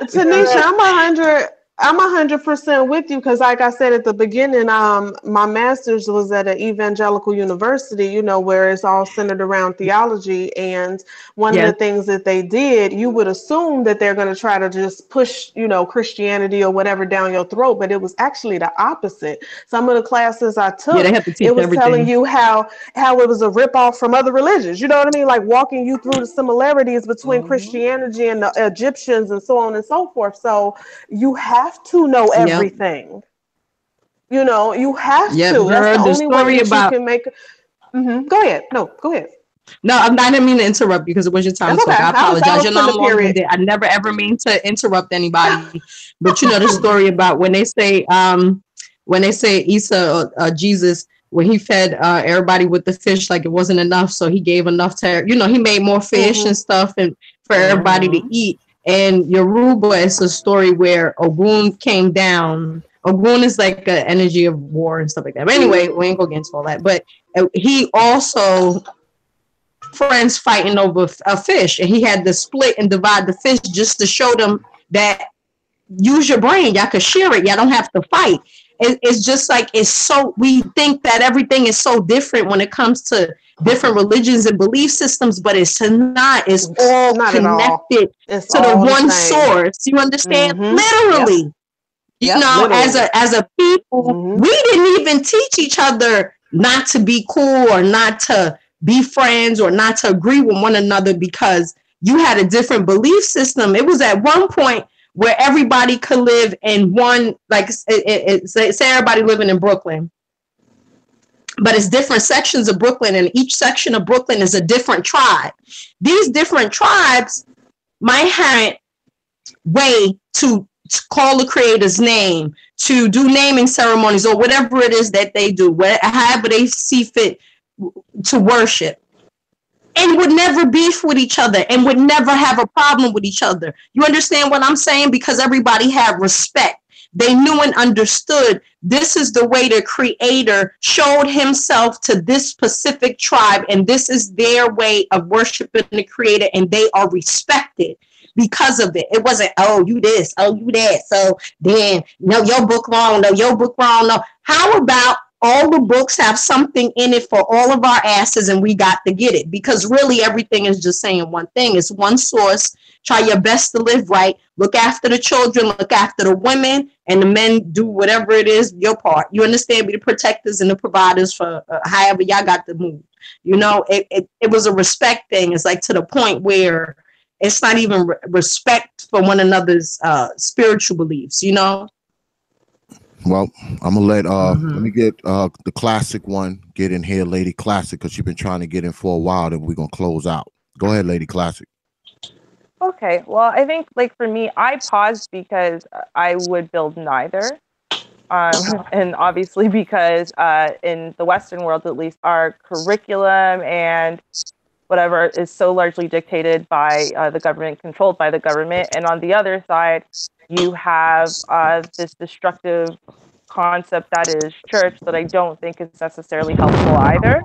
Tanisha, I'm 100% with you because, like I said at the beginning, my master's was at an evangelical university, where it's all centered around theology. And one of the things that they did, you would assume that they're going to try to just push, Christianity or whatever down your throat, but it was actually the opposite. Some of the classes I took, it was telling you how it was a ripoff from other religions. You know what I mean? Like walking you through the similarities between Christianity and the Egyptians and so on and so forth. So you have to know everything. You have to. That's the only way that you can make. Go ahead. No, go ahead. No, I didn't mean to interrupt you because it was your time. Okay. I apologize. I never ever mean to interrupt anybody. But the story about when they say Isa Jesus, when he fed everybody with the fish, like it wasn't enough, so he gave enough to he made more fish and stuff and for everybody to eat. And Yoruba is a story where Ogun came down. Ogun is like an energy of war and stuff like that. But anyway, we ain't gonna get into all that. But he also friends fighting over a fish, and he had to split and divide the fish just to show them that use your brain, y'all could share it, y'all don't have to fight. It's just like, it's so, we think that everything is so different when it comes to different religions and belief systems, but it's not. It's all not connected it's to the one source. You understand? Literally. Yep. You know, literally. as a people, we didn't even teach each other not to be cool or not to be friends or not to agree with one another because you had a different belief system. It was at one point where everybody could live in one, like say everybody living in Brooklyn, but it's different sections of Brooklyn, and each section of Brooklyn is a different tribe. These different tribes might have way to call the creator's name, to do naming ceremonies or whatever it is that they do, however they see fit to worship, and would never beef with each other and would never have a problem with each other. You understand what I'm saying? Because everybody had respect. They knew and understood this is the way the creator showed himself to this specific tribe, and this is their way of worshiping the creator, and they are respected because of it. It wasn't, oh, you this, oh, you that, so then, no, your book wrong, no, your book wrong, no. How about all the books have something in it for all of our asses, and we got to get it? Because really everything is just saying one thing. It's one source. Try your best to live right. Look after the children, look after the women, and the men do whatever it is, your part. You understand? Be the protectors and the providers for however y'all got to move. You know, it was a respect thing. It's like to the point where it's not even respect for one another's spiritual beliefs, you know? Well, I'm gonna let me get the classic one get in here, Lady Classic, because you've been trying to get in for a while. Then we're gonna close out. Go ahead, Lady Classic. Okay, well, I think like for me, I paused because I would build neither, and obviously because in the Western world, at least, our curriculum and whatever is so largely dictated by the government, controlled by the government, and on the other side, you have this destructive concept that is church that I don't think is necessarily helpful either.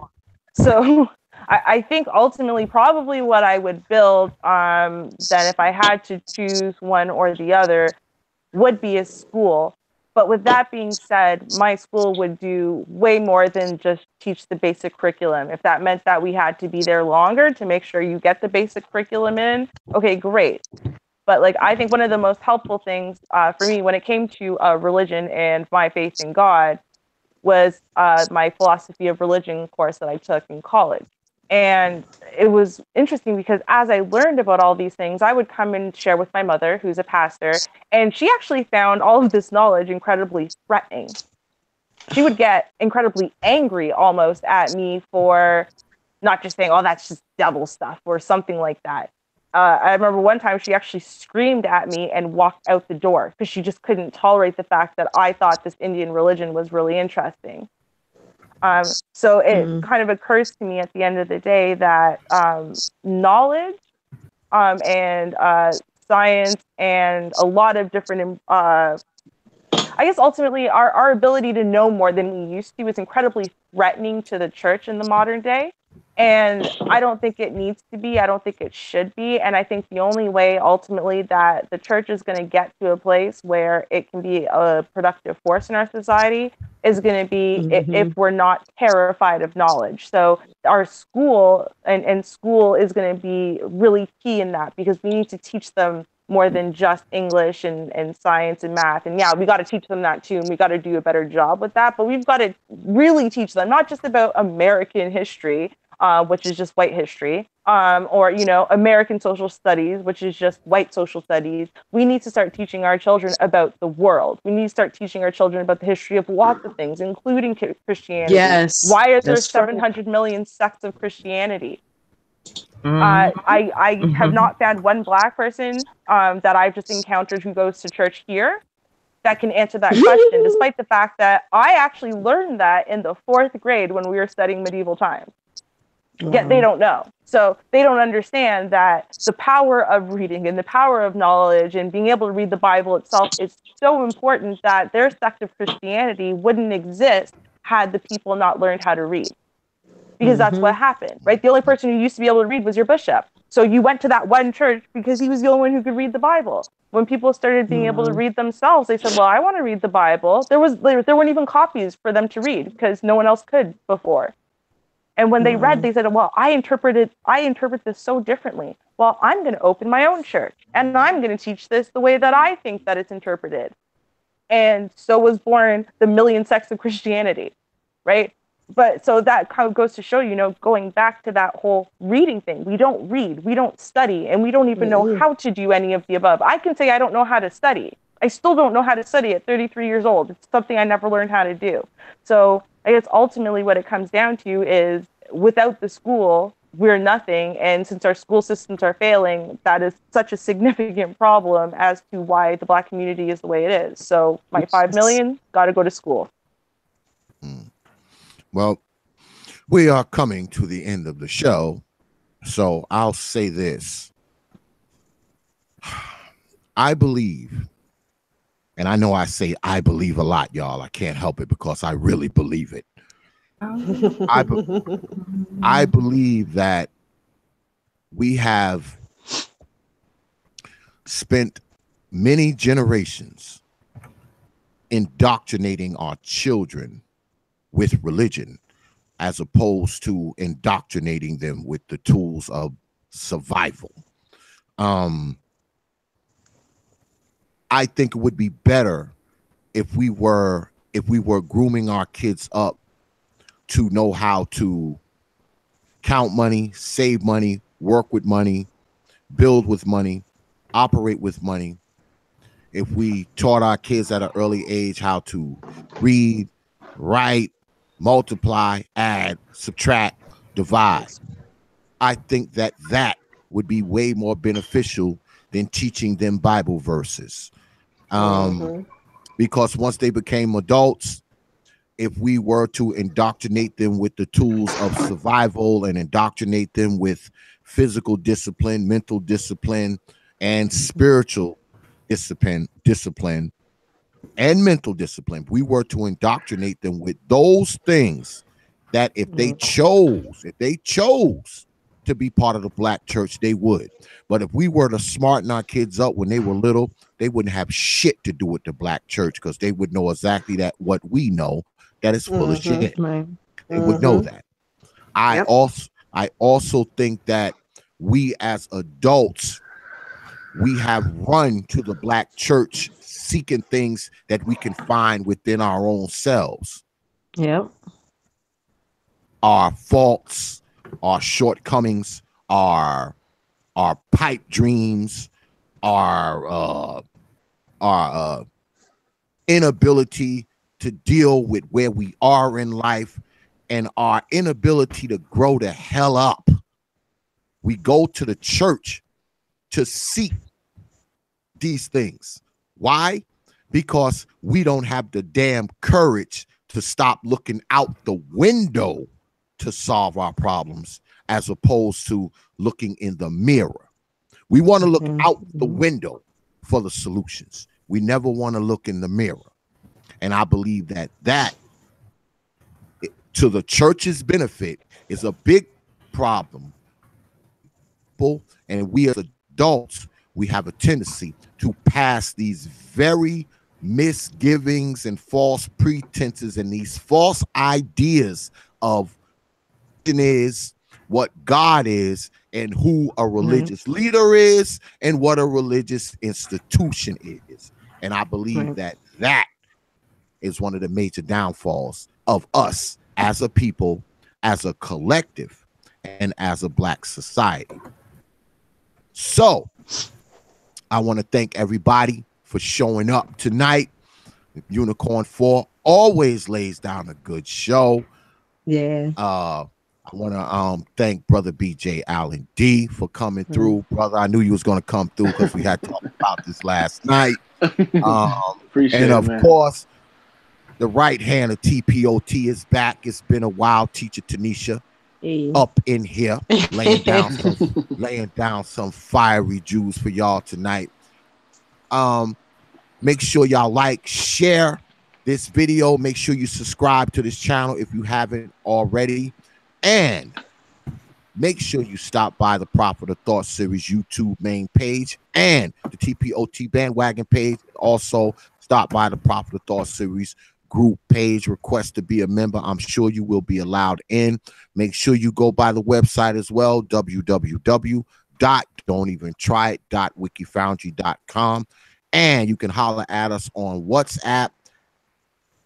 So I think ultimately probably what I would build, then if I had to choose one or the other, would be a school. But with that being said, my school would do way more than just teach the basic curriculum. If that meant that we had to be there longer to make sure you get the basic curriculum in, okay, great. But like, I think one of the most helpful things for me when it came to religion and my faith in God was my philosophy of religion course that I took in college. And it was interesting because as I learned about all these things, I would come and share with my mother, who's a pastor, and she actually found all of this knowledge incredibly threatening. She would get incredibly angry almost at me for not just saying, oh, that's just devil stuff or something like that. I remember one time she actually screamed at me and walked out the door because she just couldn't tolerate the fact that I thought this Indian religion was really interesting. So it kind of occurs to me at the end of the day that knowledge and science and a lot of different, I guess ultimately our ability to know more than we used to is incredibly threatening to the church in the modern day. And I don't think it needs to be. I don't think it should be. And I think the only way ultimately that the church is going to get to a place where it can be a productive force in our society is going to be if we're not terrified of knowledge. So our school and school is going to be really key in that, because we need to teach them more than just English and science and math. And yeah, we got to teach them that too. And we got to do a better job with that. But we've got to really teach them not just about American history, which is just white history, or, you know, American social studies, which is just white social studies. We need to start teaching our children about the world. We need to start teaching our children about the history of lots of things, including Christianity. Yes. Why are there 700 million sects of Christianity? I have not found one Black person that I've just encountered who goes to church here that can answer that question, despite the fact that I actually learned that in the 4th grade when we were studying medieval times. Yet they don't know. So they don't understand that the power of reading and the power of knowledge and being able to read the Bible itself is so important that their sect of Christianity wouldn't exist had the people not learned how to read. because that's what happened, right? The only person who used to be able to read was your bishop. So you went to that one church because he was the only one who could read the Bible. When people started being able to read themselves, they said, well, I want to read the Bible. There weren't even copies for them to read because no one else could before. And when they read, they said, well, I interpret this so differently. Well, I'm going to open my own church and I'm going to teach this the way that I think that it's interpreted. And so was born the million sects of Christianity, right? But so that kind of goes to show, going back to that whole reading thing, we don't read, we don't study, and we don't even know how to do any of the above. I can say I don't know how to study. I still don't know how to study at 33 years old. It's something I never learned how to do. So I guess ultimately what it comes down to is without the school, we're nothing. And since our school systems are failing, that is such a significant problem as to why the Black community is the way it is. So my 5 million got to go to school. Well, we are coming to the end of the show, so I'll say this. I believe, and I know I say I believe a lot, y'all. I can't help it because I really believe it. I believe that we have spent many generations indoctrinating our children with religion as opposed to indoctrinating them with the tools of survival. I think it would be better if we were grooming our kids up to know how to count money, save money, work with money, build with money, operate with money. If we taught our kids at an early age how to read, write, multiply, add, subtract, divide, I think that would be way more beneficial than teaching them Bible verses. Because once they became adults, if we were to indoctrinate them with the tools of survival and indoctrinate them with physical discipline, mental discipline, and spiritual discipline, and mental discipline, we were to indoctrinate them with those things that if they chose to be part of the Black church, they would. But if we were to smarten our kids up when they were little, they wouldn't have shit to do with the Black church because they would know exactly that what we know, that is full of shit. They would know that. I also think that we as adults, we have run to the Black church seeking things that we can find within our own selves. Yep. Our faults, our shortcomings, our pipe dreams, our inability to deal with where we are in life, and our inability to grow the hell up. We go to the church to seek these things. Why? Because we don't have the damn courage to stop looking out the window to solve our problems as opposed to looking in the mirror. We want to look out the window for the solutions. We never want to look in the mirror. And I believe that to the church's benefit is a big problem. And we as adults, we have a tendency to pass these very misgivings and false pretenses and these false ideas of is what God is and who a religious leader is and what a religious institution is. And I believe that is one of the major downfalls of us as a people, as a collective, and as a Black society. So I want to thank everybody for showing up tonight. Unicorn 4 always lays down a good show. Yeah. I want to thank Brother BJ Allen D for coming through. Brother, I knew you was going to come through because we had talked about this last night. Appreciate and of it, man. course, the right hand of T.L.O.T is back. It's been a while. Teacher Tanisha up in here laying down some fiery Jews for y'all tonight. Make sure y'all like, share this video. Make sure you subscribe to this channel if you haven't already. And make sure you stop by the Prophet of Thought Series YouTube main page and the TPOT bandwagon page. Also, stop by the Prophet of Thought Series group page. Request to be a member. I'm sure you will be allowed in. Make sure you go by the website as well, www.don'teventryi.wikifoundry.com. And you can holler at us on WhatsApp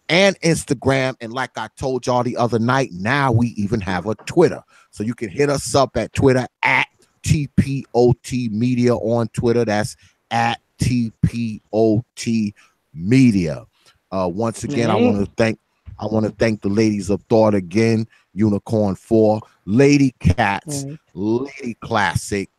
and Instagram. And like I told y'all the other night, now we even have a Twitter. So you can hit us up at Twitter at TPOT Media on Twitter. That's at TPOT Media. Once again, I want to thank the ladies of Thought again, Unicorn 4, Lady Cats, Lady Classic,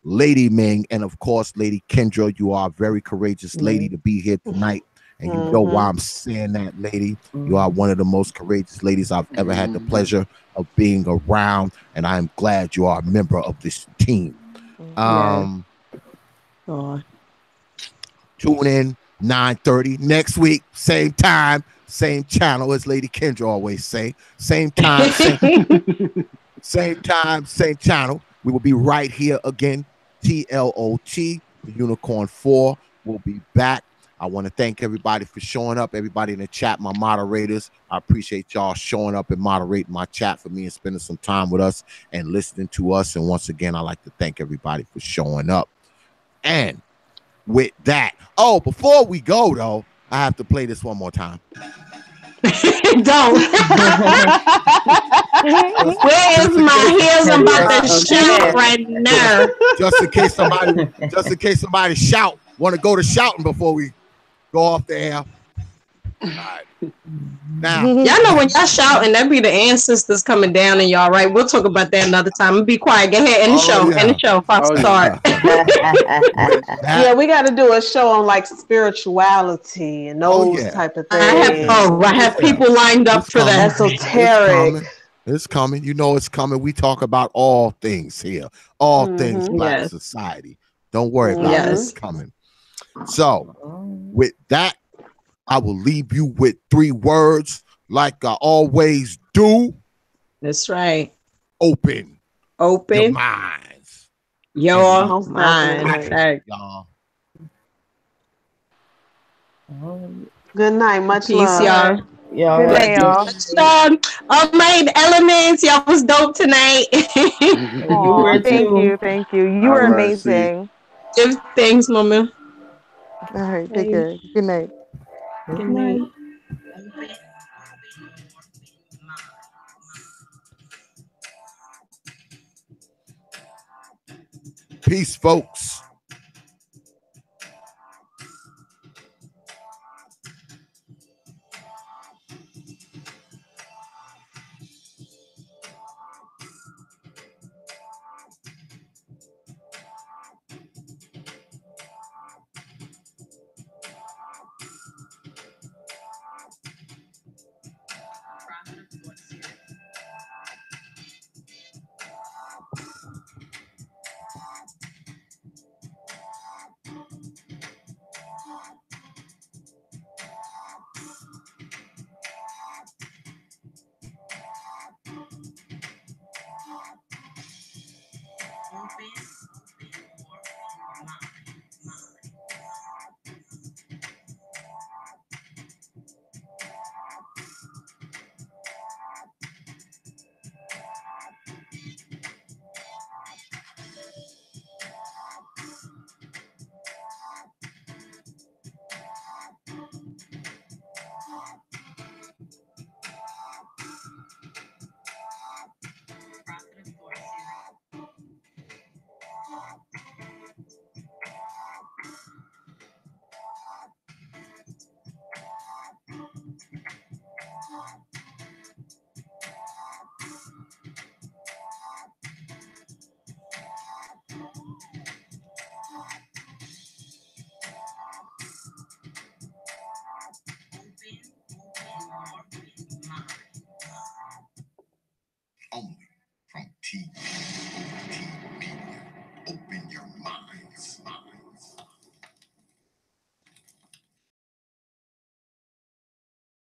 Lady Ming, and of course, Lady Kendra. You are a very courageous lady to be here tonight. And you know why I'm saying that, lady. You are one of the most courageous ladies I've ever had the pleasure of being around. And I'm glad you are a member of this team. Tune in 9:30 next week, same time, same channel, as Lady Kendra always say. Same time, same time, same channel. We will be right here again. T.L.O.T, the Unicorn 4 will be back. I want to thank everybody for showing up, everybody in the chat, my moderators. I appreciate y'all showing up and moderating my chat for me and spending some time with us and listening to us. And once again, I'd like to thank everybody for showing up. And with that, before we go, though, I have to play this one more time. Don't. Where is my heels? I'm about to shout right now. Just in case somebody shout, want to go to shouting before we go off the air. All right. Now, y'all know when y'all shouting, that be the ancestors coming down and y'all, right? We'll talk about that another time. Be quiet. Go ahead. End the show. End the show. Start. Yeah, we got to do a show on like spirituality and those type of things. I have people lined up for that. Esoteric. It's coming. You know it's coming. We talk about all things here. All things Black society. Don't worry about it. It's coming. So, with that, I will leave you with 3 words like I always do. That's right. Open your minds. Your mind. Y'all. Good night. Much peace, love. Y'all. Good night, y'all. All my elements. Y'all was dope tonight. Thank you. You were amazing. Give thanks, mama. All right, take care. Good night. Good night. Peace, folks. Open your mind.